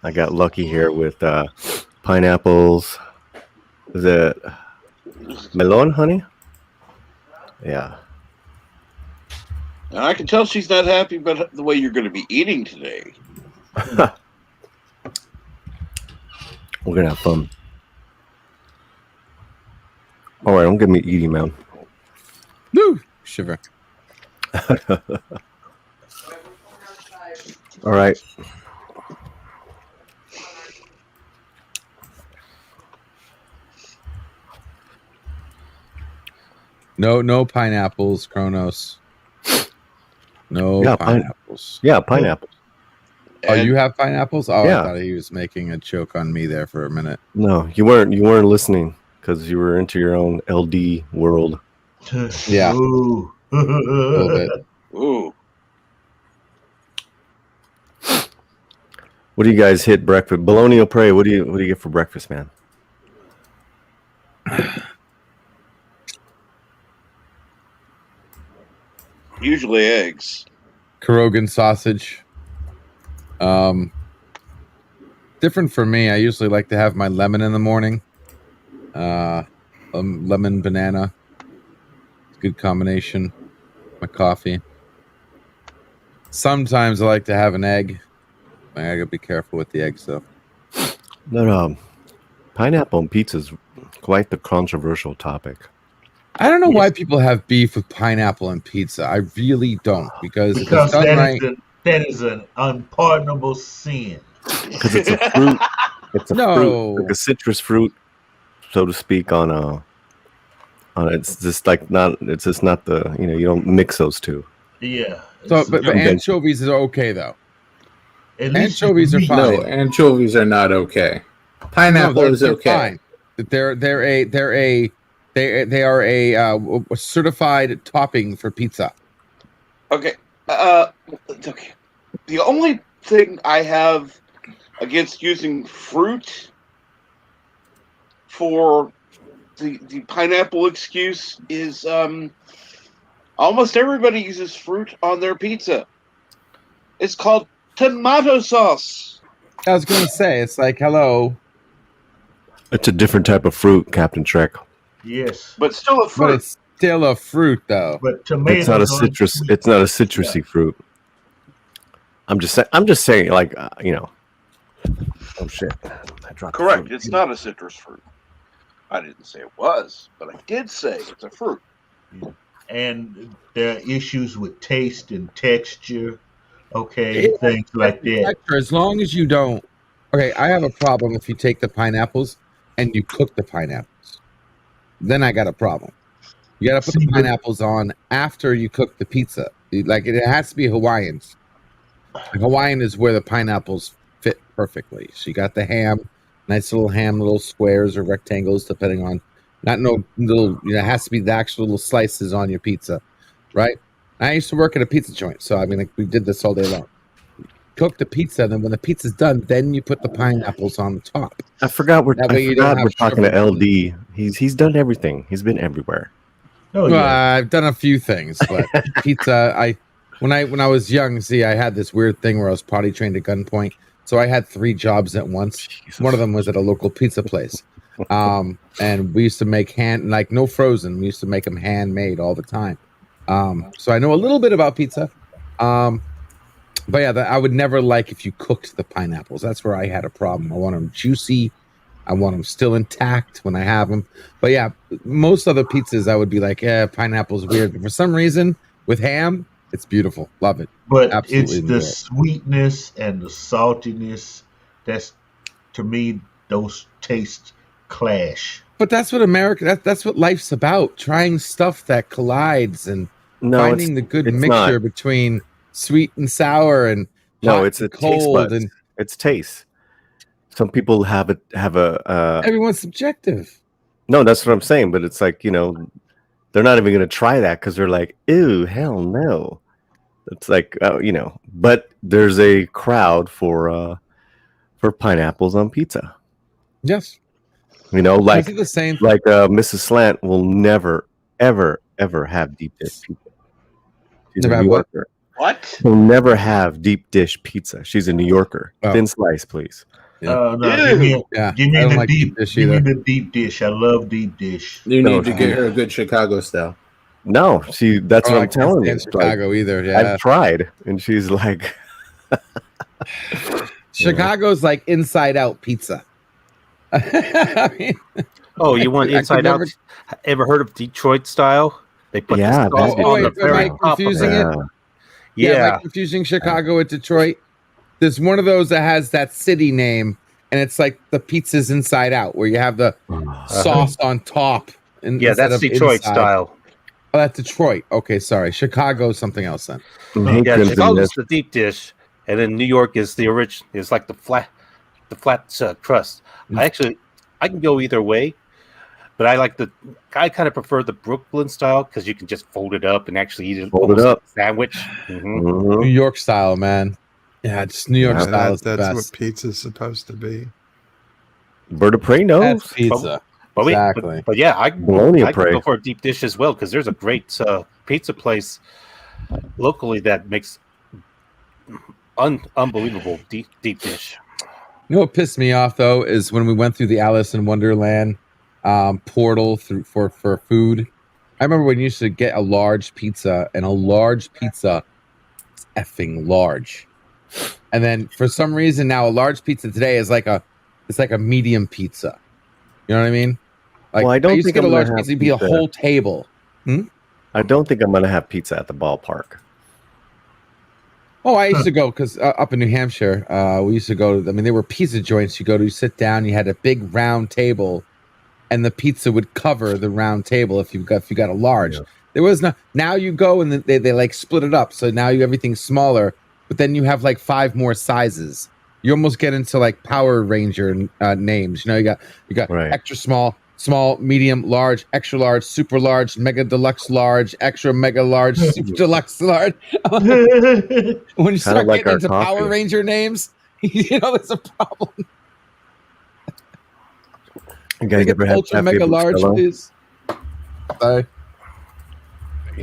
Speaker 10: I got lucky here with pineapples. Is it melon, honey? Yeah.
Speaker 1: And I can tell she's not happy about the way you're going to be eating today.
Speaker 10: We're gonna have fun. All right, don't get me eating, man.
Speaker 7: Woo! Shiver.
Speaker 10: All right.
Speaker 7: No pineapples, Kronos. No
Speaker 10: Yeah,
Speaker 7: pineapples.
Speaker 10: Yeah, pineapple.
Speaker 7: Oh, you have pineapples? Oh,
Speaker 10: Yeah.
Speaker 7: I thought he was making a joke on me there for a minute.
Speaker 10: No, you weren't listening because you were into your own LD world.
Speaker 7: Yeah.
Speaker 6: Ooh.
Speaker 7: A little bit.
Speaker 1: Ooh.
Speaker 10: What do you guys hit breakfast? Bologna au pré. What do you get for breakfast, man?
Speaker 1: Usually eggs.
Speaker 7: Korogan sausage. Different for me. I usually like to have my lemon in the morning. Lemon banana. Good combination. My coffee. Sometimes I like to have an egg. I gotta be careful with the eggs though.
Speaker 10: But pineapple on pizza is quite the controversial topic.
Speaker 7: I don't know why people have beef with pineapple and pizza. I really don't, because if it's done right,
Speaker 6: that is an unpardonable sin.
Speaker 10: Because it's a fruit. It's a fruit, like a citrus fruit, so to speak. It's just like not. It's just not the. You don't mix those two.
Speaker 6: Yeah.
Speaker 7: So, but anchovies are okay though. Anchovies are fine.
Speaker 8: No, anchovies are not okay. Pineapple is okay.
Speaker 7: Fine. They are a certified topping for pizza.
Speaker 1: Okay. Okay. The only thing I have against using fruit for the pineapple excuse is almost everybody uses fruit on their pizza. It's called tomato sauce.
Speaker 7: I was going to say, it's like, hello.
Speaker 10: It's a different type of fruit, Captain Trek.
Speaker 6: Yes,
Speaker 1: but still a fruit.
Speaker 7: But it's still a fruit, though.
Speaker 6: But tomatoes.
Speaker 10: It's not a citrus. It's not a citrusy fruit. I'm just saying, like Oh shit! I dropped.
Speaker 1: Correct. It's not a citrus fruit. I didn't say it was, but I did say it's a fruit.
Speaker 6: And there are issues with taste and texture. Okay, things like that.
Speaker 7: As long as you don't. Okay, I have a problem if you take the pineapples and you cook the pineapples. Then I got a problem. You got to put the pineapples on after you cook the pizza. Like, it has to be Hawaiians. Hawaiian is where the pineapples fit perfectly. So you got the ham, nice little ham, little squares or rectangles, depending on, not no little, it has to be the actual little slices on your pizza, right? I used to work at a pizza joint, so I mean, like, we did this all day long. Cook the pizza, and then when the pizza's done, then you put the pineapples on the top.
Speaker 10: I forgot we're talking to LD. He's done everything. He's been everywhere.
Speaker 6: Oh yeah.
Speaker 7: I've done a few things, but pizza. When I was young, see, I had this weird thing where I was potty trained at gunpoint, so I had 3 jobs at once. Jesus. One of them was at a local pizza place, and we used to make no frozen. We used to make them handmade all the time. So I know a little bit about pizza. But yeah, I would never like if you cooked the pineapples. That's where I had a problem. I want them juicy. I want them still intact when I have them. But yeah, most other pizzas I would be like, pineapple's weird. But for some reason, with ham, it's beautiful. Love it.
Speaker 6: But
Speaker 7: Absolutely
Speaker 6: it's the sweetness and the saltiness. That's, to me, those tastes clash.
Speaker 7: But that's what that's what life's about. Trying stuff that collides and finding the good mixture between sweet and sour and
Speaker 10: it's a
Speaker 7: cold
Speaker 10: taste and it's taste. Some people have a
Speaker 7: everyone's subjective.
Speaker 10: No, that's what I'm saying. But it's like, they're not even going to try that because they're like, ew, hell no. It's like, but there's a crowd for pineapples on pizza.
Speaker 7: Yes.
Speaker 10: Like
Speaker 7: the same.
Speaker 10: Like Mrs. Slant will never, ever, ever have deep dish pizza. She's
Speaker 7: never
Speaker 10: a New Yorker.
Speaker 1: What?
Speaker 10: She'll never have deep dish pizza. She's a New Yorker.
Speaker 7: Oh.
Speaker 10: Thin slice, please.
Speaker 6: No, give me the deep dish. Give me the deep dish. I love deep dish.
Speaker 8: You need to get her a good Chicago style.
Speaker 10: No, that's what I'm telling you.
Speaker 7: Chicago either. Yeah,
Speaker 10: I've tried, and she's like,
Speaker 7: Chicago's like inside out pizza. I mean,
Speaker 9: you want inside out? Ever heard of Detroit style? They put the sauce on the very
Speaker 7: am I confusing it?
Speaker 9: Yeah.
Speaker 7: Am I confusing Chicago with Detroit? There's one of those that has that city name, and it's like the pizza's inside out, where you have the sauce on top.
Speaker 9: Yeah,
Speaker 7: instead
Speaker 9: that's
Speaker 7: of
Speaker 9: Detroit
Speaker 7: inside.
Speaker 9: style.
Speaker 7: Oh, that's Detroit. Okay, sorry. Chicago's something else then.
Speaker 10: Hey,
Speaker 9: Yeah,
Speaker 10: Crimson
Speaker 9: Chicago's
Speaker 10: Mist.
Speaker 9: the deep dish, and then New York is the original. It's like the flat crust. I can go either way, but I kind of prefer the Brooklyn style because you can just fold it up and actually eat it
Speaker 10: Fold it
Speaker 9: almost
Speaker 10: up.
Speaker 9: like a sandwich. Mhm.
Speaker 10: Mhm.
Speaker 7: New York style, man. Yeah, just New York
Speaker 10: Yeah,
Speaker 7: style is the
Speaker 4: That's
Speaker 7: best.
Speaker 4: what pizza's supposed to be.
Speaker 10: Bird of prey
Speaker 7: That's
Speaker 10: knows.
Speaker 7: pizza.
Speaker 9: But
Speaker 7: Exactly.
Speaker 9: but yeah, I
Speaker 10: Bologna
Speaker 9: can
Speaker 10: prey.
Speaker 9: go for a deep dish as well because there's a great pizza place locally that makes unbelievable deep dish.
Speaker 7: You know what pissed me off though is when we went through the Alice in Wonderland portal for food. I remember when you used to get a large pizza, and a large pizza is effing large. And then for some reason now a large pizza today is like a medium pizza. You know what I mean? Like
Speaker 10: Well, I
Speaker 7: I
Speaker 10: don't
Speaker 7: used to
Speaker 10: think
Speaker 7: get a
Speaker 10: I'm
Speaker 7: large
Speaker 10: gonna have
Speaker 7: pizza, it'd be a
Speaker 10: pizza.
Speaker 7: whole table.
Speaker 10: I don't think I'm gonna have pizza at the ballpark.
Speaker 7: Oh, I used to go because up in New Hampshire, we used to go to. I mean, there were pizza joints. You go to, you sit down, you had a big round table, and the pizza would cover the round table if you got a large.
Speaker 10: Yeah.
Speaker 7: There was no. Now you go and they like split it up, so now you everything's smaller, but then you have like 5 more sizes. You almost get into like Power Ranger names. You know, you got
Speaker 10: Right.
Speaker 7: extra small, medium, large, extra large, super large, mega deluxe large, extra mega large, super deluxe large. When you start
Speaker 10: like
Speaker 7: getting
Speaker 10: our
Speaker 7: into Power
Speaker 10: coffee.
Speaker 7: Ranger names, you know there's a problem.
Speaker 10: You guys
Speaker 7: Make it
Speaker 10: ever had
Speaker 7: ultra
Speaker 10: Cafe
Speaker 7: mega large,
Speaker 10: Bustelo?
Speaker 7: please. Sorry.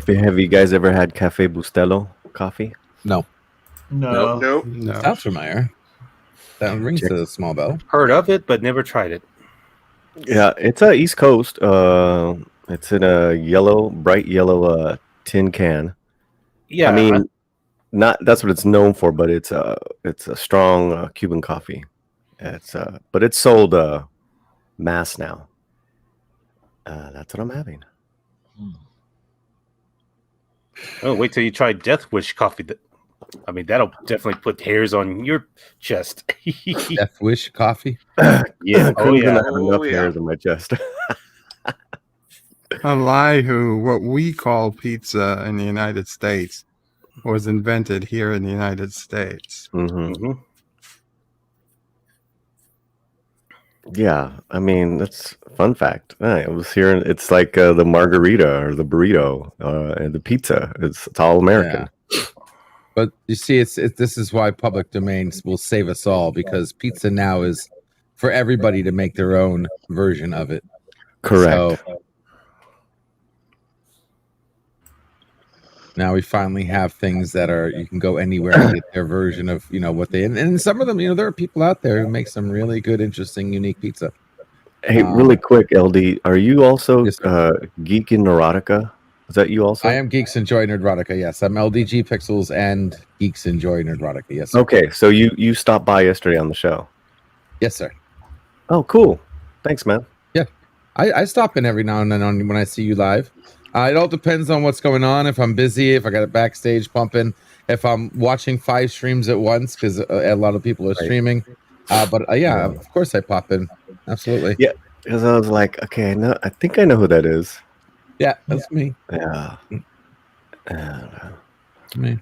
Speaker 10: Have you guys ever had Cafe Bustelo coffee?
Speaker 7: No.
Speaker 6: No.
Speaker 1: Nope.
Speaker 4: No.
Speaker 7: Sounds familiar. That rings
Speaker 10: Check.
Speaker 7: a small bell.
Speaker 9: Heard of it, but never tried it.
Speaker 10: Yeah, it's a East Coast. It's in a bright yellow tin can.
Speaker 9: Yeah,
Speaker 10: I mean, not that's what it's known for, but it's a strong Cuban coffee. But it's sold mass now. That's what I'm having.
Speaker 9: oh, wait till you try Death Wish coffee. I mean, that'll definitely put hairs on your chest.
Speaker 7: Death Wish coffee.
Speaker 9: Yeah. Oh
Speaker 10: Crimson,
Speaker 9: yeah.
Speaker 10: I have enough
Speaker 1: Oh, yeah.
Speaker 10: hairs on my chest.
Speaker 4: What we call pizza in the United States was invented here in the United States.
Speaker 10: Hmm.
Speaker 9: hmm
Speaker 10: Yeah, I mean that's a fun fact. I was hearing it's like the margarita or the burrito and the pizza. It's all American.
Speaker 7: But you see, this is why public domains will save us all, because pizza now is for everybody to make their own version of it.
Speaker 10: Correct.
Speaker 7: So now we finally have things that are, you can go anywhere and get their version of, what they, and some of them, there are people out there who make some really good, interesting, unique pizza.
Speaker 10: Hey, really quick, LD, are you also
Speaker 7: Yes,
Speaker 10: Geek in Neurotica? Is that you also?
Speaker 7: I am Geeks Enjoy Nerdrotica. Yes, I'm LDG Pixels and Geeks Enjoy Nerdrotica. Yes, sir.
Speaker 10: Okay, so you stopped by yesterday on the show.
Speaker 7: Yes, sir.
Speaker 10: Oh, cool. Thanks, man.
Speaker 7: Yeah, I stop in every now and then when I see you live. It all depends on what's going on. If I'm busy, if I got it backstage pumping, if I'm watching 5 streams at once, because a lot of people are streaming. But yeah, of course I pop in. Absolutely.
Speaker 10: Yeah, because I was like, okay, no, I think I know who that is.
Speaker 7: Yeah, that's me.
Speaker 10: Yeah.
Speaker 7: That's me.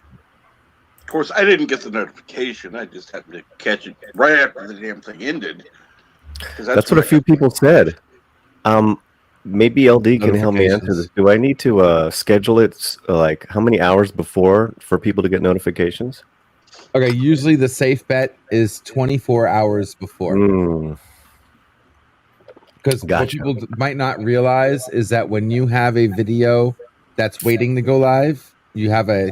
Speaker 1: Of course, I didn't get the notification. I just happened to catch it right after the damn thing ended.
Speaker 10: That's what a few people said. Maybe LD can help me answer this. Do I need to schedule it like how many hours before for people to get notifications?
Speaker 7: Okay, usually the safe bet is 24 hours before. Because what people might not realize is that when you have a video that's waiting to go live, you have a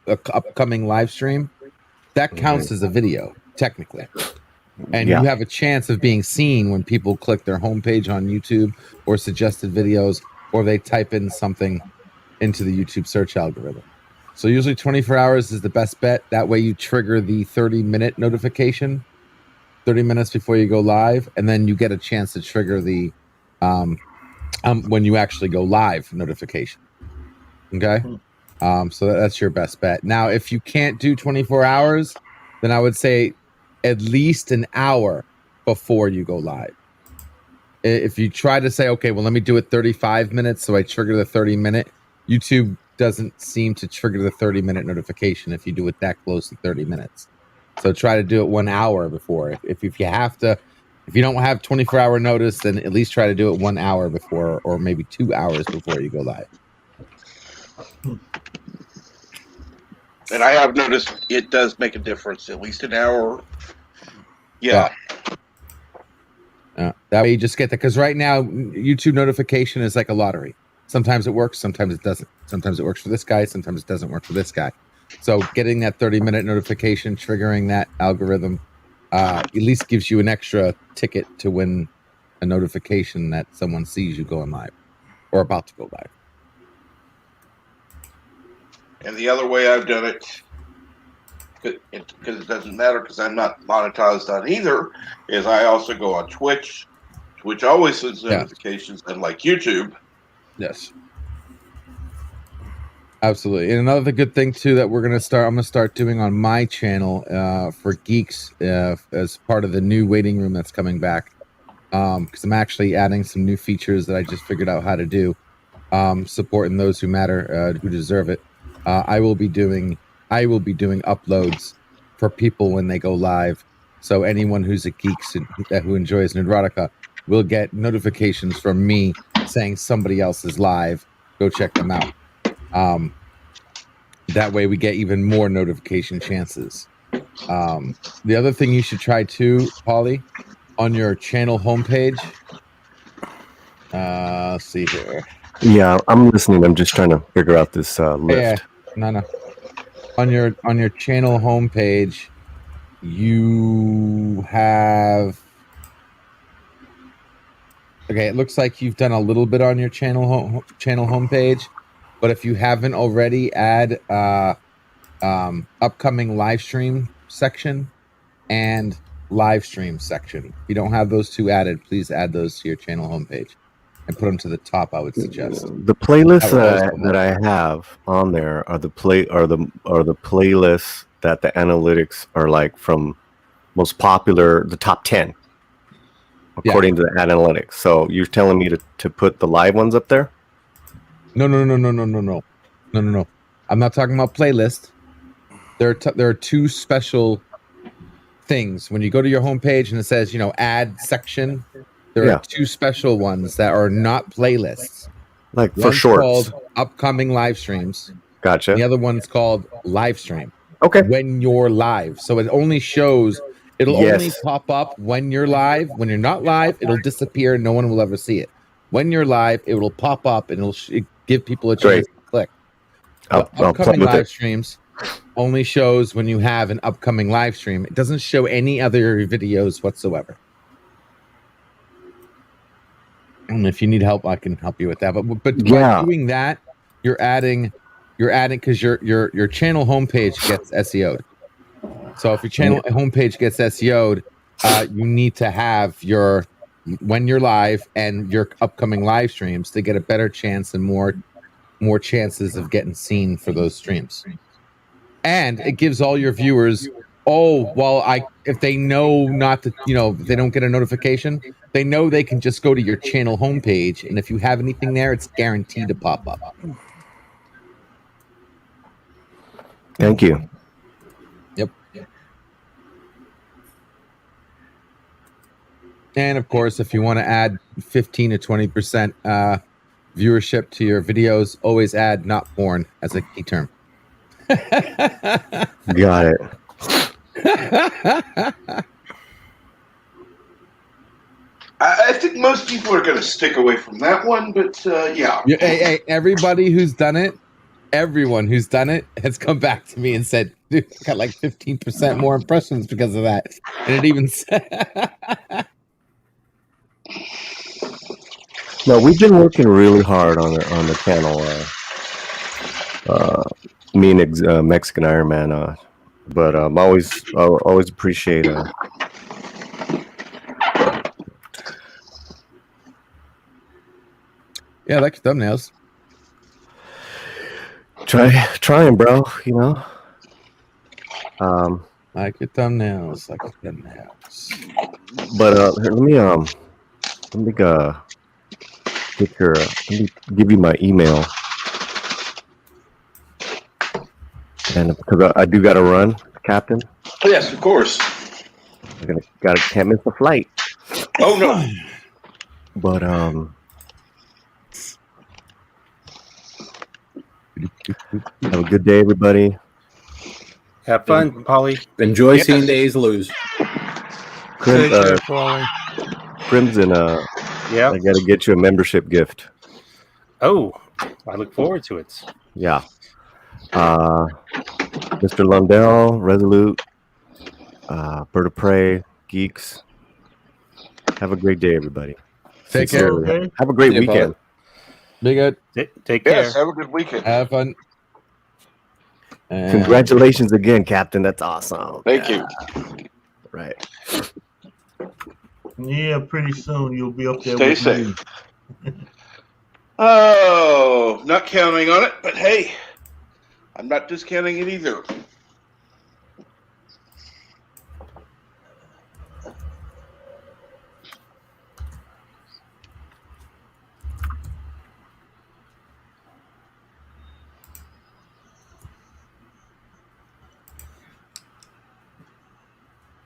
Speaker 7: upcoming live stream, that counts as a video, technically. And you have a chance of being seen when people click their homepage on YouTube or suggested videos, or they type in something into the YouTube search algorithm. So usually 24 hours is the best bet. That way you trigger the 30-minute notification 30 minutes before you go live, and then you get a chance to trigger the when you actually go live notification. Okay? So that's your best bet. Now, if you can't do 24 hours, then I would say at least an hour before you go live. If you try to say, okay, well, let me do it 35 minutes, so I trigger the 30-minute, YouTube doesn't seem to trigger the 30-minute notification if you do it that close to 30 minutes. So try to do it 1 hour before. If you have to, if you don't have 24-hour notice, then at least try to do it 1 hour before, or maybe 2 hours before you go live.
Speaker 1: And I have noticed it does make a difference, at least an hour. Yeah.
Speaker 7: That way you just get that, because right now YouTube notification is like a lottery. Sometimes it works, sometimes it doesn't. Sometimes it works for this guy, sometimes it doesn't work for this guy. So getting that 30-minute notification, triggering that algorithm, at least gives you an extra ticket to win a notification that someone sees you going live or about to go live.
Speaker 1: And the other way I've done it, because it doesn't matter because I'm not monetized on either, is I also go on Twitch. Twitch always sends notifications, unlike YouTube.
Speaker 7: Yes. Absolutely. And another good thing too that I'm going to start doing on my channel for geeks as part of the new waiting room that's coming back, because I'm actually adding some new features that I just figured out how to do, supporting those who matter, who deserve it. I will be doing uploads for people when they go live. So anyone who's a geek who enjoys Nerdrotica will get notifications from me saying somebody else is live. Go check them out. That way we get even more notification chances. The other thing you should try too, Polly, on your channel homepage. Let's see here.
Speaker 10: Yeah, I'm listening. I'm just trying to figure out this lift.
Speaker 7: Yeah, no. On your channel homepage, you have. Okay, it looks like you've done a little bit on your channel homepage, but if you haven't already, add upcoming live stream section and live stream section. If you don't have those two added, please add those to your channel homepage and put them to the top. I would suggest
Speaker 10: The playlists that I have on there are the playlists that the analytics are like from most popular, the top 10 according to the analytics. So you're telling me to put the live ones up there?
Speaker 7: No. I'm not talking about playlist. There are two special things. When you go to your homepage and it says, add section, there are two special ones that are not playlists.
Speaker 10: Like for
Speaker 7: One's
Speaker 10: shorts.
Speaker 7: called upcoming live streams.
Speaker 10: Gotcha.
Speaker 7: The other one's called live stream.
Speaker 10: Okay.
Speaker 7: When you're live. So it only shows, it'll only pop up when you're live. When you're not live, it'll disappear. No one will ever see it. When you're live, it will pop up and it'll give people a chance to click. Upcoming live streams only shows when you have an upcoming live stream. It doesn't show any other videos whatsoever. And if you need help, I can help you with that. But by doing that, you're adding because your channel homepage gets SEO'd. So if your channel homepage gets SEO'd, you need to have when you're live and your upcoming live streams to get a better chance and more chances of getting seen for those streams. And it gives all your viewers, if they know not to, if they don't get a notification, they know they can just go to your channel homepage, and if you have anything there, it's guaranteed to pop up.
Speaker 10: Thank you.
Speaker 7: Yep. And of course, if you want to add 15 to 20% viewership to your videos, always add not porn as a key term.
Speaker 10: Got it.
Speaker 1: I think most people are going to stick away from that one, but
Speaker 7: Hey, everybody who's done it, everyone who's done it has come back to me and said, dude, I got like 15% more impressions because of that. And it even said...
Speaker 10: No, we've been working really hard on the channel. Me and Mexican Iron Man, but I always appreciate.
Speaker 7: Yeah, I like your thumbnails.
Speaker 10: Trying, bro.
Speaker 7: Like your thumbnails, like your thumbnails.
Speaker 10: But here, let me let me give you my email, and because I do got to run, Captain.
Speaker 1: Yes, of course.
Speaker 10: Can't miss the flight.
Speaker 1: Oh no.
Speaker 10: But have a good day, everybody.
Speaker 9: Have fun, Polly.
Speaker 8: Enjoy
Speaker 1: Yes.
Speaker 8: seeing the A's lose.
Speaker 4: Take care, Paulie.
Speaker 10: Crimson,
Speaker 9: Yeah.
Speaker 10: I got to get you a membership gift.
Speaker 9: Oh, I look forward to it.
Speaker 10: Yeah. Mr. Lundell, Resolute, Bird of Prey, Geeks. Have a great day, everybody.
Speaker 7: Take care.
Speaker 6: Okay.
Speaker 10: Have a great
Speaker 7: See you,
Speaker 10: weekend.
Speaker 7: Be good.
Speaker 9: Take care.
Speaker 1: Yes, have a good weekend.
Speaker 7: Have fun. And
Speaker 10: Congratulations again, Captain. That's awesome.
Speaker 1: Thank you.
Speaker 10: Right.
Speaker 6: Yeah, pretty soon you'll be up there
Speaker 1: Stay
Speaker 6: with
Speaker 1: safe.
Speaker 6: me.
Speaker 1: Oh, not counting on it, but hey, I'm not discounting it either.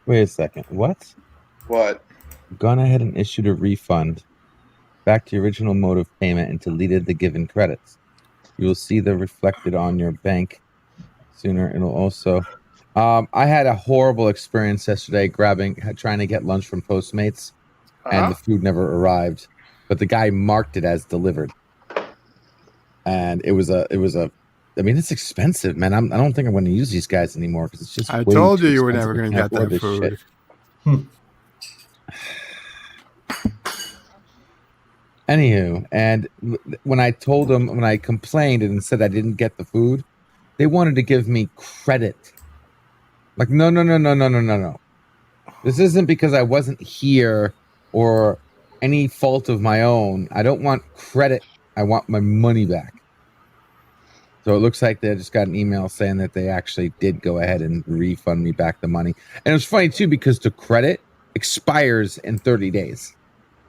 Speaker 7: wait a second. What?
Speaker 1: What?
Speaker 7: Gone ahead and issued a refund back to your original mode of payment and deleted the given credits. You will see them reflected on your bank sooner. It'll also. I had a horrible experience yesterday trying to get lunch from Postmates, and the food never arrived. But the guy marked it as delivered, and it was a. I mean, it's expensive, man. I don't think I'm going to use these guys anymore because it's just.
Speaker 4: I
Speaker 7: way
Speaker 4: told
Speaker 7: too
Speaker 4: you were
Speaker 7: expensive.
Speaker 4: never
Speaker 7: I
Speaker 4: going to
Speaker 7: can't
Speaker 4: get
Speaker 7: afford
Speaker 4: that
Speaker 7: this
Speaker 4: food.
Speaker 7: shit. Anywho, and when I complained and said I didn't get the food, they wanted to give me credit. Like, no. This isn't because I wasn't here or any fault of my own. I don't want credit. I want my money back. So it looks like they just got an email saying that they actually did go ahead and refund me back the money. And it's funny too, because the credit expires in 30 days.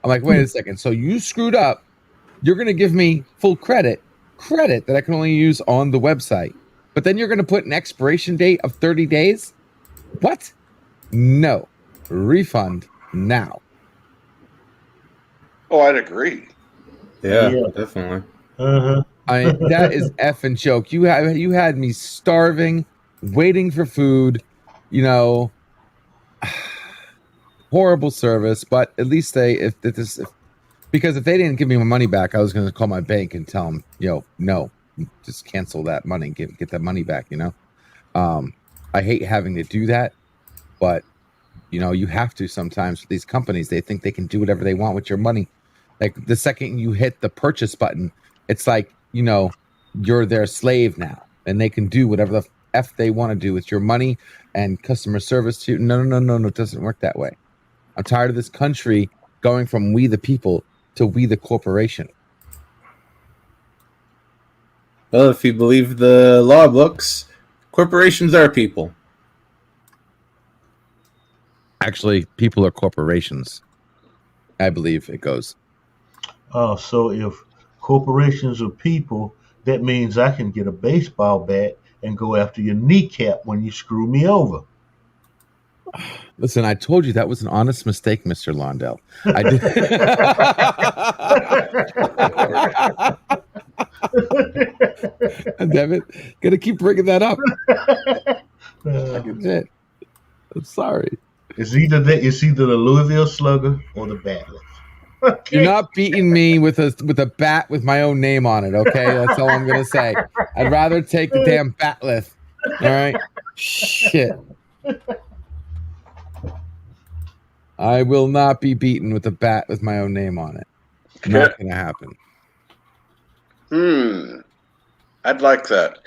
Speaker 7: I'm like, wait a second. So you screwed up. You're going to give me full credit that I can only use on the website. But then you're going to put an expiration date of 30 days? What? No. Refund now.
Speaker 1: Oh, I'd agree.
Speaker 8: Yeah, definitely.
Speaker 6: Uh-huh.
Speaker 7: That is effing joke. You had me starving, waiting for food, horrible service, but at least because if they didn't give me my money back, I was going to call my bank and tell them, no, just cancel that money, get that money back. I hate having to do that, but you have to sometimes with these companies. They think they can do whatever they want with your money. Like the second you hit the purchase button, it's like, you're their slave now, and they can do whatever the F they want to do with your money and customer service to you. No, it doesn't work that way. I'm tired of this country going from we the people to we the corporation.
Speaker 8: Well, if you believe the law books, corporations are people.
Speaker 7: Actually, people are corporations. I believe it goes.
Speaker 6: So if corporations are people, that means I can get a baseball bat and go after your kneecap when you screw me over.
Speaker 7: Listen, I told you that was an honest mistake, Mr. Londell. I did. Damn it. Gonna keep bringing that up. Shit. I'm sorry.
Speaker 6: It's either the Louisville Slugger or the Batleth. Okay.
Speaker 7: You're not beating me with a bat with my own name on it, okay? That's all I'm gonna say. I'd rather take the damn batleth. All right? Shit. I will not be beaten with a bat with my own name on it. Not gonna happen.
Speaker 1: I'd like that.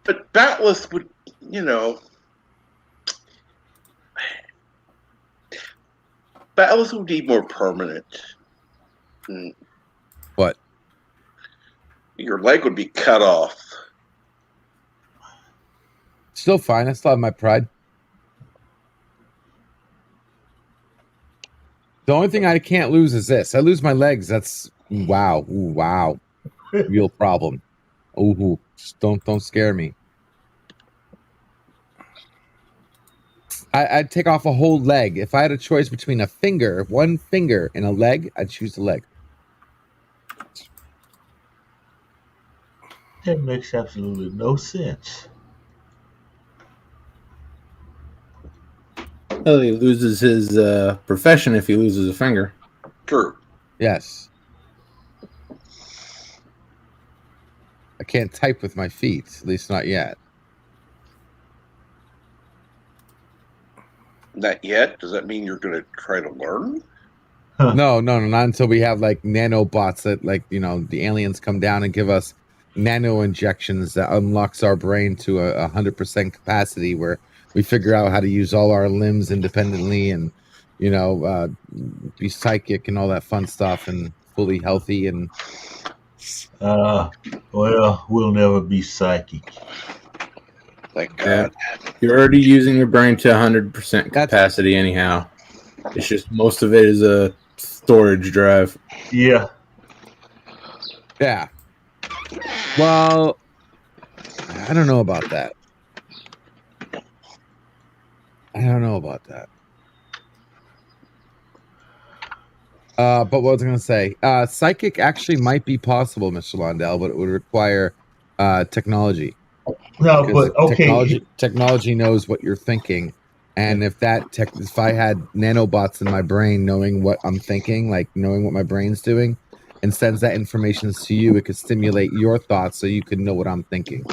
Speaker 1: But batleth would, batleth would be more permanent.
Speaker 7: What?
Speaker 1: Your leg would be cut off.
Speaker 7: Still fine. I still have my pride. The only thing I can't lose is this. I lose my legs. That's wow. Ooh, wow. Real problem. Ooh, just don't scare me. I'd take off a whole leg. If I had a choice between one finger, and a leg, I'd choose the leg.
Speaker 6: That makes absolutely no sense.
Speaker 8: Well, he loses his profession if he loses a finger.
Speaker 1: True.
Speaker 7: Yes. I can't type with my feet, at least not yet.
Speaker 1: Not yet? Does that mean you're going to try to learn?
Speaker 6: Huh.
Speaker 7: No, not until we have like nanobots that, like, you know, the aliens come down and give us nano injections that unlocks our brain to 100% capacity, where we figure out how to use all our limbs independently and, you know, be psychic and all that fun stuff and fully healthy. And
Speaker 6: Well, we'll never be psychic.
Speaker 1: Thank God.
Speaker 8: You're already using your brain to 100% capacity anyhow. It's just most of it is a storage drive.
Speaker 6: Yeah.
Speaker 7: Yeah. Well, I don't know about that. But what was I going to say? Psychic actually might be possible, Mr. Londell, but it would require technology.
Speaker 6: No,
Speaker 7: Because
Speaker 6: but okay.
Speaker 7: technology knows what you're thinking, and if I had nanobots in my brain knowing what I'm thinking, like knowing what my brain's doing, and sends that information to you, it could stimulate your thoughts so you could know what I'm thinking.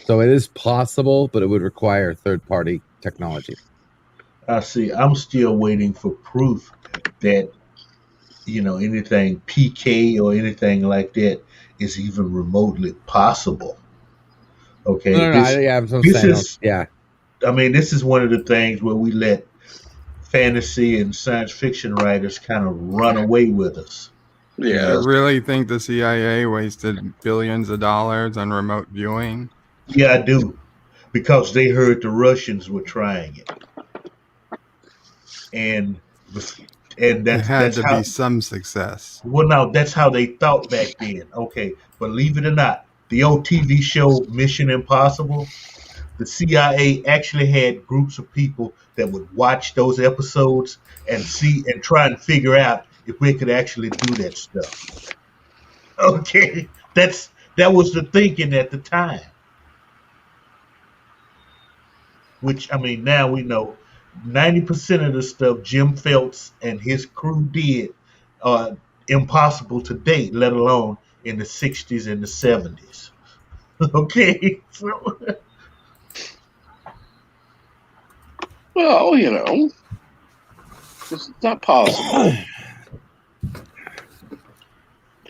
Speaker 7: So it is possible, but it would require third-party technology.
Speaker 6: I see. I'm still waiting for proof that, you know, anything PK or anything like that is even remotely possible. Okay,
Speaker 7: No,
Speaker 6: this
Speaker 7: I'm
Speaker 6: this
Speaker 7: saying,
Speaker 6: is.
Speaker 7: yeah.
Speaker 6: I mean, this is one of the things where we let fantasy and science fiction writers kind of run away with us.
Speaker 1: Yeah.
Speaker 4: You really think the CIA wasted billions of dollars on remote viewing?
Speaker 6: Yeah, I do, because they heard the Russians were trying it, and
Speaker 4: It
Speaker 6: that's
Speaker 4: had
Speaker 6: that's
Speaker 4: to
Speaker 6: how.
Speaker 4: be some success.
Speaker 6: Well, now that's how they thought back then. Okay, believe it or not, the old TV show Mission Impossible, the CIA actually had groups of people that would watch those episodes and see and try and figure out if we could actually do that stuff. Okay, that was the thinking at the time. Which, I mean, now we know 90% of the stuff Jim Phelps and his crew did are impossible to date, let alone in the 60s and the 70s. Okay, so
Speaker 1: Well, you know, it's not possible.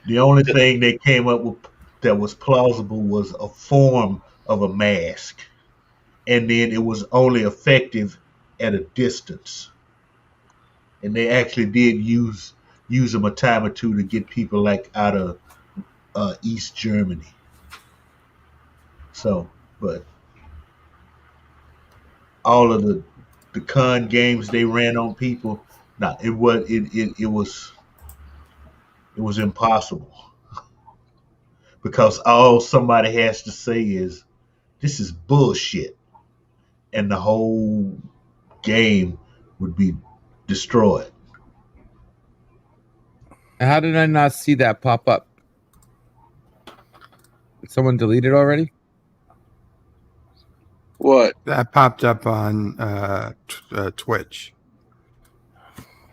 Speaker 6: the only thing they came up with that was plausible was a form of a mask, and then it was only effective at a distance. And they actually did use them a time or two to get people like out of East Germany. So, but all of the con games they ran on people, nah, it was impossible, because all somebody has to say is this is bullshit, and the whole game would be destroyed.
Speaker 7: How did I not see that pop up? Did someone delete it already?
Speaker 1: What?
Speaker 4: That popped up on Twitch.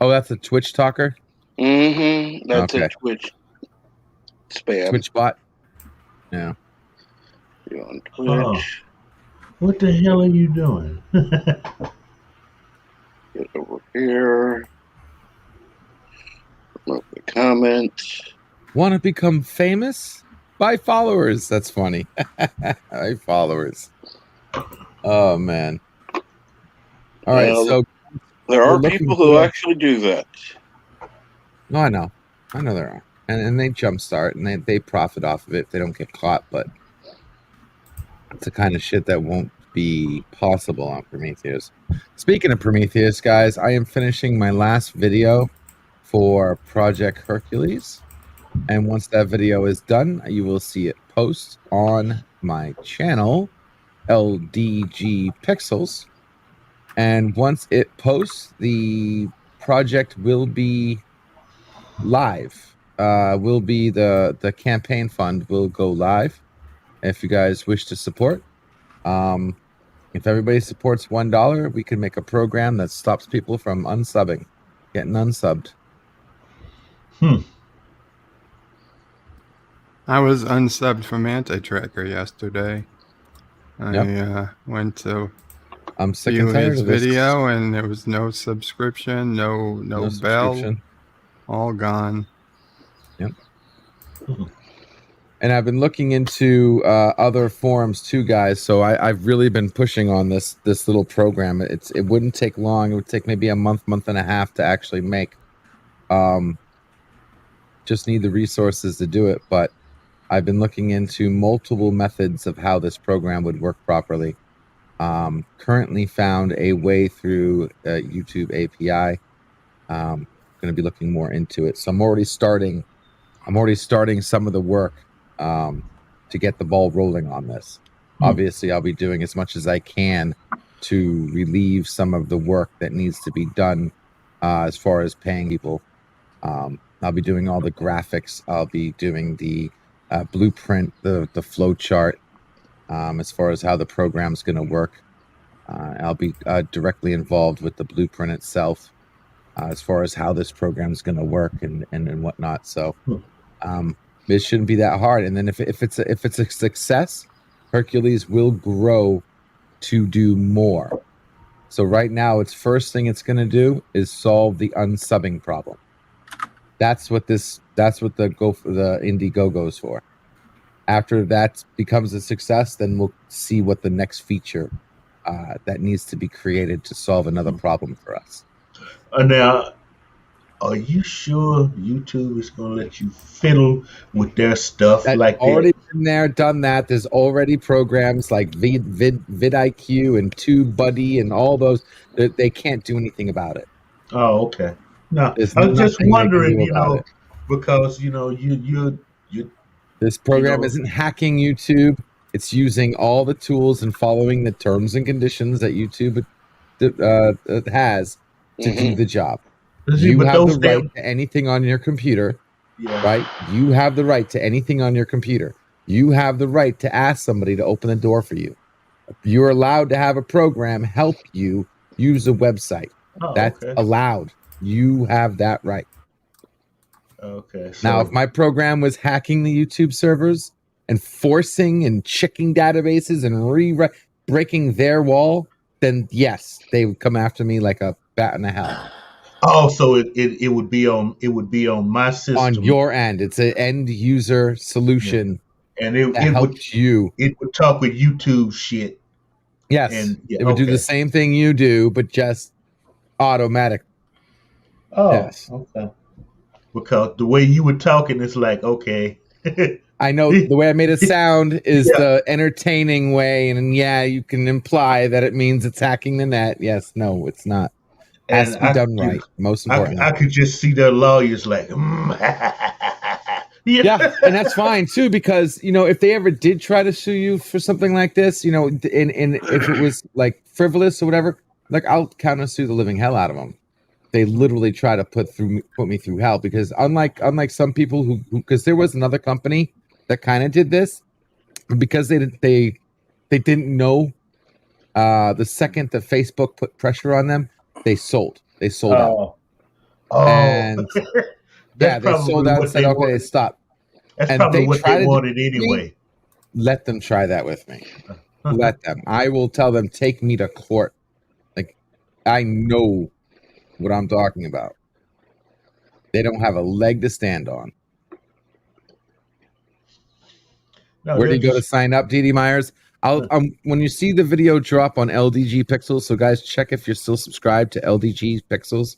Speaker 7: Oh, that's a Twitch talker?
Speaker 1: Mm-hmm. That's
Speaker 7: Okay.
Speaker 1: a Twitch spam.
Speaker 7: Twitch bot? Yeah.
Speaker 1: You're on
Speaker 6: Oh,
Speaker 1: Twitch.
Speaker 6: what the hell are you doing?
Speaker 1: Get over here. Promote the comment.
Speaker 7: Want to become famous? Buy followers. That's funny. Buy followers. Oh, man. All right,
Speaker 1: Well,
Speaker 7: so
Speaker 1: there
Speaker 7: we're
Speaker 1: are
Speaker 7: looking
Speaker 1: people who
Speaker 7: for-
Speaker 1: actually do that.
Speaker 7: No, I know there are, and they jumpstart and they profit off of it if they don't get caught. But it's the kind of shit that won't be possible on Prometheus. Speaking of Prometheus, guys, I am finishing my last video for Project Hercules. And once that video is done, you will see it post on my channel, LDG Pixels. And once it posts, the project will be live. Will be the campaign fund will go live if you guys wish to support. If everybody supports $1, we can make a program that stops people from unsubbing, getting unsubbed.
Speaker 4: I was unsubbed from Anti-Tracker yesterday. I went to
Speaker 7: I'm sick
Speaker 4: view
Speaker 7: and tired
Speaker 4: his
Speaker 7: of this.
Speaker 4: video, and there was no subscription, no bell,
Speaker 7: subscription.
Speaker 4: all gone.
Speaker 7: Yep. And I've been looking into other forums too, guys. So I've really been pushing on this little program. It wouldn't take long. It would take maybe a month and a half to actually make. Just need the resources to do it. But I've been looking into multiple methods of how this program would work properly. Currently found a way through YouTube API. Going to be looking more into it. So I'm already starting some of the work to get the ball rolling on this. Obviously, I'll be doing as much as I can to relieve some of the work that needs to be done as far as paying people. I'll be doing all the graphics. I'll be doing the blueprint, the flow chart, as far as how the program's going to work. I'll be directly involved with the blueprint itself, as far as how this program is going to work and whatnot. So it shouldn't be that hard. And then if it's a success, Hercules will grow to do more. So right now, its first thing it's going to do is solve the unsubbing problem. That's what the Indiegogo's for. After that becomes a success, then we'll see what the next feature that needs to be created to solve another problem for us.
Speaker 6: Now, are you sure YouTube is going to let you fiddle with their stuff like that?
Speaker 7: Already been there, done that. There's already programs like vidIQ and TubeBuddy and all those. They can't do anything about it.
Speaker 6: Oh, okay. No,
Speaker 7: There's
Speaker 6: I was just
Speaker 7: nothing they can
Speaker 6: wondering,
Speaker 7: do about it.
Speaker 6: because you.
Speaker 7: This program isn't hacking YouTube. It's using all the tools and following the terms and conditions that YouTube has to do the job. You have the right to anything on your computer, right? You have the right to anything on your computer. You have the right to ask somebody to open the door for you. You're allowed to have a program help you use a website. That's allowed. You have that right.
Speaker 6: Okay.
Speaker 7: Now, if my program was hacking the YouTube servers and forcing and checking databases and breaking their wall, then yes, they would come after me like a bat in the hell.
Speaker 6: Oh, so it would be on my system.
Speaker 7: On your end, it's an end user solution,
Speaker 6: and it
Speaker 7: helps you.
Speaker 6: It would talk with YouTube shit.
Speaker 7: Yes,
Speaker 6: and
Speaker 7: it would do the same thing you do, but just automatic.
Speaker 6: Oh,
Speaker 7: yes.
Speaker 6: Okay. Because the way you were talking, it's like, okay.
Speaker 7: I know the way I made it sound is the entertaining way, and you can imply that it means it's hacking the net. Yes, no, it's not. It has to be done right. Most importantly,
Speaker 6: I could just see their lawyers like,
Speaker 7: yeah, and that's fine too, because if they ever did try to sue you for something like this, and if it was like frivolous or whatever, like I'll counter sue the living hell out of them. They literally try to put me through hell, because unlike some people who because there was another company that kind of did this, because they didn't know the second that Facebook put pressure on them, they sold out. And they sold out and said, okay, stop.
Speaker 6: That's
Speaker 7: and
Speaker 6: probably
Speaker 7: they
Speaker 6: what they wanted anyway.
Speaker 7: Let them try that with me. Let them. I will tell them, take me to court. Like, I know what I'm talking about. They don't have a leg to stand on.
Speaker 6: No,
Speaker 7: where do you go to sign up, DD Myers? When you see the video drop on LDG Pixels, so guys, check if you're still subscribed to LDG Pixels.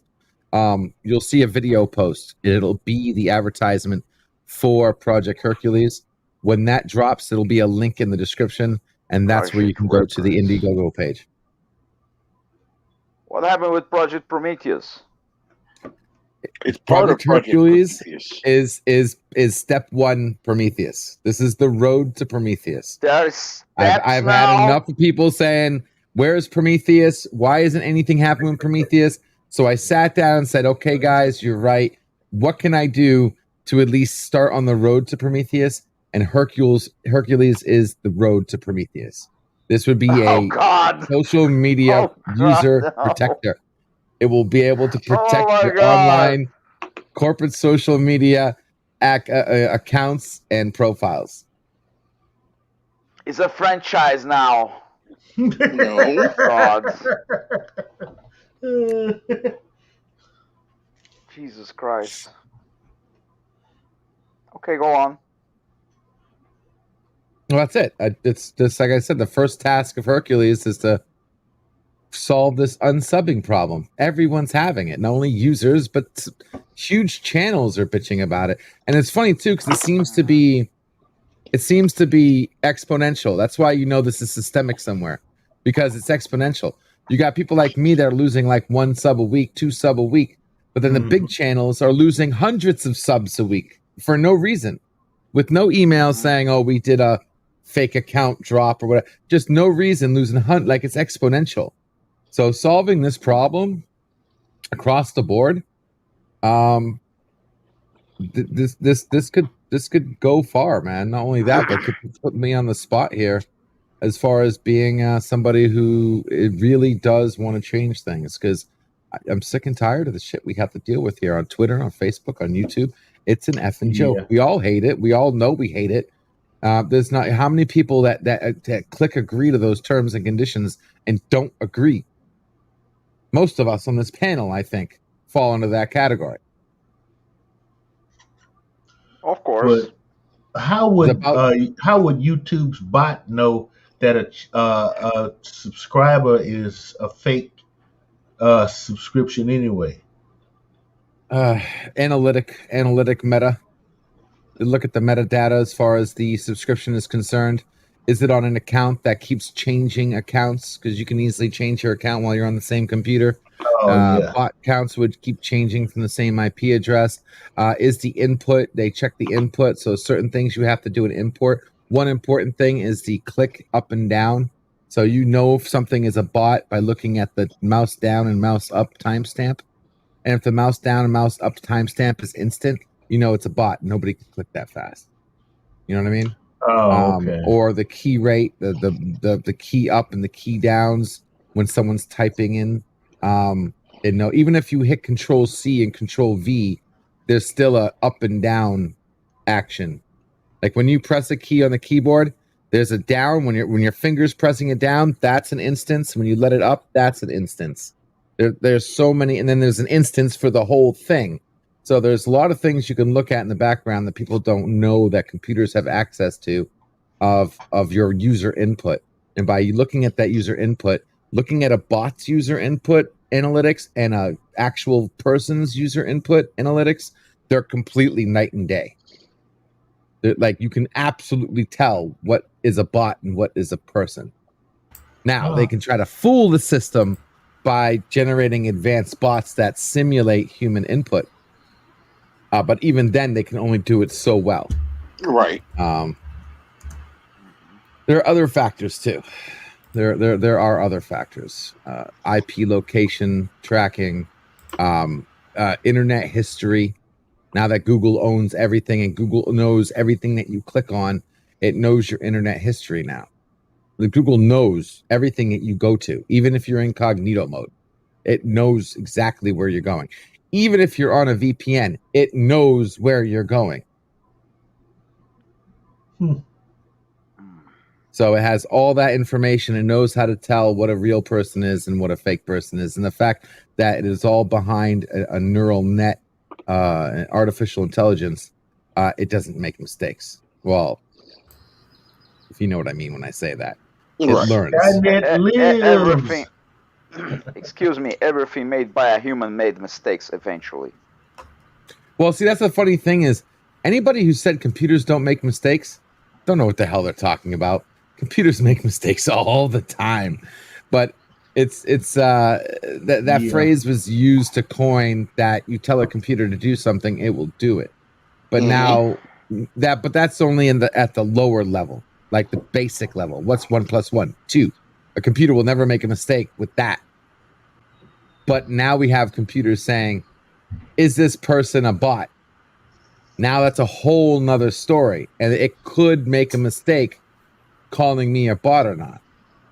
Speaker 7: You'll see a video post. It'll be the advertisement for Project Hercules. When that drops, it'll be a link in the description, and that's where you can go to the Indiegogo page.
Speaker 11: What happened with Project Prometheus?
Speaker 1: It's part of Project
Speaker 7: Hercules
Speaker 1: Prometheus.
Speaker 7: is step one Prometheus. This is the road to Prometheus.
Speaker 11: There's steps
Speaker 7: I've
Speaker 11: now.
Speaker 7: had enough of people saying, "Where's Prometheus? Why isn't anything happening with Prometheus?" So I sat down and said, "Okay, guys, you're right. What can I do to at least start on the road to Prometheus?" And Hercules is the road to Prometheus. This would be a social media user protector. It will be able to protect your online corporate social media accounts and profiles.
Speaker 11: It's a franchise now.
Speaker 1: No.
Speaker 11: God. Jesus Christ. Okay, go on.
Speaker 7: Well, that's it. It's just like I said, the first task of Hercules is to solve this unsubbing problem. Everyone's having it, not only users, but huge channels are bitching about it. And it's funny too, because it seems to be exponential. That's why you know this is systemic somewhere, because it's exponential. You got people like me that are losing like 1 sub a week, 2 sub a week, but then the big channels are losing hundreds of subs a week for no reason, with no emails saying, "Oh, we did a fake account drop" or whatever. Just no reason, losing like it's exponential. So solving this problem across the board, this could go far, man. Not only that, but could put me on the spot here as far as being somebody who it really does want to change things, because I'm sick and tired of the shit we have to deal with here on Twitter, on Facebook, on YouTube. It's an effing joke. We all hate it. We all know we hate it. There's not how many people that click agree to those terms and conditions and don't agree. Most of us on this panel, I think, fall into that category.
Speaker 11: Of course.
Speaker 6: But how would YouTube's bot know that a subscriber is a fake subscription anyway?
Speaker 7: Analytic meta. Look at the metadata as far as the subscription is concerned. Is it on an account that keeps changing accounts? Because you can easily change your account while you're on the same computer. Bot accounts would keep changing from the same IP address. Is the input, they check the input. So certain things you have to do an import. One important thing is the click up and down. So you know if something is a bot by looking at the mouse down and mouse up timestamp. And if the mouse down and mouse up timestamp is instant, you know it's a bot. Nobody can click that fast. You know what I mean?
Speaker 6: Okay.
Speaker 7: Or the key rate, the key up and the key downs when someone's typing in. And no, even if you hit Control C and Control V, there's still a up and down action. Like when you press a key on the keyboard, there's a down when your finger's pressing it down. That's an instance. When you let it up, that's an instance. There's so many, and then there's an instance for the whole thing. So there's a lot of things you can look at in the background that people don't know that computers have access to of your user input. And by looking at that user input, looking at a bot's user input analytics and a actual person's user input analytics, they're completely night and day. Like you can absolutely tell what is a bot and what is a person. Now they can try to fool the system by generating advanced bots that simulate human input. But even then, they can only do it so well.
Speaker 1: Right.
Speaker 7: There are other factors too. There are other factors. IP location tracking, internet history. Now that Google owns everything and Google knows everything that you click on, it knows your internet history now. Google knows everything that you go to, even if you're incognito mode. It knows exactly where you're going. Even if you're on a VPN, it knows where you're going. So it has all that information and knows how to tell what a real person is and what a fake person is. And the fact that it is all behind a neural net, artificial intelligence, it doesn't make mistakes. Well, if you know what I mean when I say that. It learns.
Speaker 11: Everything, excuse me, everything made by a human made mistakes eventually.
Speaker 7: Well, see, that's the funny thing is anybody who said computers don't make mistakes don't know what the hell they're talking about. Computers make mistakes all the time. But that
Speaker 6: Yeah.
Speaker 7: phrase was used to coin that you tell a computer to do something, it will do it. But now that's only at the lower level, like the basic level. What's 1 + 1? 2. A computer will never make a mistake with that. But now we have computers saying, is this person a bot? Now that's a whole nother story. And it could make a mistake calling me a bot or not.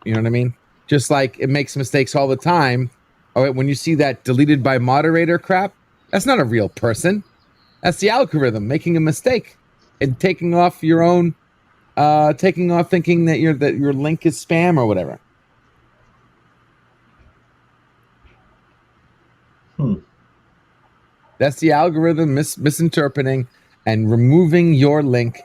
Speaker 7: You know what I mean? Just like it makes mistakes all the time. All right, when you see that deleted by moderator crap, that's not a real person. That's the algorithm making a mistake and taking off your own, taking off thinking that your link is spam or whatever. That's the algorithm misinterpreting and removing your link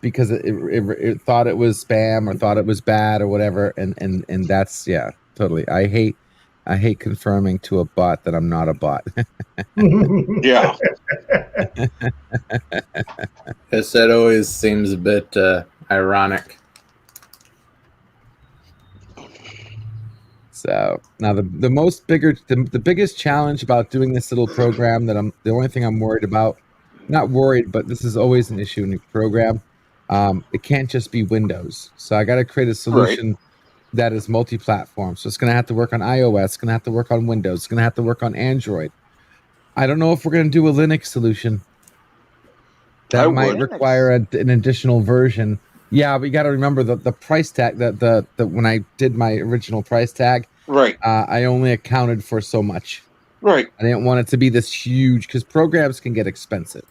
Speaker 7: because it thought it was spam or thought it was bad or whatever, and that's totally. I hate confirming to a bot that I'm not a bot.
Speaker 1: Yeah.
Speaker 8: Yes, that always seems a bit ironic.
Speaker 7: So now the biggest challenge about doing this little program the only thing I'm worried about, not worried, but this is always an issue in the program. It can't just be Windows. So I got to create a solution that is multi-platform. So it's going to have to work on iOS. It's going to have to work on Windows. It's going to have to work on Android. I don't know if we're going to do a Linux solution. That might require an additional version. Yeah, but you got to remember the price tag. The when I did my original price tag, I only accounted for so much.
Speaker 1: Right.
Speaker 7: I didn't want it to be this huge because programs can get expensive.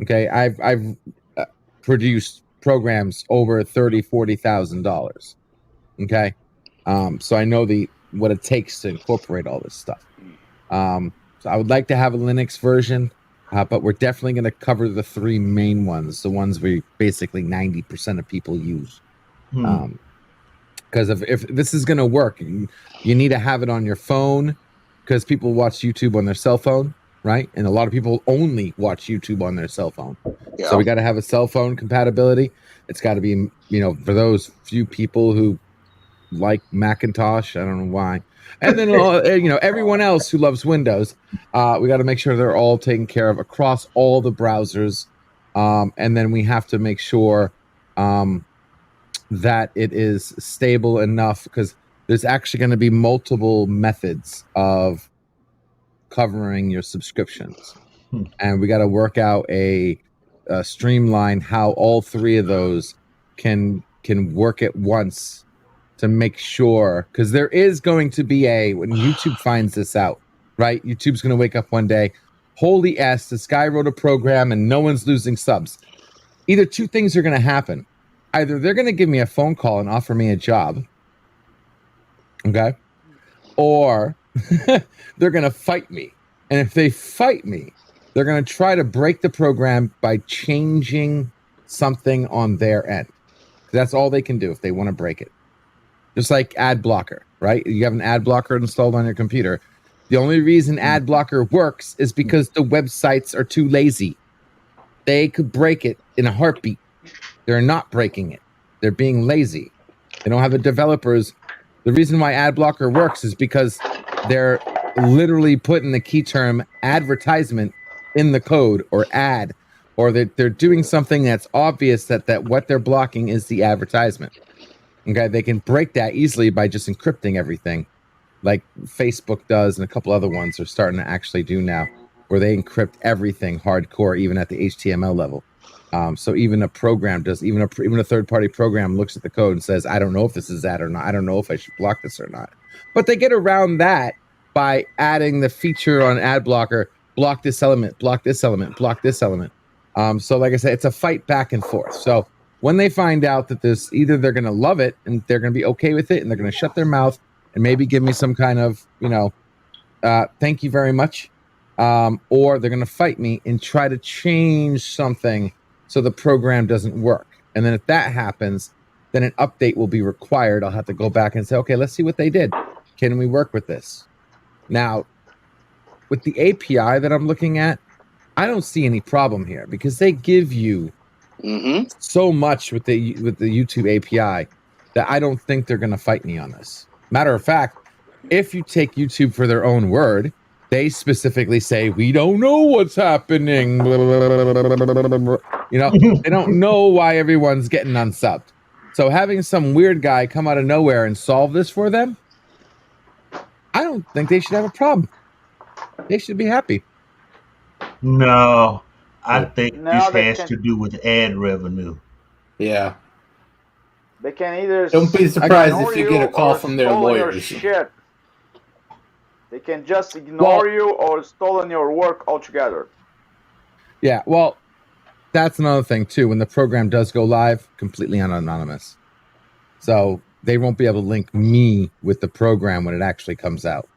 Speaker 7: Okay, I've produced programs over $30,000-$40,000. Okay, so I know what it takes to incorporate all this stuff. So I would like to have a Linux version, but we're definitely going to cover the 3 main ones, the ones we basically 90% of people use. Because if this is going to work, you need to have it on your phone because people watch YouTube on their cell phone, right? And a lot of people only watch YouTube on their cell phone.
Speaker 1: Yeah.
Speaker 7: So we got to have a cell phone compatibility. It's got to be, for those few people who like Macintosh, I don't know why. And then, everyone else who loves Windows, we got to make sure they're all taken care of across all the browsers. And then we have to make sure that it is stable enough because there's actually going to be multiple methods of covering your subscriptions. And we got to work out a streamline how all 3 of those can work at once to make sure, because there is going to be when YouTube finds this out, right? YouTube's going to wake up one day, holy S, this guy wrote a program and no one's losing subs. Either 2 things are going to happen. Either they're going to give me a phone call and offer me a job, okay? Or they're going to fight me. And if they fight me, they're going to try to break the program by changing something on their end. That's all they can do if they want to break it. Just like ad blocker, right? You have an ad blocker installed on your computer. The only reason ad blocker works is because the websites are too lazy. They could break it in a heartbeat. They're not breaking it. They're being lazy. They don't have the developers. The reason why ad blocker works is because they're literally putting the key term advertisement in the code or ad, or they're doing something that's obvious that what they're blocking is the advertisement. Okay, they can break that easily by just encrypting everything, like Facebook does, and a couple other ones are starting to actually do now, where they encrypt everything hardcore, even at the HTML level. So even a program does, even a third-party program looks at the code and says, I don't know if this is that or not. I don't know if I should block this or not. But they get around that by adding the feature on ad blocker, block this element, block this element, block this element. So like I said, it's a fight back and forth. So when they find out that this, either they're going to love it and they're going to be okay with it and they're going to shut their mouth and maybe give me some kind of, thank you very much. Or they're going to fight me and try to change something so the program doesn't work. And then if that happens, then an update will be required. I'll have to go back and say, okay, let's see what they did. Can we work with this? Now, with the API that I'm looking at, I don't see any problem here because they give you so much with the YouTube API that I don't think they're going to fight me on this. Matter of fact, if you take YouTube for their own word, they specifically say, we don't know what's happening. You know, they don't know why everyone's getting unsubbed. So having some weird guy come out of nowhere and solve this for them, I don't think they should have a problem. They should be happy.
Speaker 6: No, I think
Speaker 11: No,
Speaker 6: this
Speaker 11: they
Speaker 6: has
Speaker 11: can.
Speaker 6: to do with ad revenue.
Speaker 8: Yeah.
Speaker 11: They can either
Speaker 8: Don't be surprised
Speaker 11: ignore
Speaker 8: if you get a call
Speaker 11: or
Speaker 8: from their
Speaker 11: stolen your
Speaker 8: lawyers.
Speaker 11: shit. They can just ignore you or stolen your work altogether.
Speaker 7: Yeah, well, that's another thing too. When the program does go live, completely anonymous, so they won't be able to link me with the program when it actually comes out.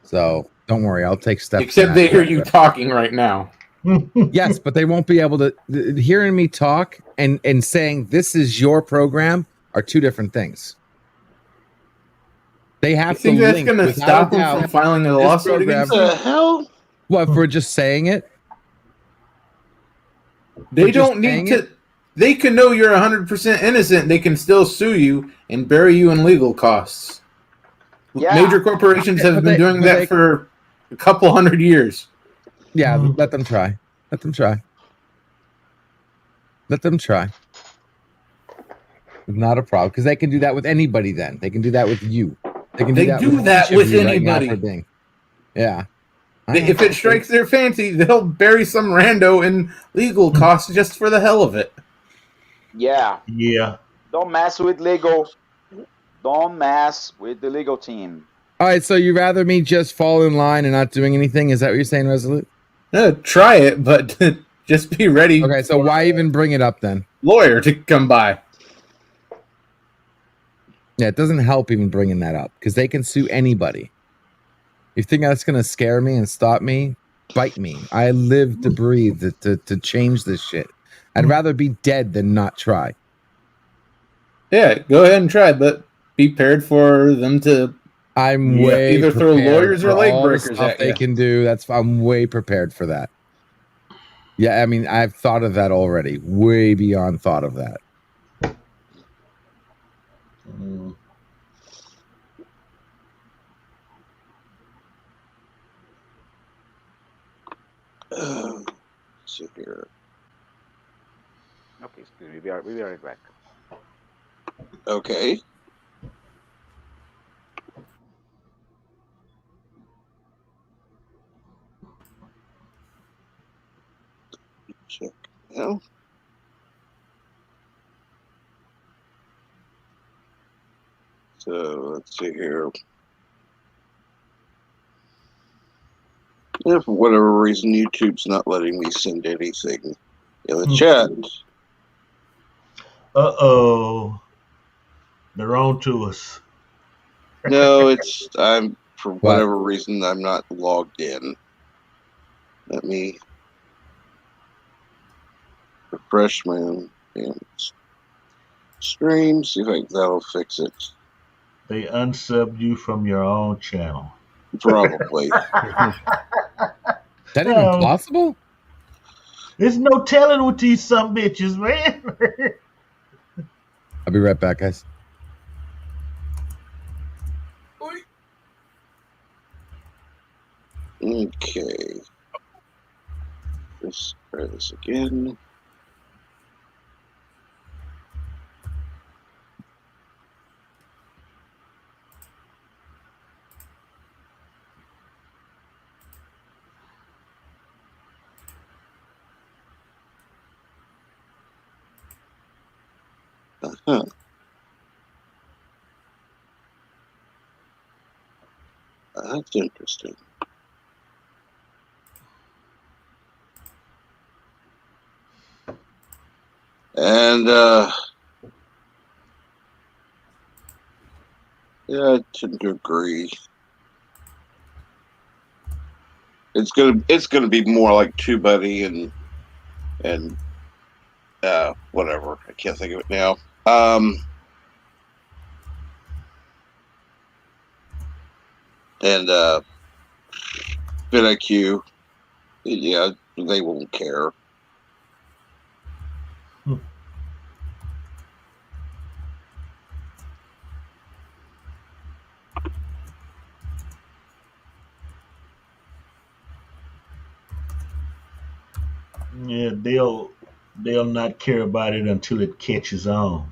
Speaker 7: So don't worry, I'll take steps.
Speaker 8: Except they hear you talking right now.
Speaker 7: Yes, but they won't be able to. Hearing me talk and saying this is your program are two different things. They have
Speaker 8: You think
Speaker 7: to
Speaker 8: that's
Speaker 7: link
Speaker 8: going to
Speaker 7: without
Speaker 8: stop
Speaker 7: a
Speaker 8: them
Speaker 7: doubt
Speaker 8: from filing a
Speaker 7: this
Speaker 8: lawsuit
Speaker 7: program.
Speaker 8: against
Speaker 1: What
Speaker 8: you?
Speaker 1: the hell?
Speaker 7: What, for just saying it?
Speaker 8: They don't need to. They can know you're 100% innocent. They can still sue you and bury you in legal costs.
Speaker 11: Yeah.
Speaker 8: Major corporations have been doing that for a couple hundred years.
Speaker 7: Yeah, let them try. Let them try. Let them try. Not a problem, because they can do that with anybody. Then they can do that with you. They can do
Speaker 8: They
Speaker 7: that
Speaker 8: do
Speaker 7: with
Speaker 8: that
Speaker 7: each of
Speaker 8: with
Speaker 7: you right now
Speaker 8: anybody.
Speaker 7: for Bing. Yeah.
Speaker 8: If it strikes their fancy, they'll bury some rando in legal costs just for the hell of it.
Speaker 11: Yeah.
Speaker 6: Yeah.
Speaker 11: Don't mess with legal. Don't mess with the legal team.
Speaker 7: All right, so you rather me just fall in line and not doing anything? Is that what you're saying, Resolute?
Speaker 8: No, try it, but just be ready.
Speaker 7: Okay, so why even bring it up then?
Speaker 8: Lawyer to come by.
Speaker 7: Yeah, it doesn't help even bringing that up because they can sue anybody. You think that's going to scare me and stop me? Bite me. I live to breathe to change this shit. I'd rather be dead than not try.
Speaker 8: Yeah, go ahead and try, but be prepared for them to.
Speaker 7: I'm way
Speaker 8: either throw lawyers
Speaker 7: for
Speaker 8: or leg
Speaker 7: all the
Speaker 8: breakers
Speaker 7: stuff
Speaker 8: at
Speaker 7: they
Speaker 8: you.
Speaker 7: can do. I'm way prepared for that. Yeah, I mean, I've thought of that already. Way beyond thought of that.
Speaker 1: Let's see here.
Speaker 11: Okay, excuse me. We'll be right back.
Speaker 1: Okay. Check now. So let's see here. If for whatever reason YouTube's not letting me send anything in the chat.
Speaker 6: Uh-oh. They're on to us.
Speaker 1: No, I'm for whatever reason I'm not logged in. Let me refresh my own stream, see if that'll fix it.
Speaker 6: They unsubbed you from your own channel.
Speaker 1: Probably.
Speaker 7: That even possible?
Speaker 6: There's no telling with these some bitches, man.
Speaker 7: I'll be right back, guys.
Speaker 1: Okay. Let's try this again. Uh-huh. That's interesting. And yeah, I tend to agree. It's gonna be more like TubeBuddy and whatever. I can't think of it now. And VidIQ, yeah, they won't care.
Speaker 6: Yeah, they'll not care about it until it catches on.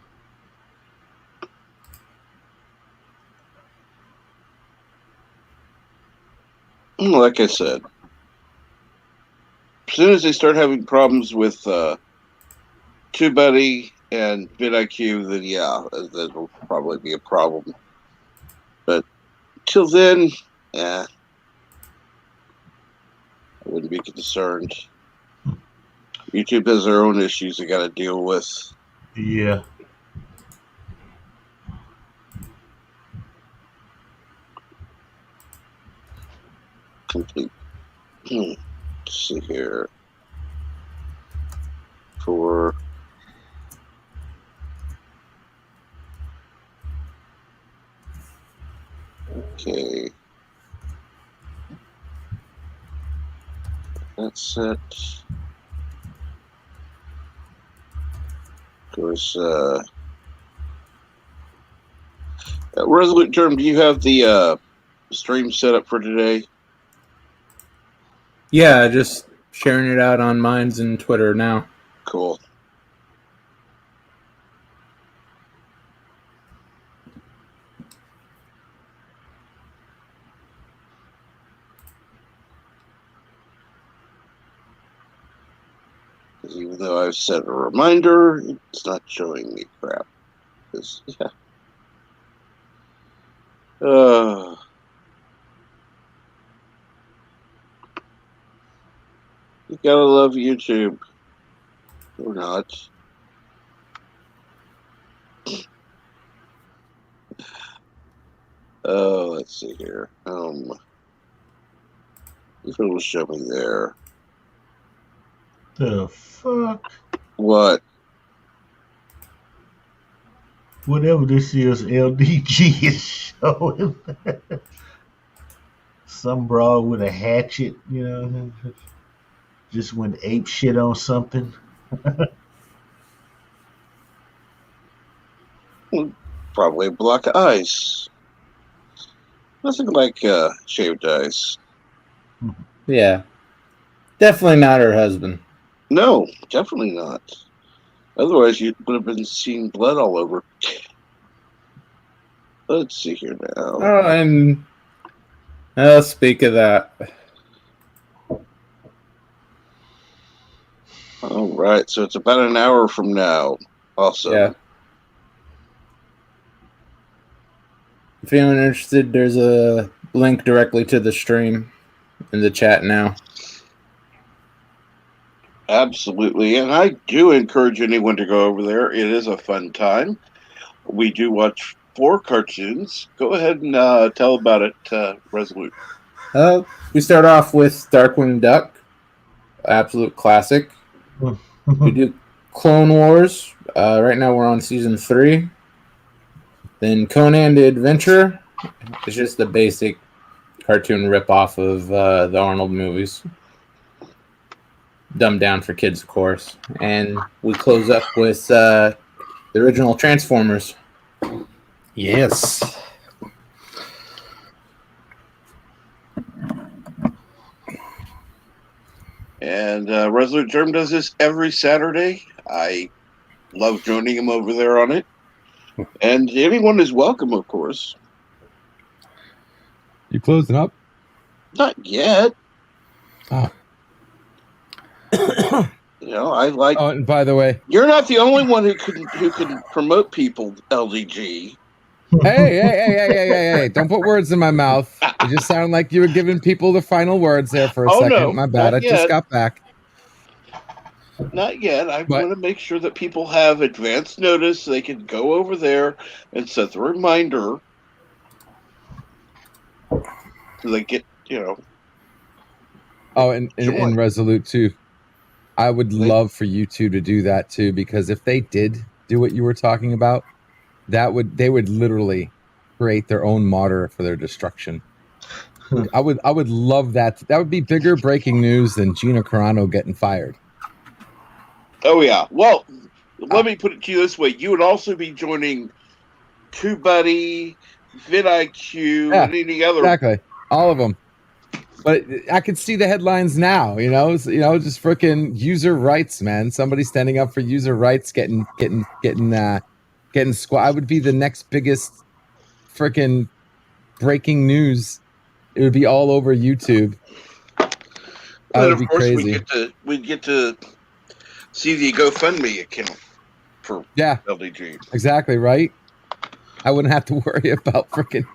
Speaker 1: Like I said, as soon as they start having problems with TubeBuddy and vidIQ, then yeah, that'll probably be a problem. But till then, I wouldn't be concerned. YouTube has their own issues they got to deal with.
Speaker 6: Yeah.
Speaker 1: Complete. Let's see here. For okay, that's it. Of course, Resolute Term, do you have the stream set up for today?
Speaker 8: Yeah, just sharing it out on Minds and Twitter now.
Speaker 1: Cool. Even though I've set a reminder, it's not showing me crap. Yeah. You gotta love YouTube. Or not. Oh, let's see here. If it will show me there.
Speaker 6: The fuck?
Speaker 1: What?
Speaker 6: Whatever this is, LDG is showing. Some broad with a hatchet, just went ape shit on something.
Speaker 1: Probably a block of ice. Nothing like shaved ice.
Speaker 8: Yeah. Definitely not her husband.
Speaker 1: No, definitely not. Otherwise, you would have been seeing blood all over. Let's see here now.
Speaker 8: Oh, and I'll speak of that.
Speaker 1: All right, so it's about an hour from now. Awesome.
Speaker 8: Yeah. If anyone's interested, there's a link directly to the stream in the chat now.
Speaker 1: Absolutely, and I do encourage anyone to go over there. It is a fun time. We do watch 4 cartoons. Go ahead and tell about it, Resolute.
Speaker 8: We start off with Darkwing Duck, absolute classic. We do Clone Wars. Right now we're on season 3. Then Conan the Adventurer. It's just the basic cartoon ripoff of the Arnold movies. Dumbed down for kids, of course. And we close up with the original Transformers.
Speaker 9: Yes.
Speaker 1: And Resolute Germ does this every Saturday. I love joining him over there on it. And anyone is welcome, of course.
Speaker 7: You closing up?
Speaker 1: Not yet.
Speaker 7: Oh.
Speaker 1: I like.
Speaker 7: Oh, and by the way,
Speaker 1: you're not the only one who can promote people. LDG.
Speaker 7: Hey! Don't put words in my mouth. It just sounded like you were giving people the final words there for a second.
Speaker 1: No,
Speaker 7: my bad. I just got back.
Speaker 1: Not yet. I want to make sure that people have advance notice so they can go over there and set the reminder so they get,
Speaker 7: Oh, and Resolute too. I would love for you two to do that too, because if they did do what you were talking about, they would literally create their own martyr for their destruction. I would love that. That would be bigger breaking news than Gina Carano getting fired.
Speaker 1: Oh yeah. Well, let me put it to you this way: you would also be joining TubeBuddy, vidIQ, and any other.
Speaker 7: Exactly, all of them. But I could see the headlines now, just freaking user rights, man. Somebody standing up for user rights, getting squat. I would be the next biggest freaking breaking news. It would be all over YouTube. That
Speaker 1: And
Speaker 7: would
Speaker 1: of
Speaker 7: be
Speaker 1: course,
Speaker 7: crazy.
Speaker 1: we'd get to see the GoFundMe account for LDG.
Speaker 7: Exactly right. I wouldn't have to worry about freaking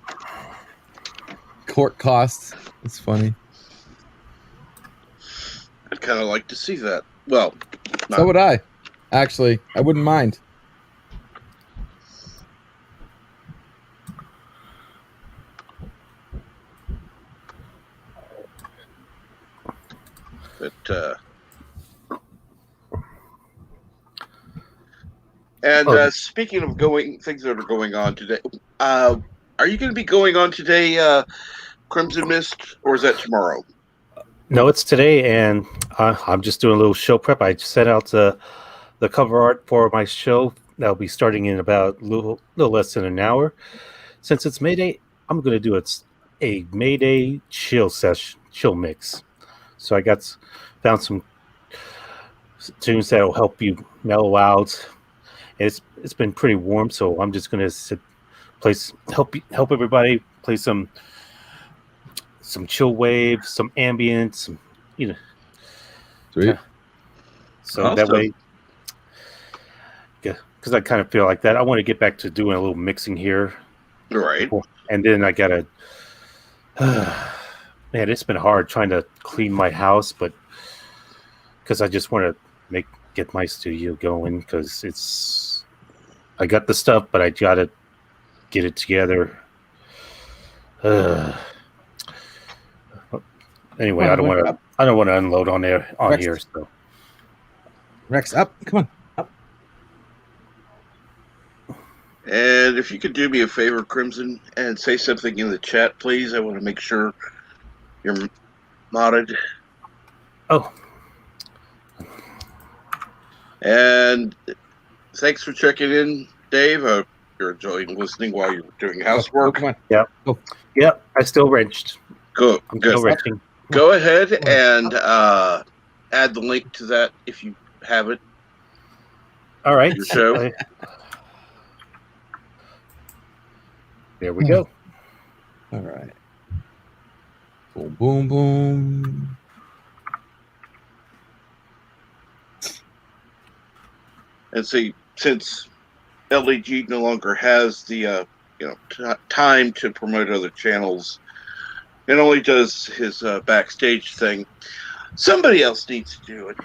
Speaker 7: court costs. It's funny.
Speaker 1: I'd kind of like to see that. Well,
Speaker 7: so would I. Actually, I wouldn't mind.
Speaker 1: But speaking of things that are going on today, are you going to be going on today, Crimson Mist, or is that tomorrow?
Speaker 9: No, it's today, and I'm just doing a little show prep. I sent out the cover art for my show. That'll be starting in about a little less than an hour. Since it's May Day, I'm going to do a May Day chill mix. So I found some tunes that'll help you mellow out. It's been pretty warm, so I'm just going to help everybody play some chill wave, some ambient, some
Speaker 7: Sweet.
Speaker 9: So
Speaker 1: awesome.
Speaker 9: That way, because I kind of feel like that. I want to get back to doing a little mixing here.
Speaker 1: Right.
Speaker 9: And then I gotta. Man, it's been hard trying to clean my house, but because I just want to get my studio going, because I got the stuff, but I gotta get it together. Anyway, I don't want to unload on
Speaker 7: Rex.
Speaker 9: here. So
Speaker 7: Rex, up, come on, up.
Speaker 1: And if you could do me a favor, Crimson, and say something in the chat, please. I want to make sure you're modded.
Speaker 9: Oh.
Speaker 1: And thanks for checking in, Dave. I hope you're enjoying listening while you're doing housework.
Speaker 7: Come on.
Speaker 9: Yeah. Yeah, I still wrenched.
Speaker 1: Good.
Speaker 9: I'm still wrenching.
Speaker 1: Go ahead and add the link to that if you have it.
Speaker 9: All right.
Speaker 1: Your show.
Speaker 9: There we go.
Speaker 7: All right. Boom, boom, boom.
Speaker 1: And see, since LDG no longer has the time to promote other channels, and only does his backstage thing, somebody else needs to do it.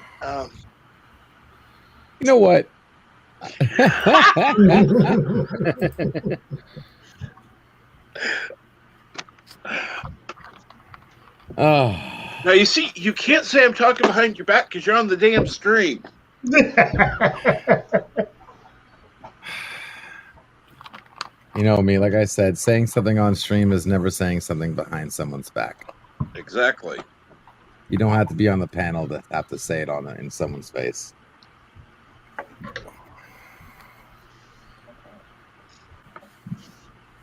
Speaker 7: You know what?
Speaker 1: Now you see, you can't say I'm talking behind your back because you're on the damn stream.
Speaker 7: You know me, like I said, saying something on stream is never saying something behind someone's back.
Speaker 1: Exactly.
Speaker 7: You don't have to be on the panel to have to say it in someone's face.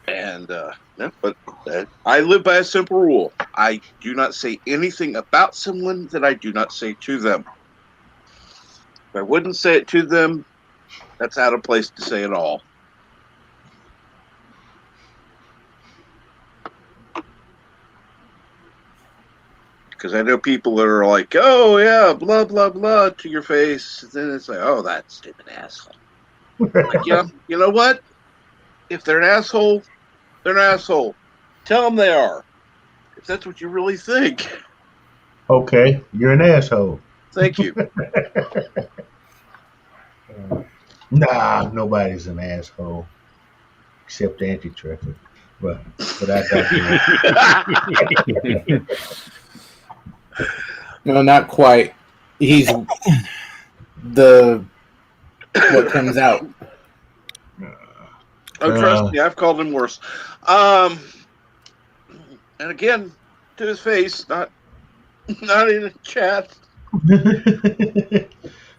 Speaker 1: And but I live by a simple rule. I do not say anything about someone that I do not say to them. If I wouldn't say it to them, that's out of place to say it all. Because I know people that are like, oh, yeah, blah, blah, blah, to your face. And then it's like, oh, that stupid asshole. Like, yeah, you know what? If they're an asshole, they're an asshole. Tell them they are. If that's what you really think.
Speaker 6: Okay, you're an asshole.
Speaker 1: Thank you.
Speaker 6: Nah, nobody's an asshole. Except Anti-Traffic. But I
Speaker 8: No, not quite. He's what comes out.
Speaker 1: Oh, trust me, I've called him worse. And again, to his face, not in a chat.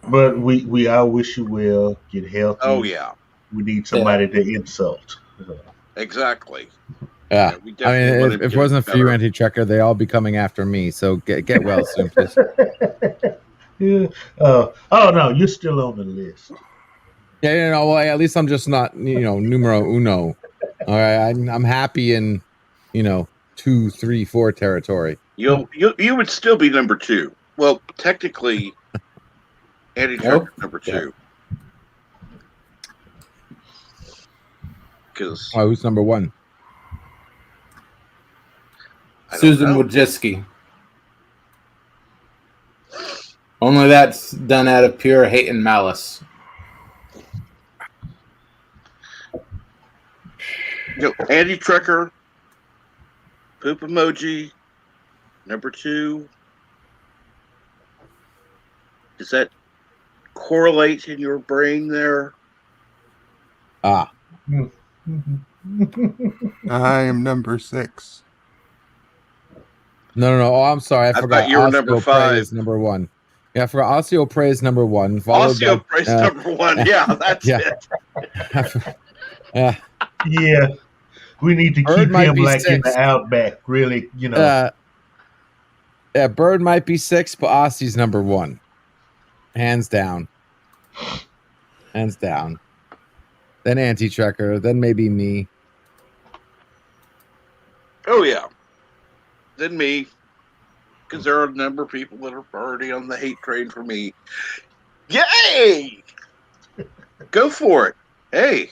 Speaker 6: But we all wish you well. Get healthy.
Speaker 1: Oh yeah.
Speaker 6: We need somebody to insult.
Speaker 1: Exactly.
Speaker 7: Yeah.
Speaker 1: we
Speaker 7: I
Speaker 1: definitely
Speaker 7: mean,
Speaker 1: want
Speaker 7: if
Speaker 1: him
Speaker 7: it wasn't for you,
Speaker 1: better.
Speaker 7: anti-trucker, they all be coming after me. So get well soon, please.
Speaker 6: Yeah. Oh no, you're still on the list.
Speaker 7: Yeah, well, at least I'm just not, numero uno. All right, I'm happy in, 2, 3, 4 territory.
Speaker 1: You would still be number 2. Well, technically, anti-trucker number 2. Because
Speaker 7: who's number 1?
Speaker 8: Susan Wojcicki. Only that's done out of pure hate and malice.
Speaker 1: anti-trucker, poop emoji, number 2. Does that correlate in your brain there?
Speaker 7: Ah.
Speaker 4: I am number 6.
Speaker 7: No. Oh, I'm sorry. I forgot.
Speaker 1: thought you were number 5.
Speaker 7: Is number 1. Yeah, I forgot. Osseo Prey is number 1. Followed by
Speaker 1: Prey's number 1. Yeah, that's it.
Speaker 7: Yeah.
Speaker 6: Yeah. We need to
Speaker 7: Bird
Speaker 6: keep
Speaker 7: might
Speaker 6: him
Speaker 7: be
Speaker 6: like
Speaker 7: 6.
Speaker 6: in the outback, really,
Speaker 7: Yeah, Bird might be 6, but Ossie's number 1. Hands down. Then anti-trucker, then maybe me.
Speaker 1: Oh, yeah. Then me. Because there are a number of people that are already on the hate train for me. Yay! Go for it. Hey.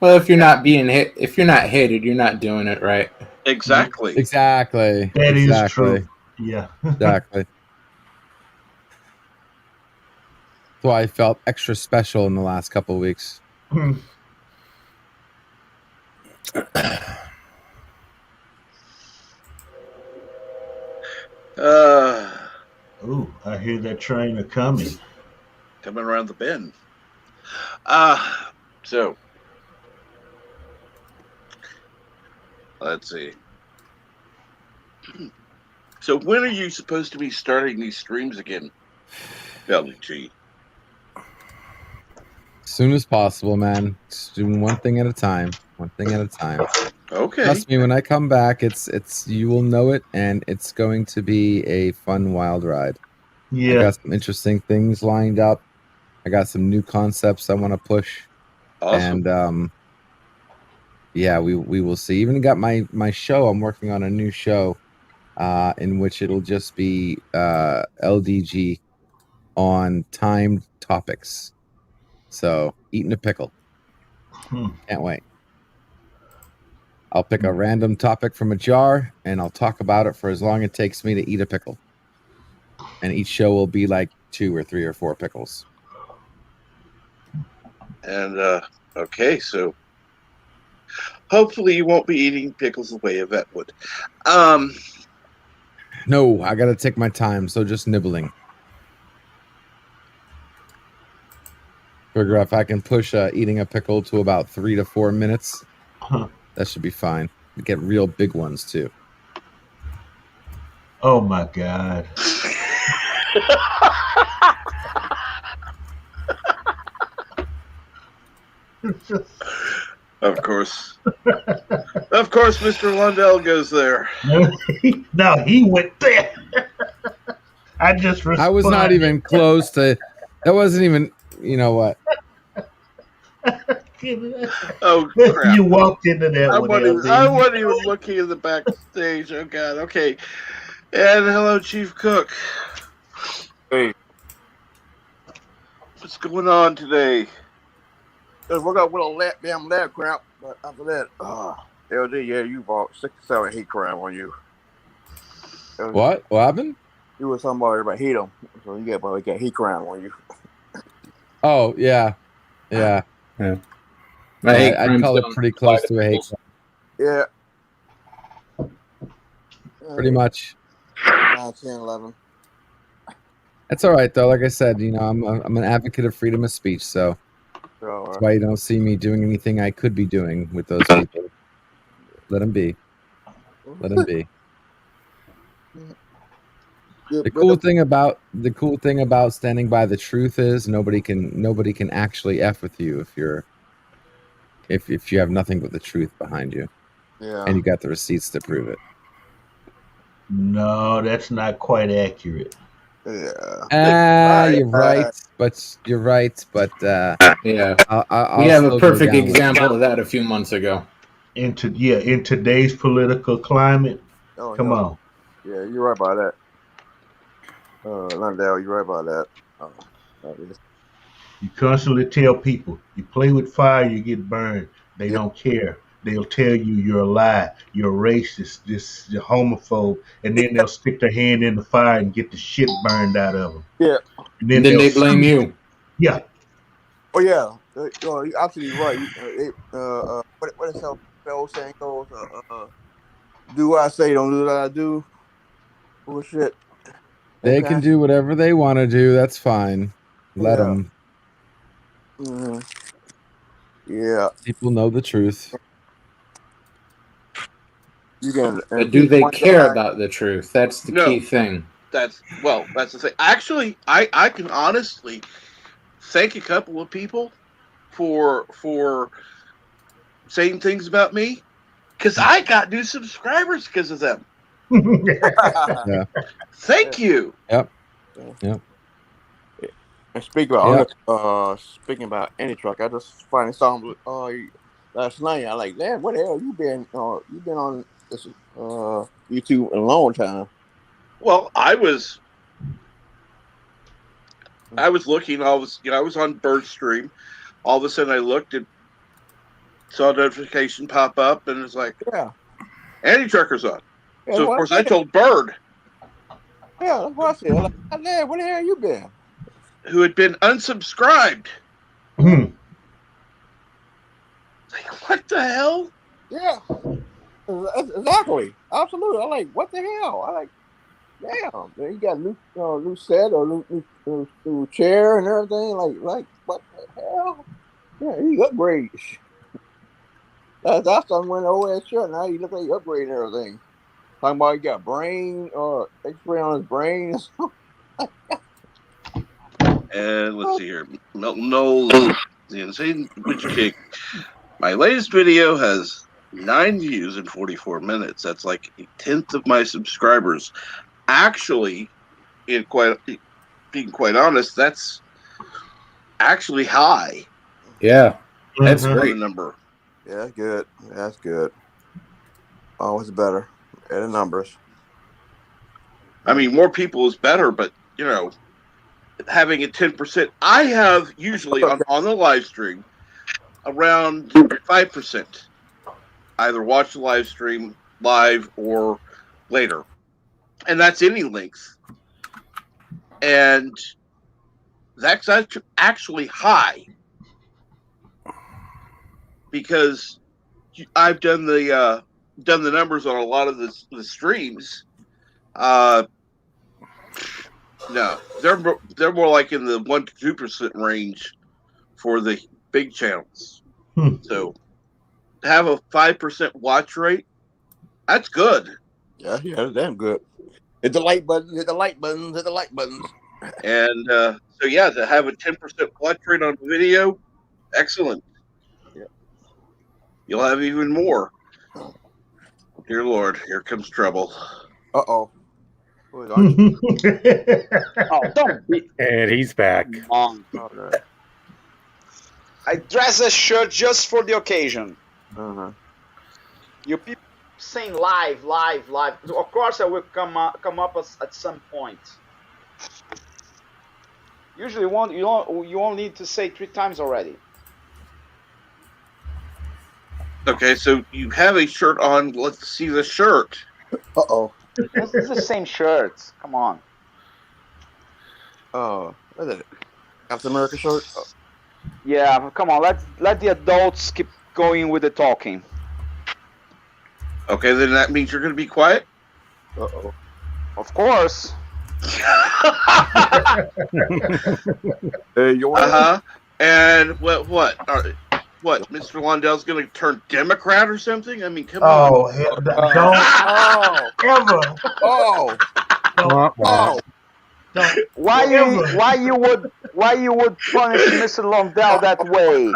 Speaker 8: Well, if you're not being hated, you're not doing it right.
Speaker 1: Exactly.
Speaker 6: That is true. Yeah.
Speaker 7: Exactly. So I felt extra special in the last couple of weeks.
Speaker 6: Ooh, I hear that train coming
Speaker 1: around the bend. So let's see. So when are you supposed to be starting these streams again, LG?
Speaker 7: As soon as possible, man. Just doing one thing at a time.
Speaker 1: Okay.
Speaker 7: Trust me, when I come back, it's you will know it, and it's going to be a fun, wild ride.
Speaker 6: Yeah.
Speaker 7: I got some interesting things lined up. I got some new concepts I want to push.
Speaker 1: Awesome.
Speaker 7: And yeah, we will see. Even got my show. I'm working on a new show, in which it'll just be LDG on timed topics. So eating a pickle. Can't wait. I'll pick a random topic from a jar and I'll talk about it for as long as it takes me to eat a pickle. And each show will be like 2 or 3 or 4 pickles.
Speaker 1: And okay, so hopefully you won't be eating pickles the way Yvette would.
Speaker 7: No, I gotta take my time, so just nibbling. Figure if I can push eating a pickle to about 3 to 4 minutes, that should be fine. You get real big ones too.
Speaker 6: Oh my God.
Speaker 1: Of course, Mr. Lundell goes there.
Speaker 6: No, he went there. I
Speaker 7: was not even close to. That wasn't even. You know what?
Speaker 1: Oh crap!
Speaker 6: You walked into that
Speaker 1: I
Speaker 6: one.
Speaker 1: wasn't even looking at the backstage. Oh God. Okay. And hello, Chief Cook.
Speaker 12: Hey.
Speaker 1: What's going on today?
Speaker 12: We got a little damn lab crap, but after that, LD, yeah, you bought 67 hate crime on you.
Speaker 7: What? What happened?
Speaker 12: You were talking about everybody hate them, so you got hate crime on you.
Speaker 7: Oh yeah. I'd call it pretty close to a hate crime.
Speaker 12: Yeah.
Speaker 7: Pretty much.
Speaker 12: 9, 10, 11.
Speaker 7: That's all right though. Like I said, I'm an advocate of freedom of speech, so that's why you don't see me doing anything I could be doing with those people. Let them be. The cool thing about standing by the truth is nobody can actually F with you if you have nothing but the truth behind you.
Speaker 12: Yeah.
Speaker 7: and you got the receipts to prove it.
Speaker 6: No, that's not quite accurate.
Speaker 12: Yeah.
Speaker 7: You're right, but
Speaker 8: Yeah,
Speaker 7: I'll
Speaker 8: we have a
Speaker 7: still go
Speaker 8: perfect
Speaker 7: down with
Speaker 8: example of that a few months ago.
Speaker 6: In today's political climate,
Speaker 12: Oh,
Speaker 6: come
Speaker 12: yeah.
Speaker 6: on.
Speaker 12: Yeah, you're right about that. Lundell, you're right about that. That is-
Speaker 6: You constantly tell people, you play with fire, you get burned. They don't care. They'll tell you you're a lie, you're a racist, you're homophobe, and then they'll stick their hand in the fire and get the shit burned out of them.
Speaker 12: Yeah.
Speaker 6: And
Speaker 8: And
Speaker 6: then
Speaker 8: then
Speaker 6: they'll
Speaker 8: they blame
Speaker 6: sue.
Speaker 8: you.
Speaker 6: Yeah.
Speaker 12: Oh, yeah. You're absolutely right. What is that old saying goes? Do what I say, don't do what I do. Bullshit.
Speaker 7: they can do whatever they want to do. That's fine. Let
Speaker 12: Yeah.
Speaker 7: them.
Speaker 12: Mm-hmm. Yeah.
Speaker 7: People know the truth.
Speaker 12: You can.
Speaker 8: But do they care about the truth? That's the
Speaker 1: No.
Speaker 8: key thing.
Speaker 1: That's the thing. Actually, I can honestly thank a couple of people for saying things about me because I got new subscribers because of them.
Speaker 7: Yeah.
Speaker 1: Thank you.
Speaker 7: Yep.
Speaker 12: And speaking about any truck, I just finally saw him last night. I like, man, where the hell you been? You been on this YouTube a long time.
Speaker 1: Well, I was looking. I was on Birdstream. All of a sudden, I looked and saw a notification pop up, and it's like,
Speaker 12: yeah,
Speaker 1: Andy Trucker's on.
Speaker 12: Yeah,
Speaker 1: So of course, I told Bird,
Speaker 12: yeah, that's what I said. Like, man, where the hell you been?
Speaker 1: who had been unsubscribed.
Speaker 6: Hmm.
Speaker 1: Like, what the hell?
Speaker 12: Yeah, exactly, absolutely. I'm like, what the hell? I like, damn, man, you got a new set or new chair and everything. Like, what the hell? Yeah, he upgrades. That's done went old ass shit. Now you look like you upgrading everything. Talking about he got brain or X-ray on his brain.
Speaker 1: And let's see here. Milton Knowles, the Insane Witch Kick. My latest video has 9 views in 44 minutes. That's like a tenth of my subscribers. Actually, being quite honest, that's actually high.
Speaker 8: Yeah, that's
Speaker 1: for the
Speaker 8: great.
Speaker 1: number.
Speaker 12: Yeah, that's good. That's good. Always better. Better numbers.
Speaker 1: I mean, more people is better, but having a 10%. I have usually on the live stream around 5%. Either watch the live stream live or later, and that's any length. And that's actually high because I've done the numbers on a lot of the streams. No, they're more like in the 1 to 2% range for the big channels. So have a 5% watch rate. That's good.
Speaker 12: Yeah, that's damn good. Hit the like button. Hit the like buttons. Hit the like buttons.
Speaker 1: And so yeah, to have a 10% watch rate on video, excellent.
Speaker 12: Yeah.
Speaker 1: You'll have even more. Dear Lord, here comes trouble.
Speaker 12: Uh-oh.
Speaker 11: Oh, don't be.
Speaker 9: And he's back.
Speaker 11: I dress a shirt just for the occasion.
Speaker 12: Uh-huh.
Speaker 11: You people saying live. Of course, I will come up at some point. Usually, you only need to say 3 times already.
Speaker 1: Okay, so you have a shirt on. Let's see the shirt.
Speaker 12: Uh-oh.
Speaker 11: This is the same shirt. Come on.
Speaker 12: Oh, what is it? Captain America shirt? Oh.
Speaker 11: Yeah, come on. Let the adults keep going with the talking.
Speaker 1: Okay, then that means you're going to be quiet?
Speaker 12: Uh-oh.
Speaker 11: Of course.
Speaker 12: Hey, you want
Speaker 1: And what? What? Mr. Lundell's going to turn Democrat or something? I mean, come
Speaker 6: Oh,
Speaker 1: on.
Speaker 6: hell, don't ever.
Speaker 12: Oh.
Speaker 6: Don't
Speaker 11: Why you would punish Mr. Lundell that way?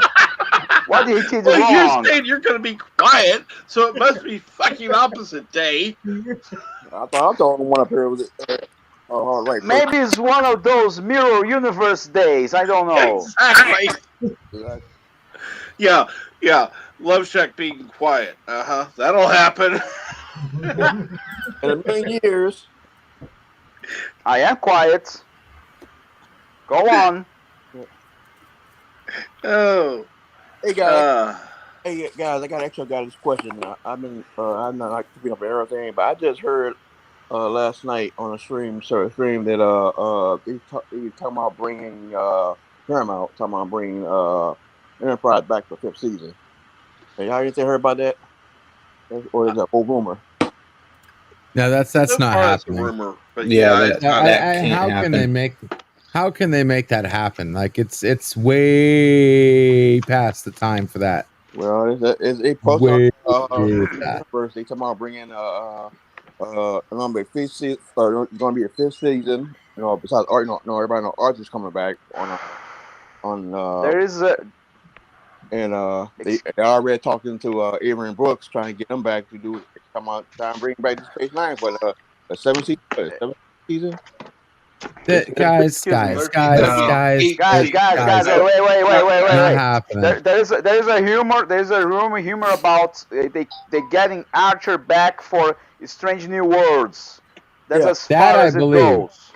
Speaker 11: What did he did
Speaker 1: Well,
Speaker 11: wrong?
Speaker 1: you're saying you're going to be quiet, so it must be fucking opposite day.
Speaker 12: I thought one up here was right.
Speaker 11: Maybe it's one of those mirror universe days. I don't know.
Speaker 1: Exactly.
Speaker 12: First.
Speaker 1: Yeah. Love Shack being quiet. That'll happen.
Speaker 12: In a million years.
Speaker 11: I am quiet. Go on.
Speaker 1: Oh.
Speaker 12: Hey guys. I got actually got this question. I'm not like keeping up with everything, but I just heard last night on a stream that they talking about bringing Paramount talking about bringing Enterprise back for 5th season. Hey, y'all anything heard about that? Or is that old rumor?
Speaker 7: No, that's not happening.
Speaker 1: A rumor, but
Speaker 8: that can't
Speaker 7: how
Speaker 8: happen.
Speaker 7: How can they make that happen? Like it's way past the time for that.
Speaker 12: Well, they posted first. They talking about bringing going to be 5th season. Going to be a 5th season. You know, besides Art, everybody know Archer's coming back on.
Speaker 11: There is a.
Speaker 12: And they already talking to Avery and Brooks, trying to get them back to do. Come on, try and bring back the Space Nine for the 7th season.
Speaker 7: Guys.
Speaker 11: Wait.
Speaker 7: Not happening.
Speaker 11: There's a rumor about they getting Archer back for Strange New Worlds. That's as far as it goes.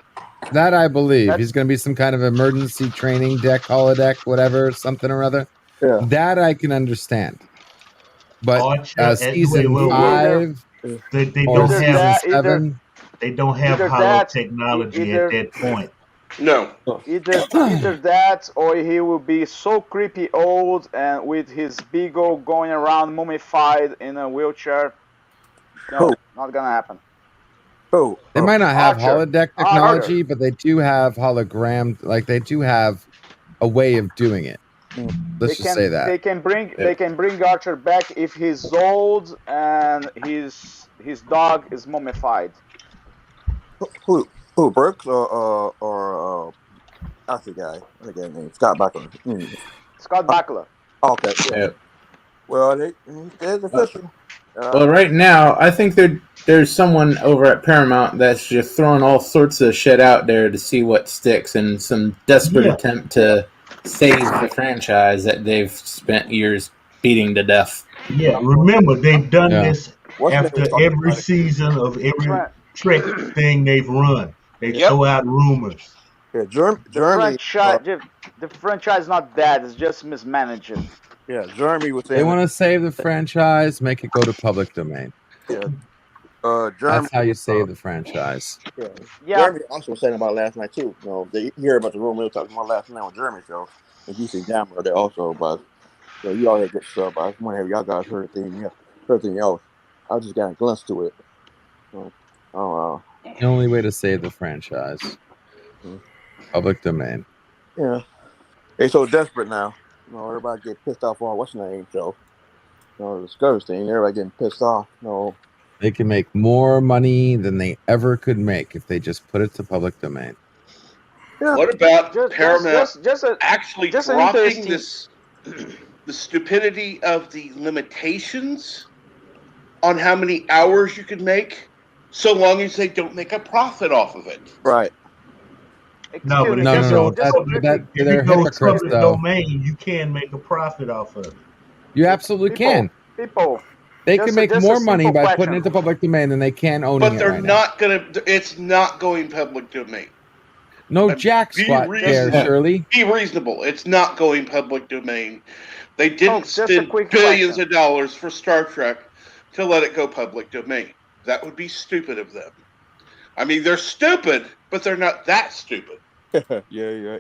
Speaker 7: That I believe. He's going to be some kind of emergency training deck, holodeck, whatever, something or other.
Speaker 12: Yeah.
Speaker 7: That I can understand. But season 5,
Speaker 6: they
Speaker 7: or
Speaker 6: don't
Speaker 7: season
Speaker 6: have
Speaker 7: 7,
Speaker 6: they don't have holo technology at that point.
Speaker 1: No.
Speaker 11: Either that, or he will be so creepy old and with his big old going around mummified in a wheelchair. No, not gonna happen.
Speaker 7: They might not have
Speaker 11: Archer.
Speaker 7: holodeck technology, but they do have hologram. Like they do have a way of doing it. Let's just say that
Speaker 11: they can bring Archer back if he's old and his dog is mummified.
Speaker 12: Who Brooks or that's the guy? I forget his name. Scott Bakula.
Speaker 11: Scott Bakula.
Speaker 12: Okay. Yeah. Well, there's official.
Speaker 8: Well, right now, I think there's someone over at Paramount that's just throwing all sorts of shit out there to see what sticks in some desperate attempt to save the franchise that they've spent years beating to death.
Speaker 6: Yeah, remember, they've done this after every season of every Trek thing they've run. They throw out rumors.
Speaker 12: Yeah, Jeremy.
Speaker 11: The franchise is not dead, it's just mismanaged.
Speaker 12: Yeah, Jeremy was saying
Speaker 7: they want to save the franchise, make it go to public domain.
Speaker 12: Yeah.
Speaker 7: Jeremy, that's how you save the franchise.
Speaker 12: Yeah. Jeremy also was saying about last night too. You know, they hear about the rumor we were talking about last night on Jeremy's show. And you see Jammer there also, but you all had good stuff. I just want to have y'all guys heard anything else. I just got a glimpse to it.
Speaker 7: The only way to save the franchise. Public domain.
Speaker 12: Yeah. They're so desperate now. You know, everybody get pissed off on what's the name show. You know, the Scourge thing, everybody getting pissed off. No.
Speaker 7: They can make more money than they ever could make if they just put it to public domain.
Speaker 1: Yeah. What about Paramount actually dropping the stupidity of the limitations on how many hours you can make, so long as they don't make a profit off of it?
Speaker 12: Right.
Speaker 6: No, but if it goes public domain, you can make a profit off of it.
Speaker 7: You absolutely can. They can make more money by putting it to public domain than they can owning it.
Speaker 1: But they're not gonna. It's not going public domain.
Speaker 7: No jack squat there, Shirley.
Speaker 1: Be reasonable. It's not going public domain. They didn't spend billions of dollars for Star Trek to let it go public domain. That would be stupid of them. I mean, they're stupid, but they're not that stupid.
Speaker 12: Yeah.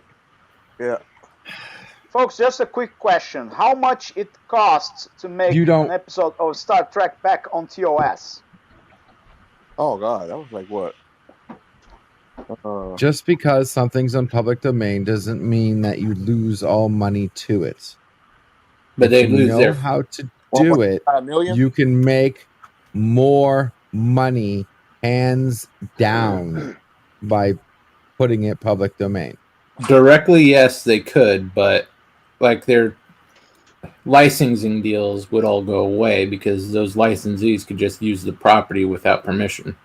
Speaker 11: Folks, just a quick question. How much it costs to make an episode of Star Trek back on TOS?
Speaker 12: Oh, God. That was like what?
Speaker 7: Just because something's on public domain doesn't mean that you lose all money to it.
Speaker 8: But they lose
Speaker 7: know how to do it. You can make more money hands down by putting it public domain.
Speaker 8: Directly, yes, they could, but like licensing deals would all go away because those licensees could just use the property without permission.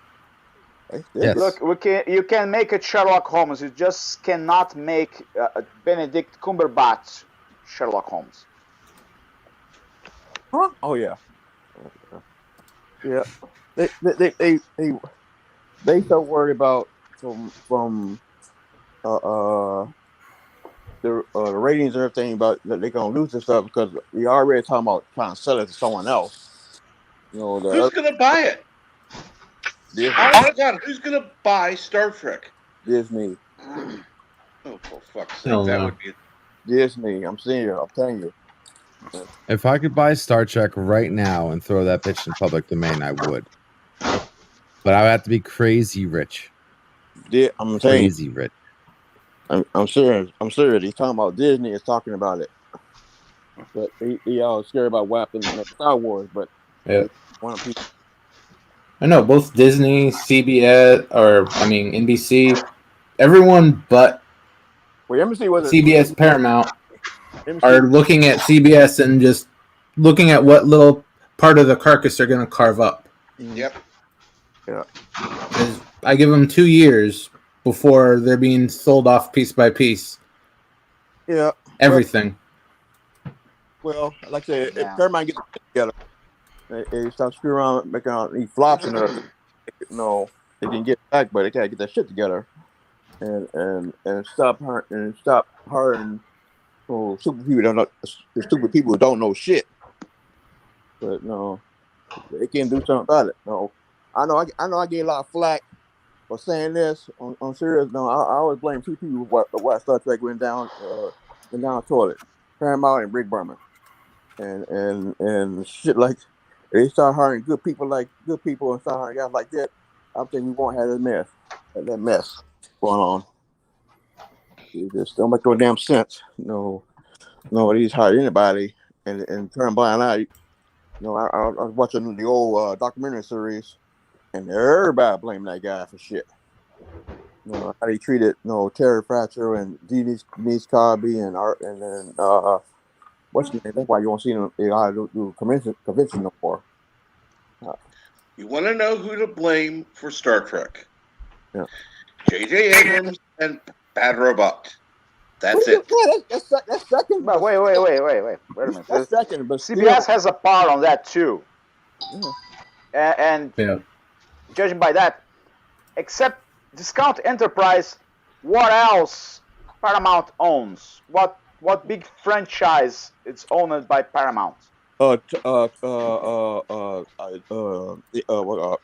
Speaker 7: Yes.
Speaker 11: Look, you can make a Sherlock Holmes. You just cannot make Benedict Cumberbatch Sherlock Holmes.
Speaker 12: Huh? Oh yeah. Yeah. They so worried about from the ratings and everything, about that they're gonna lose this stuff because we already talking about trying to sell it to someone else. You know,
Speaker 1: Who's gonna buy it?
Speaker 12: Disney.
Speaker 1: Honest to God, who's gonna buy Star Trek?
Speaker 12: Disney.
Speaker 1: Oh, for fuck's
Speaker 8: Hell
Speaker 1: sake, that
Speaker 8: no.
Speaker 1: would be.
Speaker 12: Disney. I'm seeing you. I'm telling you.
Speaker 7: If I could buy Star Trek right now and throw that bitch in public domain, I would. But I would have to be crazy rich.
Speaker 12: I'm telling you.
Speaker 7: Crazy rich.
Speaker 12: I'm serious. I'm serious. He's talking about Disney is talking about it. But he all scared about what happened in Star Wars, but
Speaker 8: Yeah.
Speaker 12: one of people.
Speaker 8: I know both Disney, CBS, NBC, everyone but
Speaker 12: NBC was
Speaker 8: CBS, Paramount are looking at CBS and just looking at what little part of the carcass they're going to carve up.
Speaker 1: Yep.
Speaker 12: Yeah.
Speaker 8: I give them 2 years before they're being sold off piece by piece.
Speaker 12: Yeah.
Speaker 8: Everything.
Speaker 12: Well, like I said, if Paramount gets it together, they stop screwing around making all these flops and everything. No, they can get back, but they gotta get that shit together and stop hiring stupid people who don't know shit. But no, they can do something about it. No, I know I get a lot of flack for saying this on serious. No, I always blame two people why Star Trek went down the toilet. Paramount and Rick Berman. And shit, like they start hiring good people and start hiring guys like that. I think we won't have that mess going on. It just don't make no damn sense. No, nobody's hired anybody and turn blind eye. I was watching the old documentary series, and everybody blamed that guy for shit. How they treated Terry Pratchett and Denise Cosby and Art, and then what's the name? That's why you won't see them do convention no more.
Speaker 1: You want to know who to blame for Star Trek?
Speaker 12: Yeah.
Speaker 1: J.J. Abrams and Bad Robot. That's it.
Speaker 12: That's second.
Speaker 11: But wait a minute.
Speaker 12: That's second, but
Speaker 11: CBS has a part on that too.
Speaker 12: Yeah.
Speaker 11: And judging by that, except Discount Enterprise, what else Paramount owns? What big franchise is owned by Paramount?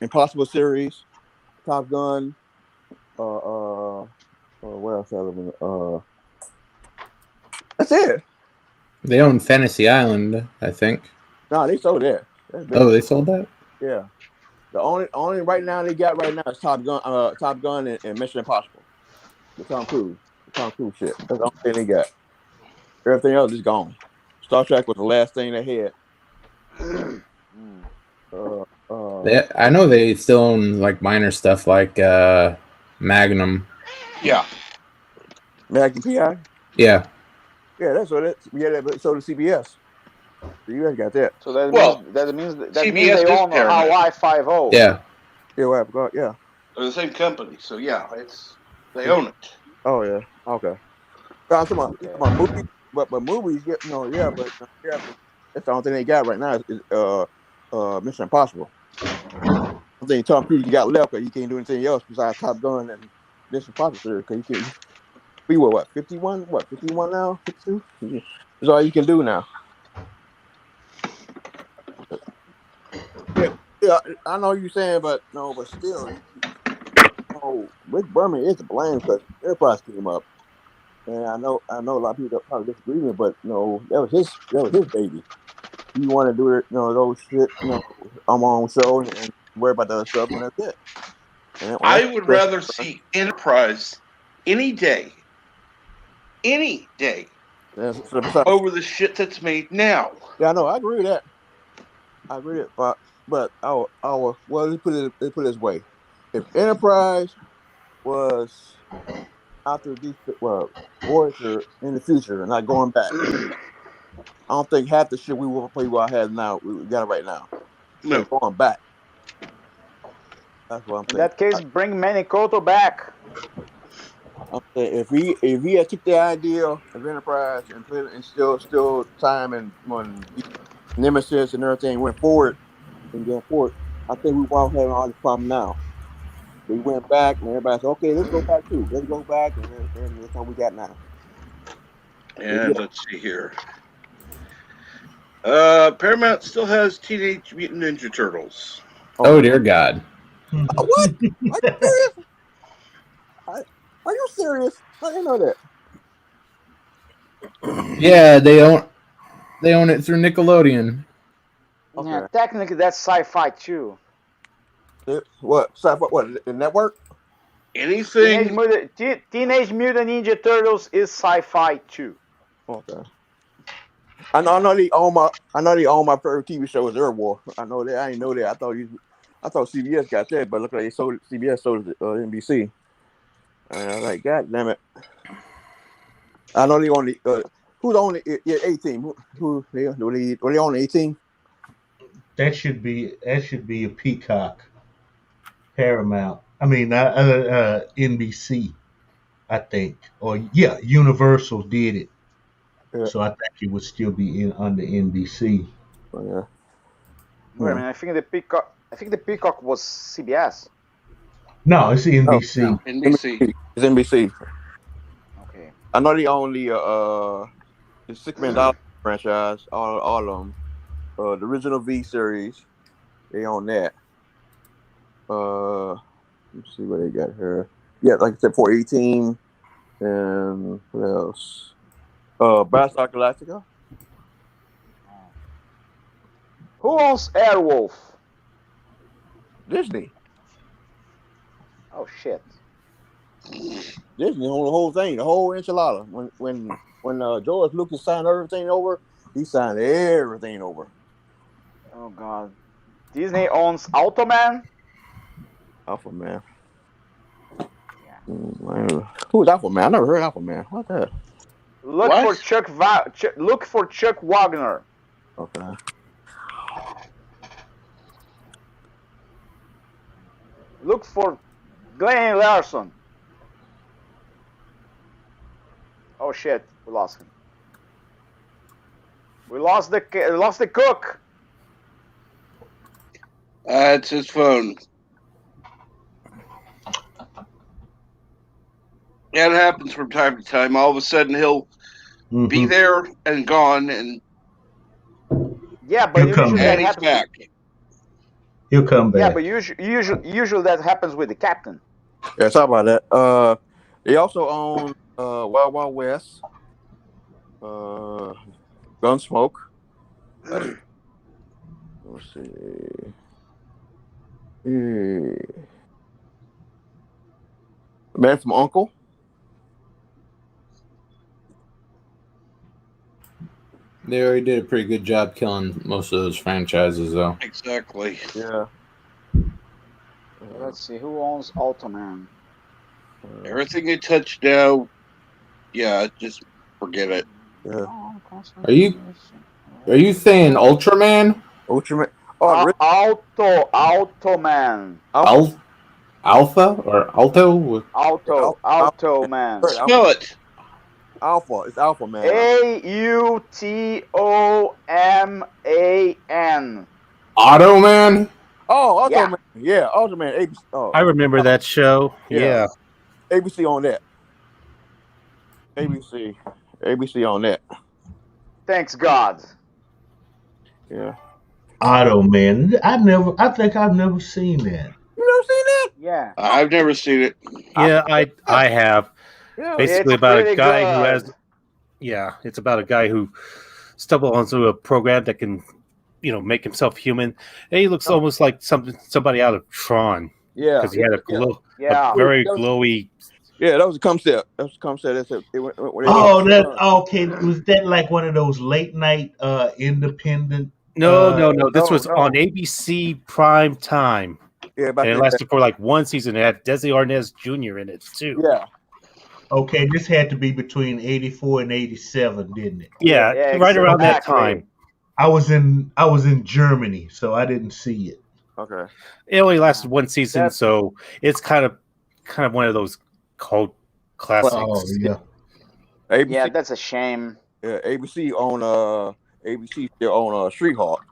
Speaker 12: Impossible series, Top Gun. What else? That's it.
Speaker 8: They own Fantasy Island, I think.
Speaker 12: No, they sold that.
Speaker 8: Oh, they sold that?
Speaker 12: Yeah. The only right now they got right now is Top Gun and Mission Impossible. The Tom Cruise shit. That's the only thing they got. Everything else is gone. Star Trek was the last thing they had.
Speaker 8: I know they still own like minor stuff like Magnum.
Speaker 1: Yeah.
Speaker 12: Magnum PI?
Speaker 8: Yeah.
Speaker 12: Yeah, that's what it is. Yeah, but so does CBS. You guys got that.
Speaker 11: So that means
Speaker 1: CBS
Speaker 11: they own
Speaker 1: Paramount.
Speaker 11: Hawaii 5-0.
Speaker 8: Yeah.
Speaker 12: Yeah.
Speaker 1: They're the same company, so yeah, they own it.
Speaker 12: Oh yeah. Okay. I'm talking about movies, but movies, but that's the only thing they got right now is Mission Impossible. I think Tom Cruise got left because you can't do anything else besides Top Gun and Mission Impossible because you can't. We were 51? 51 now? 52? That's all you can do now. Yeah, I know you're saying, but still, Rick Berman is to blame because Enterprise came up, and I know a lot of people probably disagree with me, but that was his baby. You want to do it, those shit, on my own show and worry about the other stuff, and that's it. And
Speaker 1: I would rather see Enterprise any day, over the shit that's made now.
Speaker 12: Yeah, I know. I agree with that. But let's put it this way: if Enterprise was after Voyager in the future and not going back, I don't think half the shit we will play what I have now. We got it right now.
Speaker 1: No.
Speaker 12: It's going back. That's what I'm
Speaker 11: In
Speaker 12: thinking.
Speaker 11: that case, bring Manikoto back.
Speaker 12: I'm saying if he had took the idea of Enterprise and put it and still time and when Nemesis and everything went forward and going forward, I think we won't have all this problem now. We went back and everybody said, okay, let's go back too. Let's go back and that's all we got now.
Speaker 1: And let's see here. Paramount still has Teenage Mutant Ninja Turtles.
Speaker 8: Oh dear God.
Speaker 12: What? Are you serious? Are you serious? I didn't know that.
Speaker 8: Yeah, they own it through Nickelodeon.
Speaker 12: Okay.
Speaker 11: Yeah, technically that's sci-fi too.
Speaker 12: What? Sci-fi? What? The network?
Speaker 1: Anything?
Speaker 11: Teenage Mutant Ninja Turtles is sci-fi too.
Speaker 12: Okay. I know they own my favorite TV show is Earth War. I know that. I didn't know that. I thought CBS got that, but look like CBS sold it to NBC. And I was like, God damn it! I know they only who's on the 18? Who they on 18?
Speaker 6: That should be a Peacock, Paramount. I mean, NBC, I think, or Universal did it.
Speaker 12: Yeah.
Speaker 6: So I think it would still be under NBC.
Speaker 12: Oh, yeah.
Speaker 11: Wait a minute, I think the Peacock was CBS.
Speaker 6: No, it's NBC.
Speaker 12: No.
Speaker 1: NBC.
Speaker 12: It's NBC.
Speaker 11: Okay.
Speaker 12: I know they own the $6 million franchise, all of them. The original V series, they own that. Let's see what they got here. Yeah, like I said, 418, and what else? Battlestar Galactica.
Speaker 11: Who owns Airwolf?
Speaker 12: Disney.
Speaker 11: Oh shit.
Speaker 12: Disney owned the whole thing, the whole enchilada. When George Lucas signed everything over, he signed everything over.
Speaker 11: Oh god. Disney owns Automan.
Speaker 12: Alphaman. Who's Alphaman? I never heard Alphaman. What the?
Speaker 11: Look for Chuck Wagner.
Speaker 12: Okay.
Speaker 11: Look for Glenn Larson. Oh shit, we lost him. We lost the cook.
Speaker 1: It's his phone. Yeah, it happens from time to time. All of a sudden, he'll be there and gone, and
Speaker 11: yeah, but usually that
Speaker 1: he's
Speaker 11: happens.
Speaker 1: back.
Speaker 6: He'll come back.
Speaker 11: Yeah, but usually that happens with the captain.
Speaker 12: Yeah, sorry about that. They also own Wild Wild West, Gunsmoke. Let's see. Man from Uncle.
Speaker 8: They already did a pretty good job killing most of those franchises, though.
Speaker 1: Exactly.
Speaker 12: Yeah.
Speaker 11: Let's see, who owns Automan?
Speaker 1: Everything they touch now, yeah, just forget it.
Speaker 12: Yeah.
Speaker 8: Are you saying Ultraman?
Speaker 12: Ultraman.
Speaker 11: Automan.
Speaker 8: Alpha or Alto?
Speaker 11: Automan.
Speaker 1: Spell it.
Speaker 12: Alpha. It's Alpha Man.
Speaker 11: Automan.
Speaker 8: Automan?
Speaker 12: Oh, Automan. Yeah, Automan. ABC. Oh.
Speaker 9: I remember that show. Yeah.
Speaker 12: ABC on that. ABC on that.
Speaker 11: Thanks God.
Speaker 12: Yeah.
Speaker 6: Automan. I think I've never seen that.
Speaker 12: You never seen that?
Speaker 11: Yeah.
Speaker 1: I've never seen it.
Speaker 9: Yeah, I have.
Speaker 12: Yeah.
Speaker 9: Basically
Speaker 11: It's
Speaker 9: about a
Speaker 11: pretty
Speaker 9: guy who
Speaker 11: good.
Speaker 9: has. Yeah, it's about a guy who stumbled onto a program that can, make himself human. And he looks almost like somebody out of Tron.
Speaker 12: Yeah.
Speaker 9: Because he had a very glowy.
Speaker 12: Yeah, that was a concept.
Speaker 6: Okay. Was that like one of those late night independent?
Speaker 9: No. This was on ABC prime time.
Speaker 12: Yeah,
Speaker 9: and it lasted for like one season. It had Desi Arnaz Jr. in it too.
Speaker 12: Yeah.
Speaker 6: Okay, this had to be between 84 and 87, didn't it?
Speaker 9: Yeah,
Speaker 11: Yeah,
Speaker 9: right around that
Speaker 11: exactly.
Speaker 9: time.
Speaker 6: I was in Germany, so I didn't see it.
Speaker 12: Okay.
Speaker 9: It only lasted one season,
Speaker 11: That-
Speaker 9: so it's kind of one of those cult classics.
Speaker 6: Oh yeah.
Speaker 12: ABC,
Speaker 11: Yeah, that's a shame.
Speaker 12: ABC on ABC still on Street Hawk.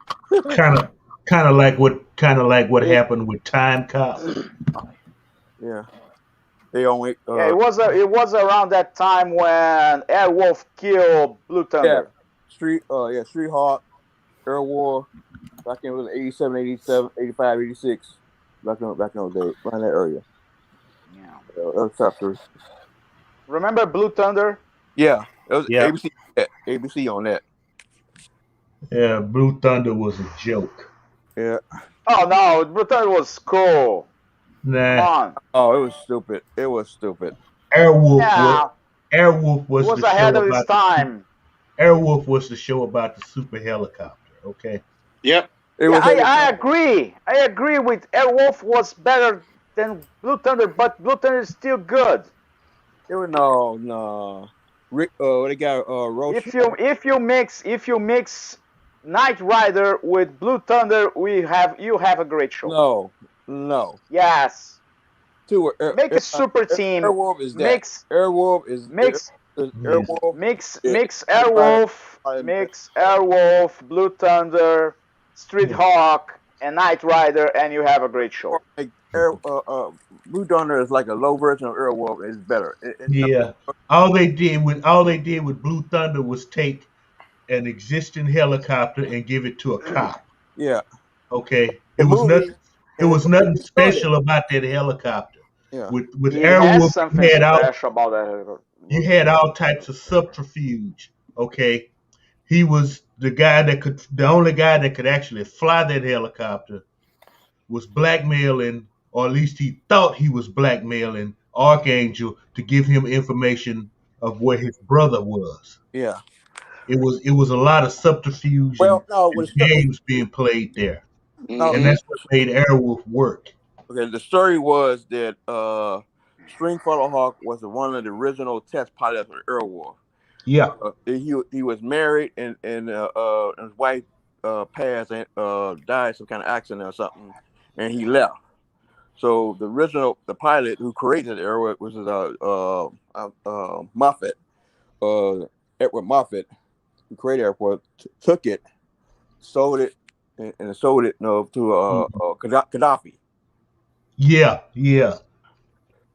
Speaker 6: Kind of like what happened with Time Cop.
Speaker 12: Yeah. They only
Speaker 11: Yeah, it was around that time when Airwolf killed Blue Thunder.
Speaker 12: Street Hawk, Air War, back in was 87, 87, 85, 86. Back in those days, around that area.
Speaker 11: Yeah.
Speaker 12: That was top three.
Speaker 11: Remember Blue Thunder?
Speaker 12: Yeah, it was
Speaker 9: Yeah.
Speaker 12: ABC on that.
Speaker 6: Yeah, Blue Thunder was a joke.
Speaker 12: Yeah.
Speaker 11: Oh no, Blue Thunder was cool. Come
Speaker 6: Nah,
Speaker 11: on.
Speaker 12: Oh, it was stupid. It was stupid.
Speaker 11: Yeah,
Speaker 6: Airwolf
Speaker 11: it
Speaker 6: was
Speaker 11: was
Speaker 6: the
Speaker 11: ahead
Speaker 6: show
Speaker 11: of its
Speaker 6: about
Speaker 11: time.
Speaker 6: Airwolf was the show about the super helicopter. Okay.
Speaker 1: Yep.
Speaker 12: It
Speaker 11: Yeah,
Speaker 12: was
Speaker 11: I agree. I agree with Airwolf was better than Blue Thunder, but Blue Thunder is still good.
Speaker 12: It was no. Rick, they got Roche.
Speaker 11: If you mix Knight Rider with Blue Thunder, you have a great show.
Speaker 12: No.
Speaker 11: Yes.
Speaker 12: Make
Speaker 11: a super team.
Speaker 12: Airwolf is that.
Speaker 11: Mix
Speaker 12: Airwolf is
Speaker 11: mix
Speaker 12: Airwolf.
Speaker 11: mix
Speaker 12: Yeah.
Speaker 11: mix Airwolf, Blue Thunder, Street Hawk, and Knight Rider, and you have a great show.
Speaker 12: Like Blue Thunder is like a low version of Airwolf. It's better.
Speaker 6: Yeah. All they did with Blue Thunder was take an existing helicopter and give it to a cop.
Speaker 12: Yeah.
Speaker 6: Okay. It was nothing special about that helicopter.
Speaker 12: Yeah.
Speaker 6: With
Speaker 11: It has
Speaker 6: Airwolf,
Speaker 11: something special about that.
Speaker 6: you had all types of subterfuge. Okay. He was the only guy that could actually fly that helicopter, was blackmailing, or at least he thought he was blackmailing Archangel to give him information of where his brother was.
Speaker 12: Yeah.
Speaker 6: It was a lot of subterfuge and games being played there.
Speaker 12: No,
Speaker 6: And that's what made Airwolf work.
Speaker 12: Okay, the story was that Stringfellow Hawk was one of the original test pilots for Airwolf.
Speaker 6: Yeah.
Speaker 12: He was married and his wife passed and died some kind of accident or something, and he left. So the pilot who created Airwolf was Moffat, Edward Moffat, who created Airwolf, took it, sold it, and sold it to Gaddafi.
Speaker 6: Yeah.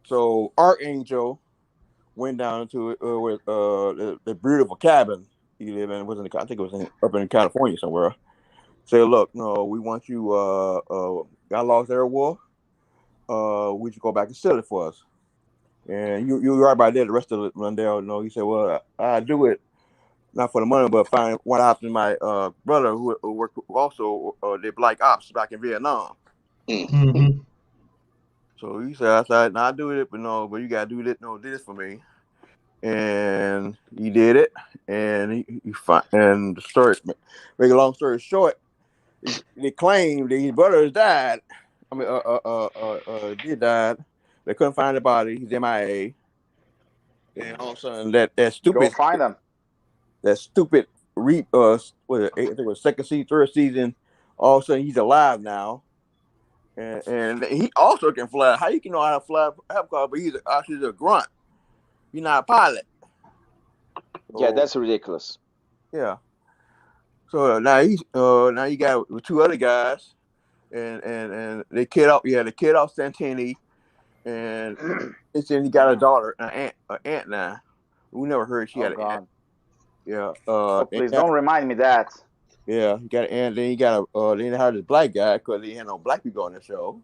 Speaker 12: So Archangel went down to with the beautiful cabin he lived in. I think it was up in California somewhere. Say, look, no, we want you. Got lost Airwolf. Would you go back and sell it for us? And you right about that. The rest of the rundown, he said, well, I do it not for the money, but find what happened to my brother who worked also did Black Ops back in Vietnam.
Speaker 6: Mm-hmm.
Speaker 12: So he said, I said, I do it, but you gotta do this for me. And he did it, and and the story. Make a long story short, they claimed that his brother died. He died. They couldn't find the body. He's MIA. And all of a sudden, that stupid.
Speaker 11: Go find him.
Speaker 12: That stupid I think it was third season. All of a sudden, he's alive now. And he also can fly. How you can know how to fly a helicopter, but he's actually a grunt. He's not a pilot.
Speaker 11: Yeah, that's ridiculous.
Speaker 12: Yeah. So now you got two other guys, and they kid off. Yeah, they kid off Santini, and then he got a daughter, an aunt now. We never heard she had an aunt. Yeah.
Speaker 11: Please don't remind me that.
Speaker 12: Yeah, he got an aunt. Then he got then they had this black guy because they had no black people on the show.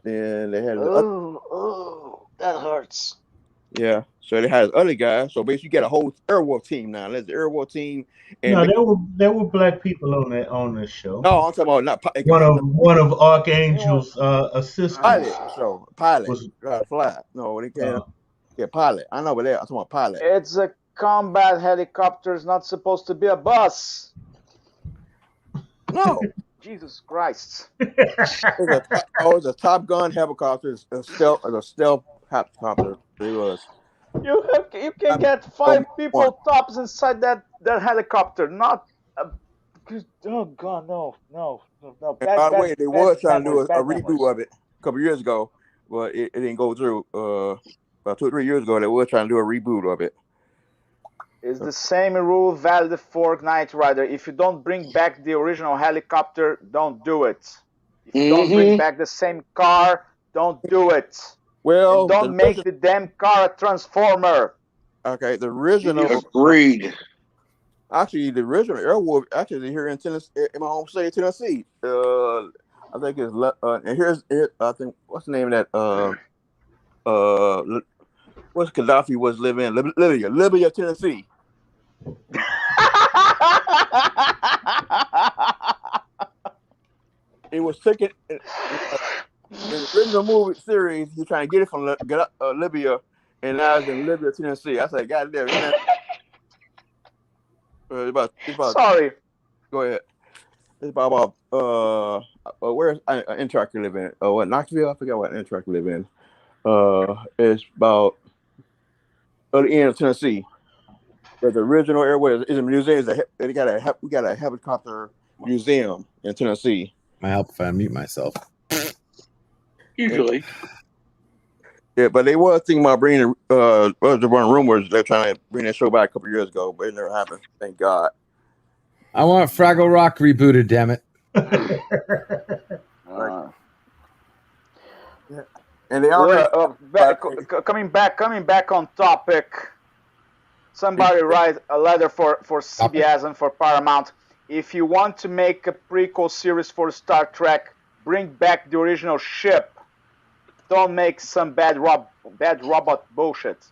Speaker 12: Then they had
Speaker 11: that hurts.
Speaker 12: Yeah, so they had this other guy. So basically, you got a whole Airwolf team now. That's the Airwolf team. And
Speaker 6: there were black people on the show.
Speaker 12: No, I'm talking about not
Speaker 6: one of Archangel's assistants.
Speaker 12: Pilot was fly. No, they can't. Yeah, pilot. I know, but I'm talking about pilot.
Speaker 11: It's a combat helicopter. It's not supposed to be a bus.
Speaker 12: No.
Speaker 11: Jesus Christ.
Speaker 12: It's a Top Gun helicopter. A stealth helicopter. It was.
Speaker 11: You can get 5 people tops inside that helicopter. Not. Oh God, no.
Speaker 12: And by the way, they was trying to do a
Speaker 11: memories.
Speaker 12: reboot of it a couple years ago, but it didn't go through. About 2 or 3 years ago, they were trying to do a reboot of it.
Speaker 11: It's the same rule valid for Knight Rider. If you don't bring back the original helicopter, don't do it. If you don't bring back the same car, don't do it.
Speaker 12: Well,
Speaker 11: and don't make the damn car a transformer.
Speaker 12: Okay, the original.
Speaker 1: Agreed.
Speaker 12: Actually, the original Airwolf actually here in Tennessee, in my home state, Tennessee. I think it's and here's it. I think what's the name of that? What's Gaddafi was living in Libya, Tennessee. It was taken in the original movie series. He's trying to get it from Libya, and now it's in Libya, Tennessee. I said, God damn, man. It's about.
Speaker 11: Sorry.
Speaker 12: Go ahead. It's about where's Interact live in? What, Knoxville? I forgot what Interact live in. It's about the end of Tennessee. But the original airway is a museum. We got a helicopter museum in Tennessee.
Speaker 7: I help if I mute myself.
Speaker 1: Usually.
Speaker 12: Yeah, but they was thinking about bringing there were rumors they're trying to bring that show back a couple years ago, but it never happened. Thank God.
Speaker 7: I want Fraggle Rock rebooted, damn it.
Speaker 12: And they already
Speaker 11: coming back on topic. Somebody write a letter for CBS and for Paramount. If you want to make a prequel series for Star Trek, bring back the original ship. Don't make some bad robot bullshit.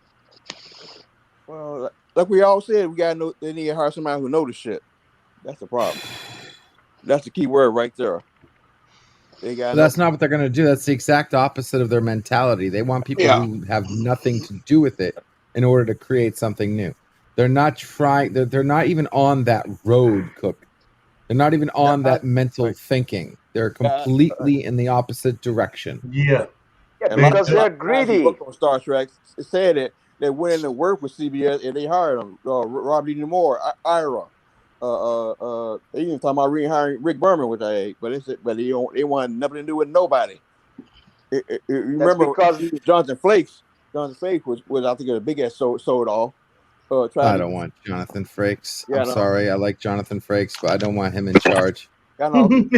Speaker 12: Well, like we all said, they need to hire somebody who knows the shit. That's the problem. That's the key word right there.
Speaker 7: But that's not what they're going to do. That's the exact opposite of their mentality. They want people who have nothing to do with it in order to create something new. They're not trying. They're not even on that road, Cook. They're not even on that mental thinking. They're completely in the opposite direction.
Speaker 6: Yeah.
Speaker 11: Yeah, because they're greedy.
Speaker 12: On Star Trek said that they went in to work with CBS and they hired them. Rob D. Moore, Ira. They even talking about hiring Rick Berman, which I hate, but they want nothing to do with nobody. Remember because Jonathan Frakes. Jonathan Frakes was I think the biggest sold off.
Speaker 7: I don't want Jonathan Frakes. I'm sorry, I like Jonathan Frakes, but I don't want him in charge.
Speaker 12: I know. I'm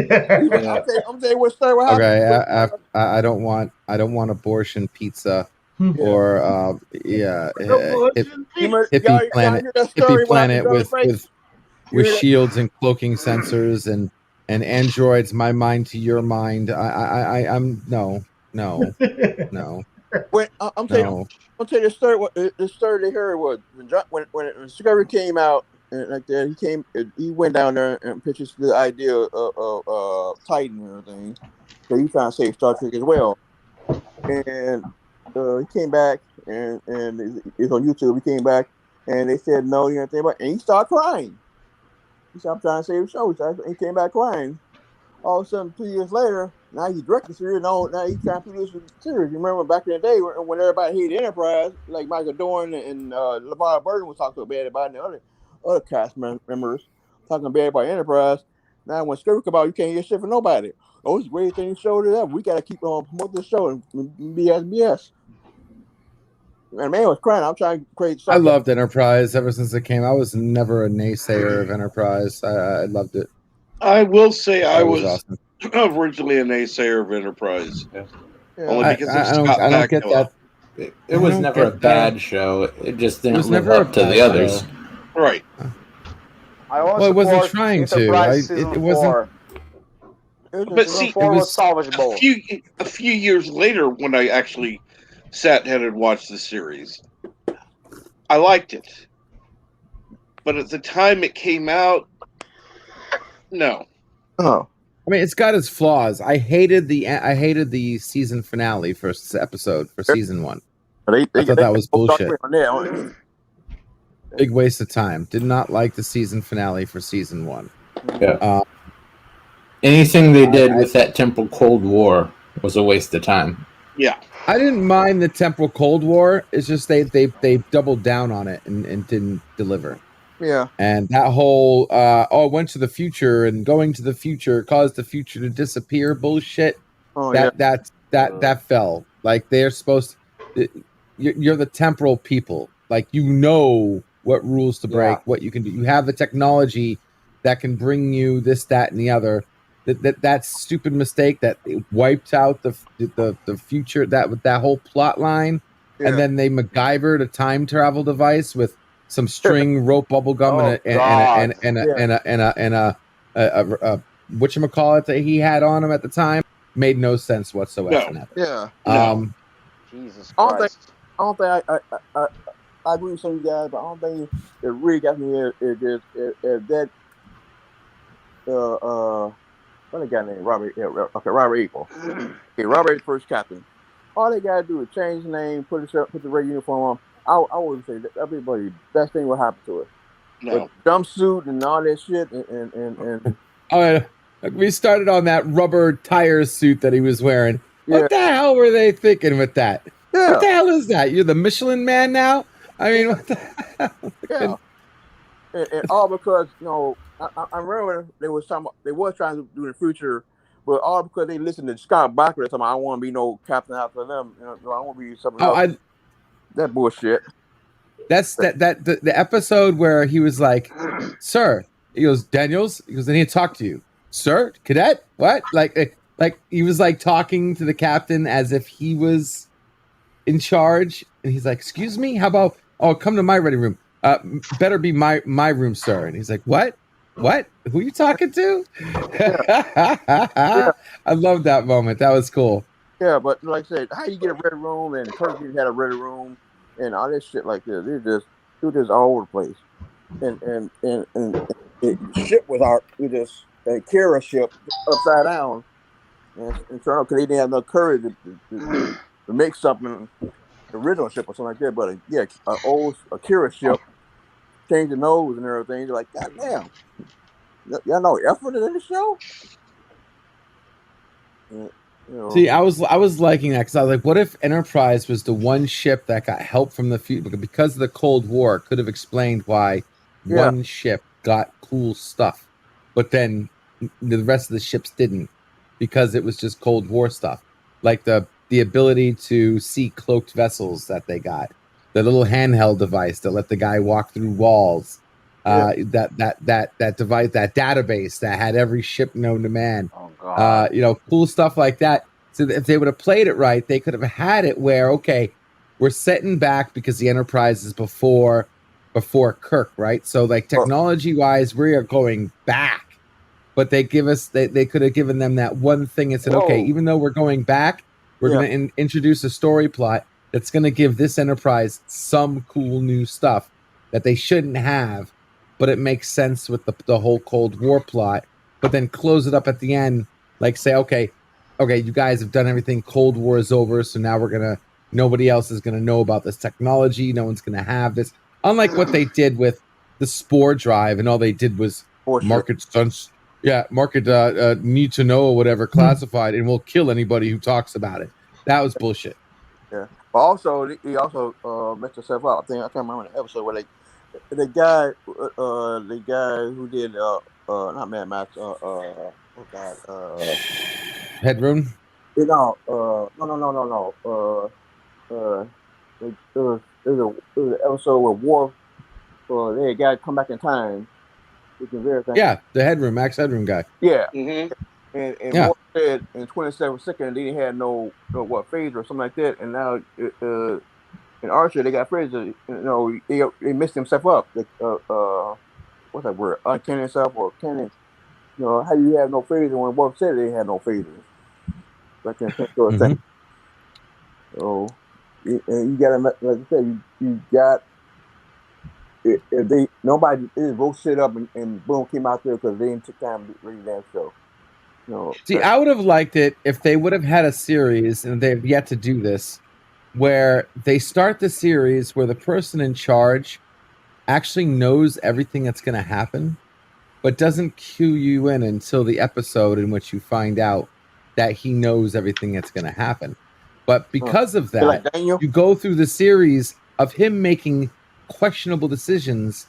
Speaker 12: saying what happened.
Speaker 7: Okay, I don't want abortion pizza or hippie planet with shields and cloaking sensors and androids. My mind to your mind. I'm no.
Speaker 12: When I'm telling you the story. The story they heard was when Discovery came out and like that. He went down there and pitched the idea of Titan and everything. So he trying to save Star Trek as well. And he came back and it's on YouTube. He came back and they said no, you know anything about. And he started crying. He said, "I'm trying to save the show." He came back crying. All of a sudden, 2 years later, now he's directing the series. Now he's trying to produce the series. You remember back in the day when everybody hated Enterprise, like Michael Dorn and LeVar Burton was talking bad about it, and the other cast members talking bad about Enterprise. Now when Discovery come out, you can't hear shit from nobody. Oh, it's the greatest thing show to ever. We got to keep on promoting this show and BS. And man was crying. I'm trying to create something.
Speaker 7: I loved Enterprise ever since it came. I was never a naysayer of Enterprise. I loved it.
Speaker 1: I will say I was
Speaker 7: awesome.
Speaker 1: Originally a naysayer of Enterprise.
Speaker 8: Yeah.
Speaker 1: Only because
Speaker 7: I don't get that.
Speaker 8: It was never a bad show. It just didn't live up to the others.
Speaker 1: Show. Right.
Speaker 7: It wasn't trying to. It wasn't.
Speaker 1: But see,
Speaker 11: it was salvageable.
Speaker 1: A few years later, when I actually sat down and watched the series, I liked it. But at the time it came out, no.
Speaker 12: Oh.
Speaker 7: I mean, it's got its flaws. I hated the season finale first episode for season 1. I thought that was bullshit. Big waste of time. Did not like the season finale for season 1.
Speaker 8: Yeah. Anything they did with that Temple Cold War was a waste of time.
Speaker 1: Yeah.
Speaker 7: I didn't mind the temporal Cold War. It's just they doubled down on it and didn't deliver.
Speaker 12: Yeah.
Speaker 7: And that whole went to the future and going to the future caused the future to disappear bullshit.
Speaker 12: Oh yeah.
Speaker 7: That fell. Like they're supposed to, you're the temporal people. Like you know what rules to break, what you can do. You have the technology that can bring you this, that, and the other. That stupid mistake that wiped out the future, that whole plot line, and then they MacGyvered a time travel device with some string rope bubble gum and a whatchamacallit that he had on him at the time made no sense whatsoever.
Speaker 12: Yeah.
Speaker 11: Jesus
Speaker 12: I don't
Speaker 11: Christ.
Speaker 12: I agree with some of you guys, but I don't think it really got me is that what the guy named Robert? Yeah, okay, Robert Eagle. Okay, Robert first captain. All they gotta do is change the name, put the red uniform on. I wouldn't say that'd be the best thing would happen to it.
Speaker 1: No.
Speaker 12: But jumpsuit and all that shit and
Speaker 7: we started on that rubber tire suit that he was wearing. What the hell were they thinking with that?
Speaker 12: Yeah.
Speaker 7: What the hell is that? You're the Michelin Man now? I mean, what the hell?
Speaker 12: Yeah. And all because I remember they was trying to do in the future, but all because they listened to Scott Bakula talking about I want to be no captain after them. I want to be something else. That bullshit.
Speaker 7: That's the episode where he was like, "Sir," he goes, "Daniels," he goes, "I need to talk to you, sir, cadet." What? Like he was like talking to the captain as if he was in charge, and he's like, "Excuse me, how about come to my ready room? Better be my room, sir." And he's like, "What? What? Who are you talking to?" I love that moment. That was cool.
Speaker 12: Yeah, but like I said, how you get a red room and Kirk had a red room and all this shit like this, it was just all over the place. And the ship was a Kira ship upside down, and turned out because they didn't have enough courage to make something the original ship or something like that. But an old Kira ship, change the nose and everything. You're like, God damn, y'all know effort in the show.
Speaker 7: See, I was liking that because I was like, what if Enterprise was the one ship that got help from the future because of the Cold War? Could have explained why one ship got cool stuff, but then the rest of the ships didn't because it was just Cold War stuff, like the ability to see cloaked vessels that they got, the little handheld device that let the guy walk through walls. That device, that database that had every ship known to man.
Speaker 11: Oh God.
Speaker 7: Cool stuff like that. So if they would have played it right, they could have had it where, okay, we're setting back because the Enterprise is before Kirk, right? So like technology wise, we are going back. But they could have given them that one thing and said, okay, even though we're going back, we're going to introduce a story plot that's going to give this Enterprise some cool new stuff that they shouldn't have. But it makes sense with the whole Cold War plot, but then close it up at the end, like say, okay, you guys have done everything. Cold War is over, so now nobody else is gonna know about this technology. No one's gonna have this. Unlike what they did with the Spore Drive, and all they did was market stunts. Yeah, market need to know or whatever classified, and we'll kill anybody who talks about it. That was bullshit.
Speaker 12: Yeah, but also he also messed himself up. I can't remember the episode where the guy who did not Mad Max
Speaker 7: Headroom.
Speaker 12: No. It was an episode where Worf they had got come back in time.
Speaker 7: Yeah, the Headroom, Max Headroom guy.
Speaker 12: Yeah. Mm-hmm. And Worf said in 27 seconds they didn't have no phase or something like that, and now in Archer they got phrases. They messed themselves up. What's that word? Uncanny self or canny? How you have no phaser when Worf said they had no phasers. Like in sort of thing. So you got to, like I said, you got if nobody wrote shit up and boom came out there because they didn't take time to read that show.
Speaker 7: See, I would have liked it if they would have had a series, and they've yet to do this, where they start the series where the person in charge actually knows everything that's going to happen, but doesn't cue you in until the episode in which you find out that he knows everything that's going to happen. But because of that,
Speaker 12: like Daniel?
Speaker 7: you go through the series of him making questionable decisions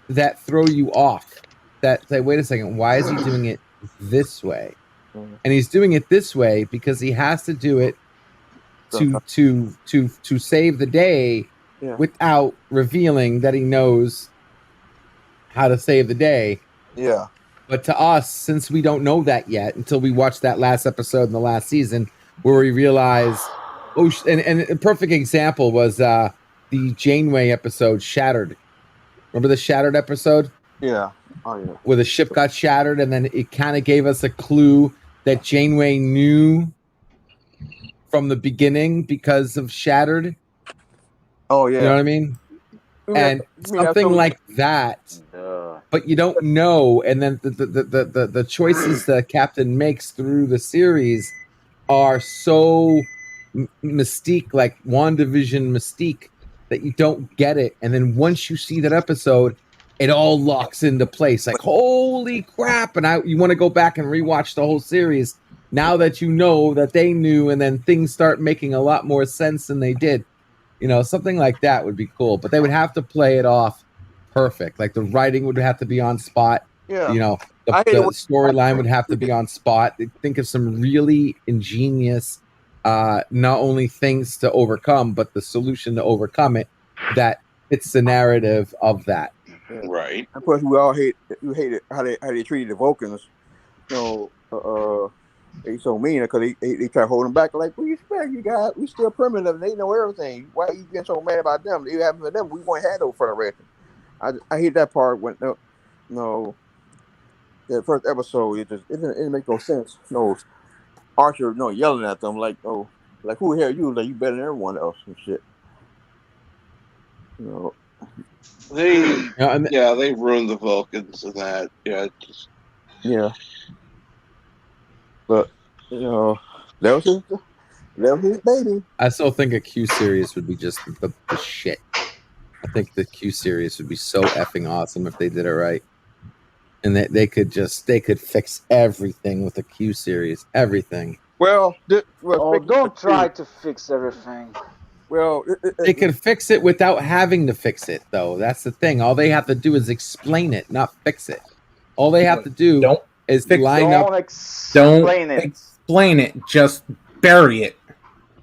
Speaker 7: that throw you off. That say, wait a second, why is he doing it this way? And he's doing it this way because he has to do it to save the day without revealing that he knows how to save the day.
Speaker 12: Yeah.
Speaker 7: But to us, since we don't know that yet until we watch that last episode in the last season, where we realize, and a perfect example was the Janeway episode, Shattered. Remember the Shattered episode?
Speaker 12: Yeah. Oh yeah.
Speaker 7: Where the ship got shattered, and then it kind of gave us a clue that Janeway knew from the beginning because of Shattered.
Speaker 12: Oh yeah.
Speaker 7: You know what I mean? And something like that, but you don't know. And then the choices that Captain makes through the series are so mystique, like WandaVision mystique, that you don't get it. And then once you see that episode, it all locks into place. Like, holy crap! And you want to go back and rewatch the whole series now that you know that they knew, and then things start making a lot more sense than they did. You know, something like that would be cool, but they would have to play it off perfect. Like the writing would have to be on spot.
Speaker 12: Yeah.
Speaker 7: You know, the storyline would have to be on spot. Think of some really ingenious, not only things to overcome, but the solution to overcome it that fits the narrative of that.
Speaker 1: Right.
Speaker 12: Of course, we all hate how they treated the Vulcans. You know, they so mean because they try to hold them back. Like, what do you expect? You got we still primitive. They know everything. Why are you getting so mad about them? They happen for them. We won't have no federation. I hate that part when the first episode it didn't make no sense. No, Archer yelling at them like who the hell you? Like you better than everyone else and shit. You know.
Speaker 1: They ruined the Vulcans and that. Yeah.
Speaker 12: But that was his baby.
Speaker 7: I still think a Q series would be just the shit. I think the Q series would be so effing awesome if they did it right, and they could fix everything with the Q series. Everything.
Speaker 11: Well, don't try to fix everything.
Speaker 12: Well,
Speaker 7: they could fix it without having to fix it, though. That's the thing. All they have to do is explain it, not fix it. All they have to do is line up.
Speaker 8: Don't explain it. Just bury it.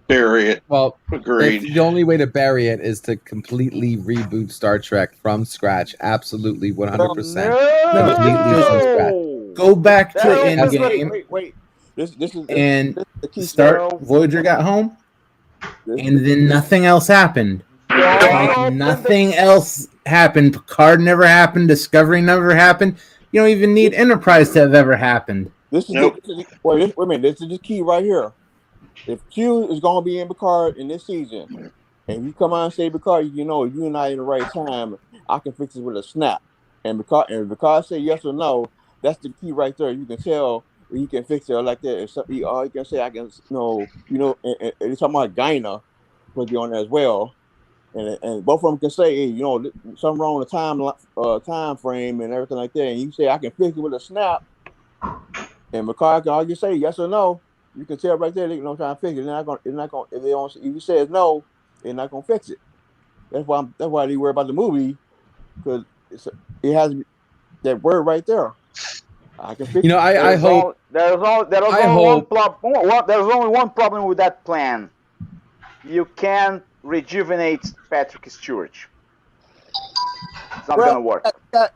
Speaker 1: Bury it.
Speaker 7: Well,
Speaker 1: agreed.
Speaker 7: The only way to bury it is to completely reboot Star Trek from scratch. Absolutely, 100%. Completely from scratch.
Speaker 8: Go back to Endgame.
Speaker 12: Wait. This is
Speaker 8: and start Voyager got home, and then nothing else happened. Like nothing else happened. Picard never happened. Discovery never happened. You don't even need Enterprise to have ever happened.
Speaker 12: Wait a minute. This is the key right here. If Q is going to be in Picard in this season, and you come out and say Picard, you're not in the right time, I can fix it with a snap. And Picard say yes or no, that's the key right there. You can tell you can fix it like that. If you can say I can, and it's talking about Gyna will be on there as well. And both of them can say, hey, something wrong with the time frame and everything like that. And you say I can fix it with a snap, and Picard can argue say yes or no. You can tell right there they're trying to fix it. It's not going. If they don't, if you say no, they're not going to fix it. That's why they worry about the movie, because it has that word right there. I can fix it.
Speaker 7: I hope.
Speaker 11: There's only one problem with that plan. You can't rejuvenate Patrick Stewart. It's not gonna work.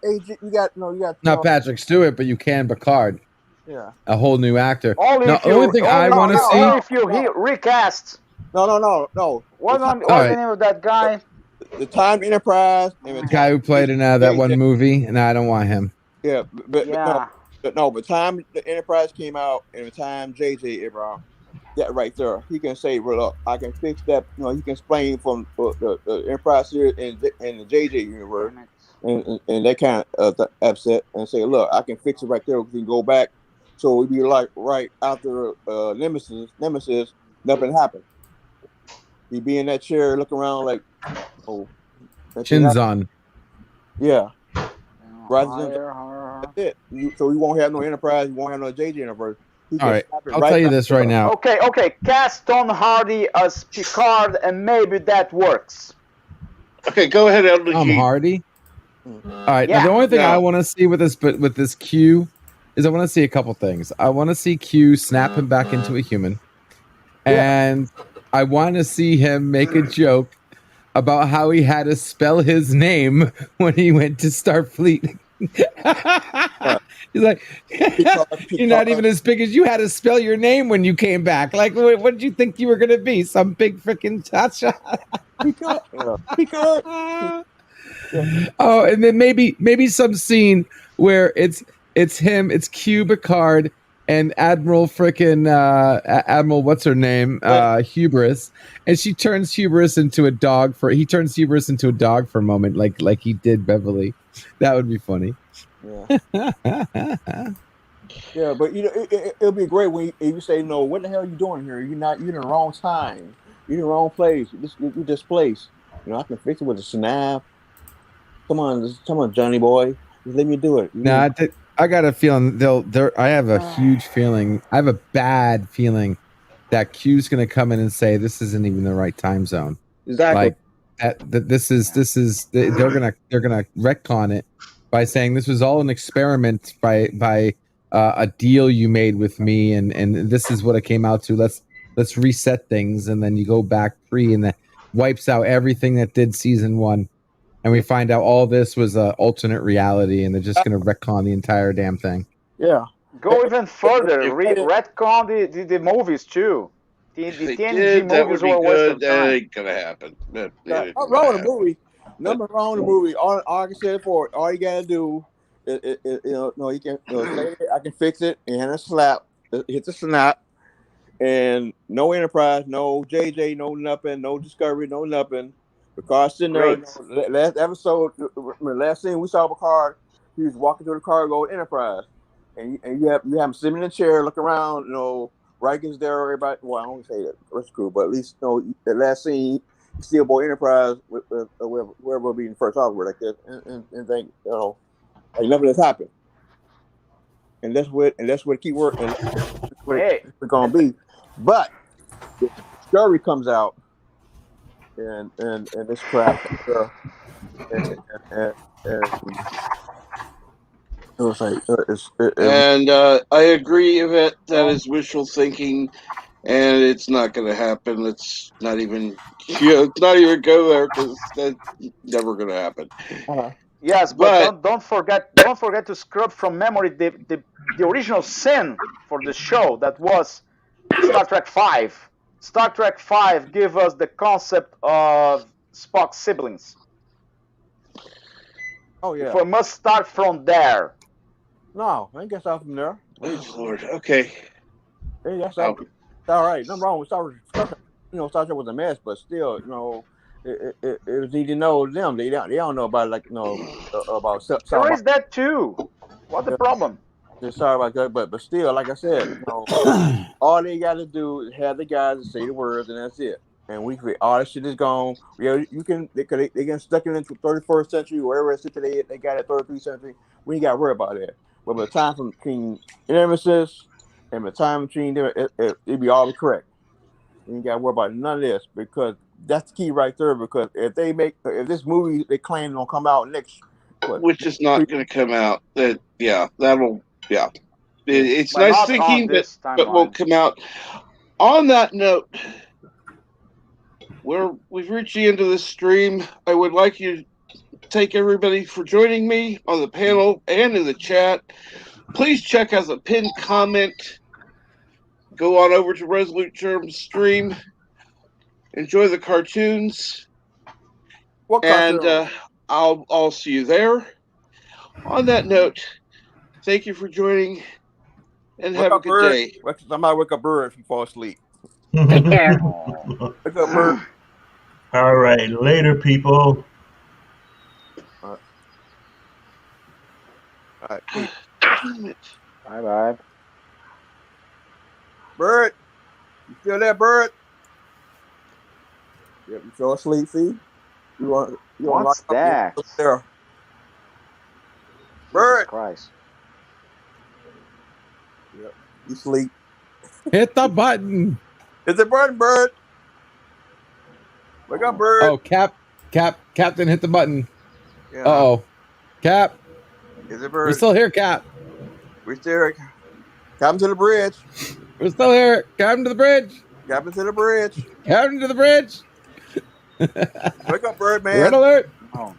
Speaker 12: You got
Speaker 7: not Patrick Stewart, but you can Picard.
Speaker 12: Yeah,
Speaker 7: a whole new actor.
Speaker 11: Only if you recast.
Speaker 12: No.
Speaker 11: What's the name of that guy?
Speaker 12: The Time Enterprise.
Speaker 7: The guy who played in that one movie, and I don't want him.
Speaker 12: Yeah, but time the Enterprise came out, and the time JJ Abrams, that right there, he can say, "Well, look, I can fix that." He can explain from the Enterprise series and the JJ universe, and they kind of upset and say, "Look, I can fix it right there. We can go back." So it'd be like right after Nemesis, nothing happened. He'd be in that chair, look around like, "Oh,
Speaker 7: chin's on."
Speaker 12: Yeah. Rather than that's it. So we won't have no Enterprise. We won't have no JJ universe. He
Speaker 7: All
Speaker 12: can
Speaker 7: right,
Speaker 12: snap it
Speaker 7: I'll
Speaker 12: right
Speaker 7: tell you
Speaker 12: back
Speaker 7: this
Speaker 12: to
Speaker 7: right
Speaker 12: her.
Speaker 7: now.
Speaker 11: Okay. Cast Tom Hardy as Picard, and maybe that works.
Speaker 1: Okay, go ahead, Elder
Speaker 7: Tom
Speaker 1: G.
Speaker 7: Hardy.
Speaker 12: Mm.
Speaker 7: All right. Now
Speaker 11: Yeah.
Speaker 7: the only thing I
Speaker 1: No.
Speaker 7: want to see with this Q is I want to see a couple things. I want to see Q snap him back into a human,
Speaker 12: Yeah.
Speaker 7: and I want to see him make a joke about how he had to spell his name when he went to Starfleet. He's like, you're not even as big as you had to spell your name when you came back. Like, what did you think you were gonna be? Some big freaking cha-cha?
Speaker 12: Picard. Picard. Yeah.
Speaker 7: Oh, and then maybe some scene where it's him, it's Q Picard and Admiral frickin' Admiral, what's her name? Hubris. And she turns Hubris into a dog he turns Hubris into a dog for a moment, like he did Beverly. That would be funny.
Speaker 12: Yeah. Yeah, but it'll be great when you say, "No, what the hell are you doing here? You're in the wrong time. You're in the wrong place. You're displaced. I can fix it with a snap. Come on, Johnny boy, just let me do it."
Speaker 7: Nah, I got a feeling I have a huge feeling. I have a bad feeling that Q's going to come in and say this isn't even the right time zone.
Speaker 12: Exactly.
Speaker 7: Like that this is they're gonna retcon it by saying this was all an experiment by a deal you made with me, and this is what it came out to. Let's reset things, and then you go back and that wipes out everything that did season 1. And we find out all this was an alternate reality, and they're just going to retcon the entire damn thing.
Speaker 12: Yeah.
Speaker 11: Go even further. Retcon the movies too. The TNG
Speaker 1: That would
Speaker 11: movies
Speaker 1: be
Speaker 11: were a waste
Speaker 1: good.
Speaker 11: of
Speaker 1: That
Speaker 11: time.
Speaker 1: ain't gonna happen. That
Speaker 12: Nothing
Speaker 1: ain't gonna
Speaker 12: wrong with the
Speaker 1: happen.
Speaker 12: movie. Nothing wrong with the movie. All I can say for it, all you gotta do, you can say it, I can fix it, and a slap, hit the snap, and no Enterprise, no JJ, no nothing, no Discovery, no nothing. Picard sitting there. Last episode, last scene we saw Picard, he was walking through the cargo Enterprise, and you have him sitting in a chair, look around, Riker's there, everybody. Well, I don't say that first crew, but at least the last scene, you see aboard Enterprise with whoever will be in the first officer like this, and think like nothing has happened, and that's what keep working, and that's what it's gonna be. But if Discovery comes out and this crap, and it was like
Speaker 1: And I agree that is wishful thinking, and it's not going to happen. Let's not even go there because that's never going to happen.
Speaker 11: Yes, but don't forget to scrub from memory the original sin for the show that was Star Trek V. Star Trek V gave us the concept of Spock's siblings.
Speaker 12: Oh yeah.
Speaker 11: If we must start from there.
Speaker 12: No, I ain't get start from there.
Speaker 1: Oh Lord. Okay.
Speaker 12: Hey, that's all right. Nothing wrong with Star Trek. Star Trek was a mess, but still, it was easy to know them. They don't know about about.
Speaker 11: There is that too. What's the problem?
Speaker 12: Sorry about that, but still, like I said, all they got to do is have the guys to say the words, and that's it. And all that shit is gone. Yeah, they get stuck in the 31st century, wherever it's today. They got it 33rd century. We ain't got to worry about that. But by the time between Nemesis and the time between them, it'd be all correct. You ain't got to worry about none of this because that's the key right there. Because if this movie they claim gonna come out next,
Speaker 1: which is not going to come out. It's nice thinking, but won't come out. On that note, we've reached the end of this stream. I would like you to thank everybody for joining me on the panel and in the chat. Please check out the pinned comment. Go on over to Resolute Germ's stream. Enjoy the cartoons. And I'll see you there. On that note, thank you for joining, and have a good day.
Speaker 12: Somebody wake up Bird if you fall asleep.
Speaker 6: Take
Speaker 12: care. Wake up Bird.
Speaker 6: All right, later, people.
Speaker 12: All right.
Speaker 11: Bye.
Speaker 12: Bird, you still there, Bird? Yep, you fell asleep. See,
Speaker 11: What's that?
Speaker 12: There.
Speaker 11: Bird. Jesus Christ.
Speaker 12: Yep. You sleep.
Speaker 7: Hit the button.
Speaker 12: Hit the button, Bird. Wake up, Bird.
Speaker 7: Oh, Captain hit the button.
Speaker 12: Yeah.
Speaker 7: Uh-oh. Cap.
Speaker 12: Is it
Speaker 7: We're
Speaker 12: Bird?
Speaker 7: still here, Cap.
Speaker 12: We're still here. Captain to the bridge.
Speaker 7: We're still here. Captain to the bridge.
Speaker 12: Captain to the bridge.
Speaker 7: Captain to the bridge.
Speaker 12: Wake up, Bird, man.
Speaker 7: Red alert.
Speaker 11: Oh,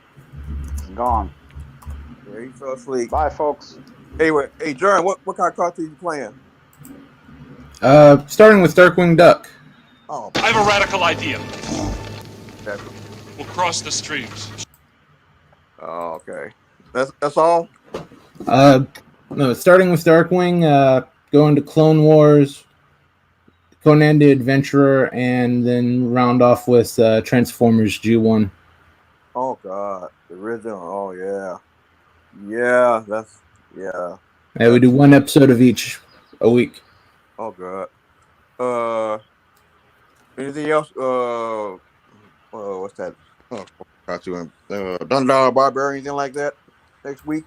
Speaker 11: it's gone.
Speaker 12: Yeah, he fell asleep.
Speaker 11: Bye, folks.
Speaker 12: Anyway, hey, John, what kind of cartoon you playing?
Speaker 8: Starting with Darkwing Duck.
Speaker 12: Oh,
Speaker 13: I have a radical idea.
Speaker 12: okay.
Speaker 13: We'll cross the streams.
Speaker 12: Oh, okay. That's all?
Speaker 8: No, starting with Darkwing, going to Clone Wars, Conan the Adventurer, and then round off with Transformers G1.
Speaker 12: Oh, God. The original. Oh, yeah. Yeah, yeah.
Speaker 8: Yeah, we do one episode of each a week.
Speaker 12: Oh, God. Anything else? What's that? Oh, cartoon. Dundar Barbarian, anything like that next week?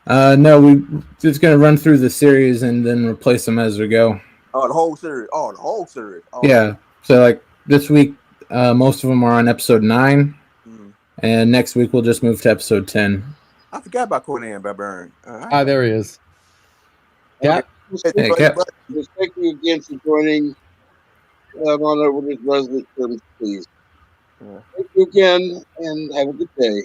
Speaker 8: No, we just gonna run through the series and then replace them as we go.
Speaker 12: Oh, the whole series. Oh, the whole series. Oh,
Speaker 8: Yeah. So like this week, most of them are on episode 9, and next week we'll just move to episode 10.
Speaker 12: I forgot about Conan Barbarian.
Speaker 7: There he is. Cap.
Speaker 8: Hey, Cap.
Speaker 14: Just thank you again for joining. On over with resident terms, please. Thank you again, and have a good day.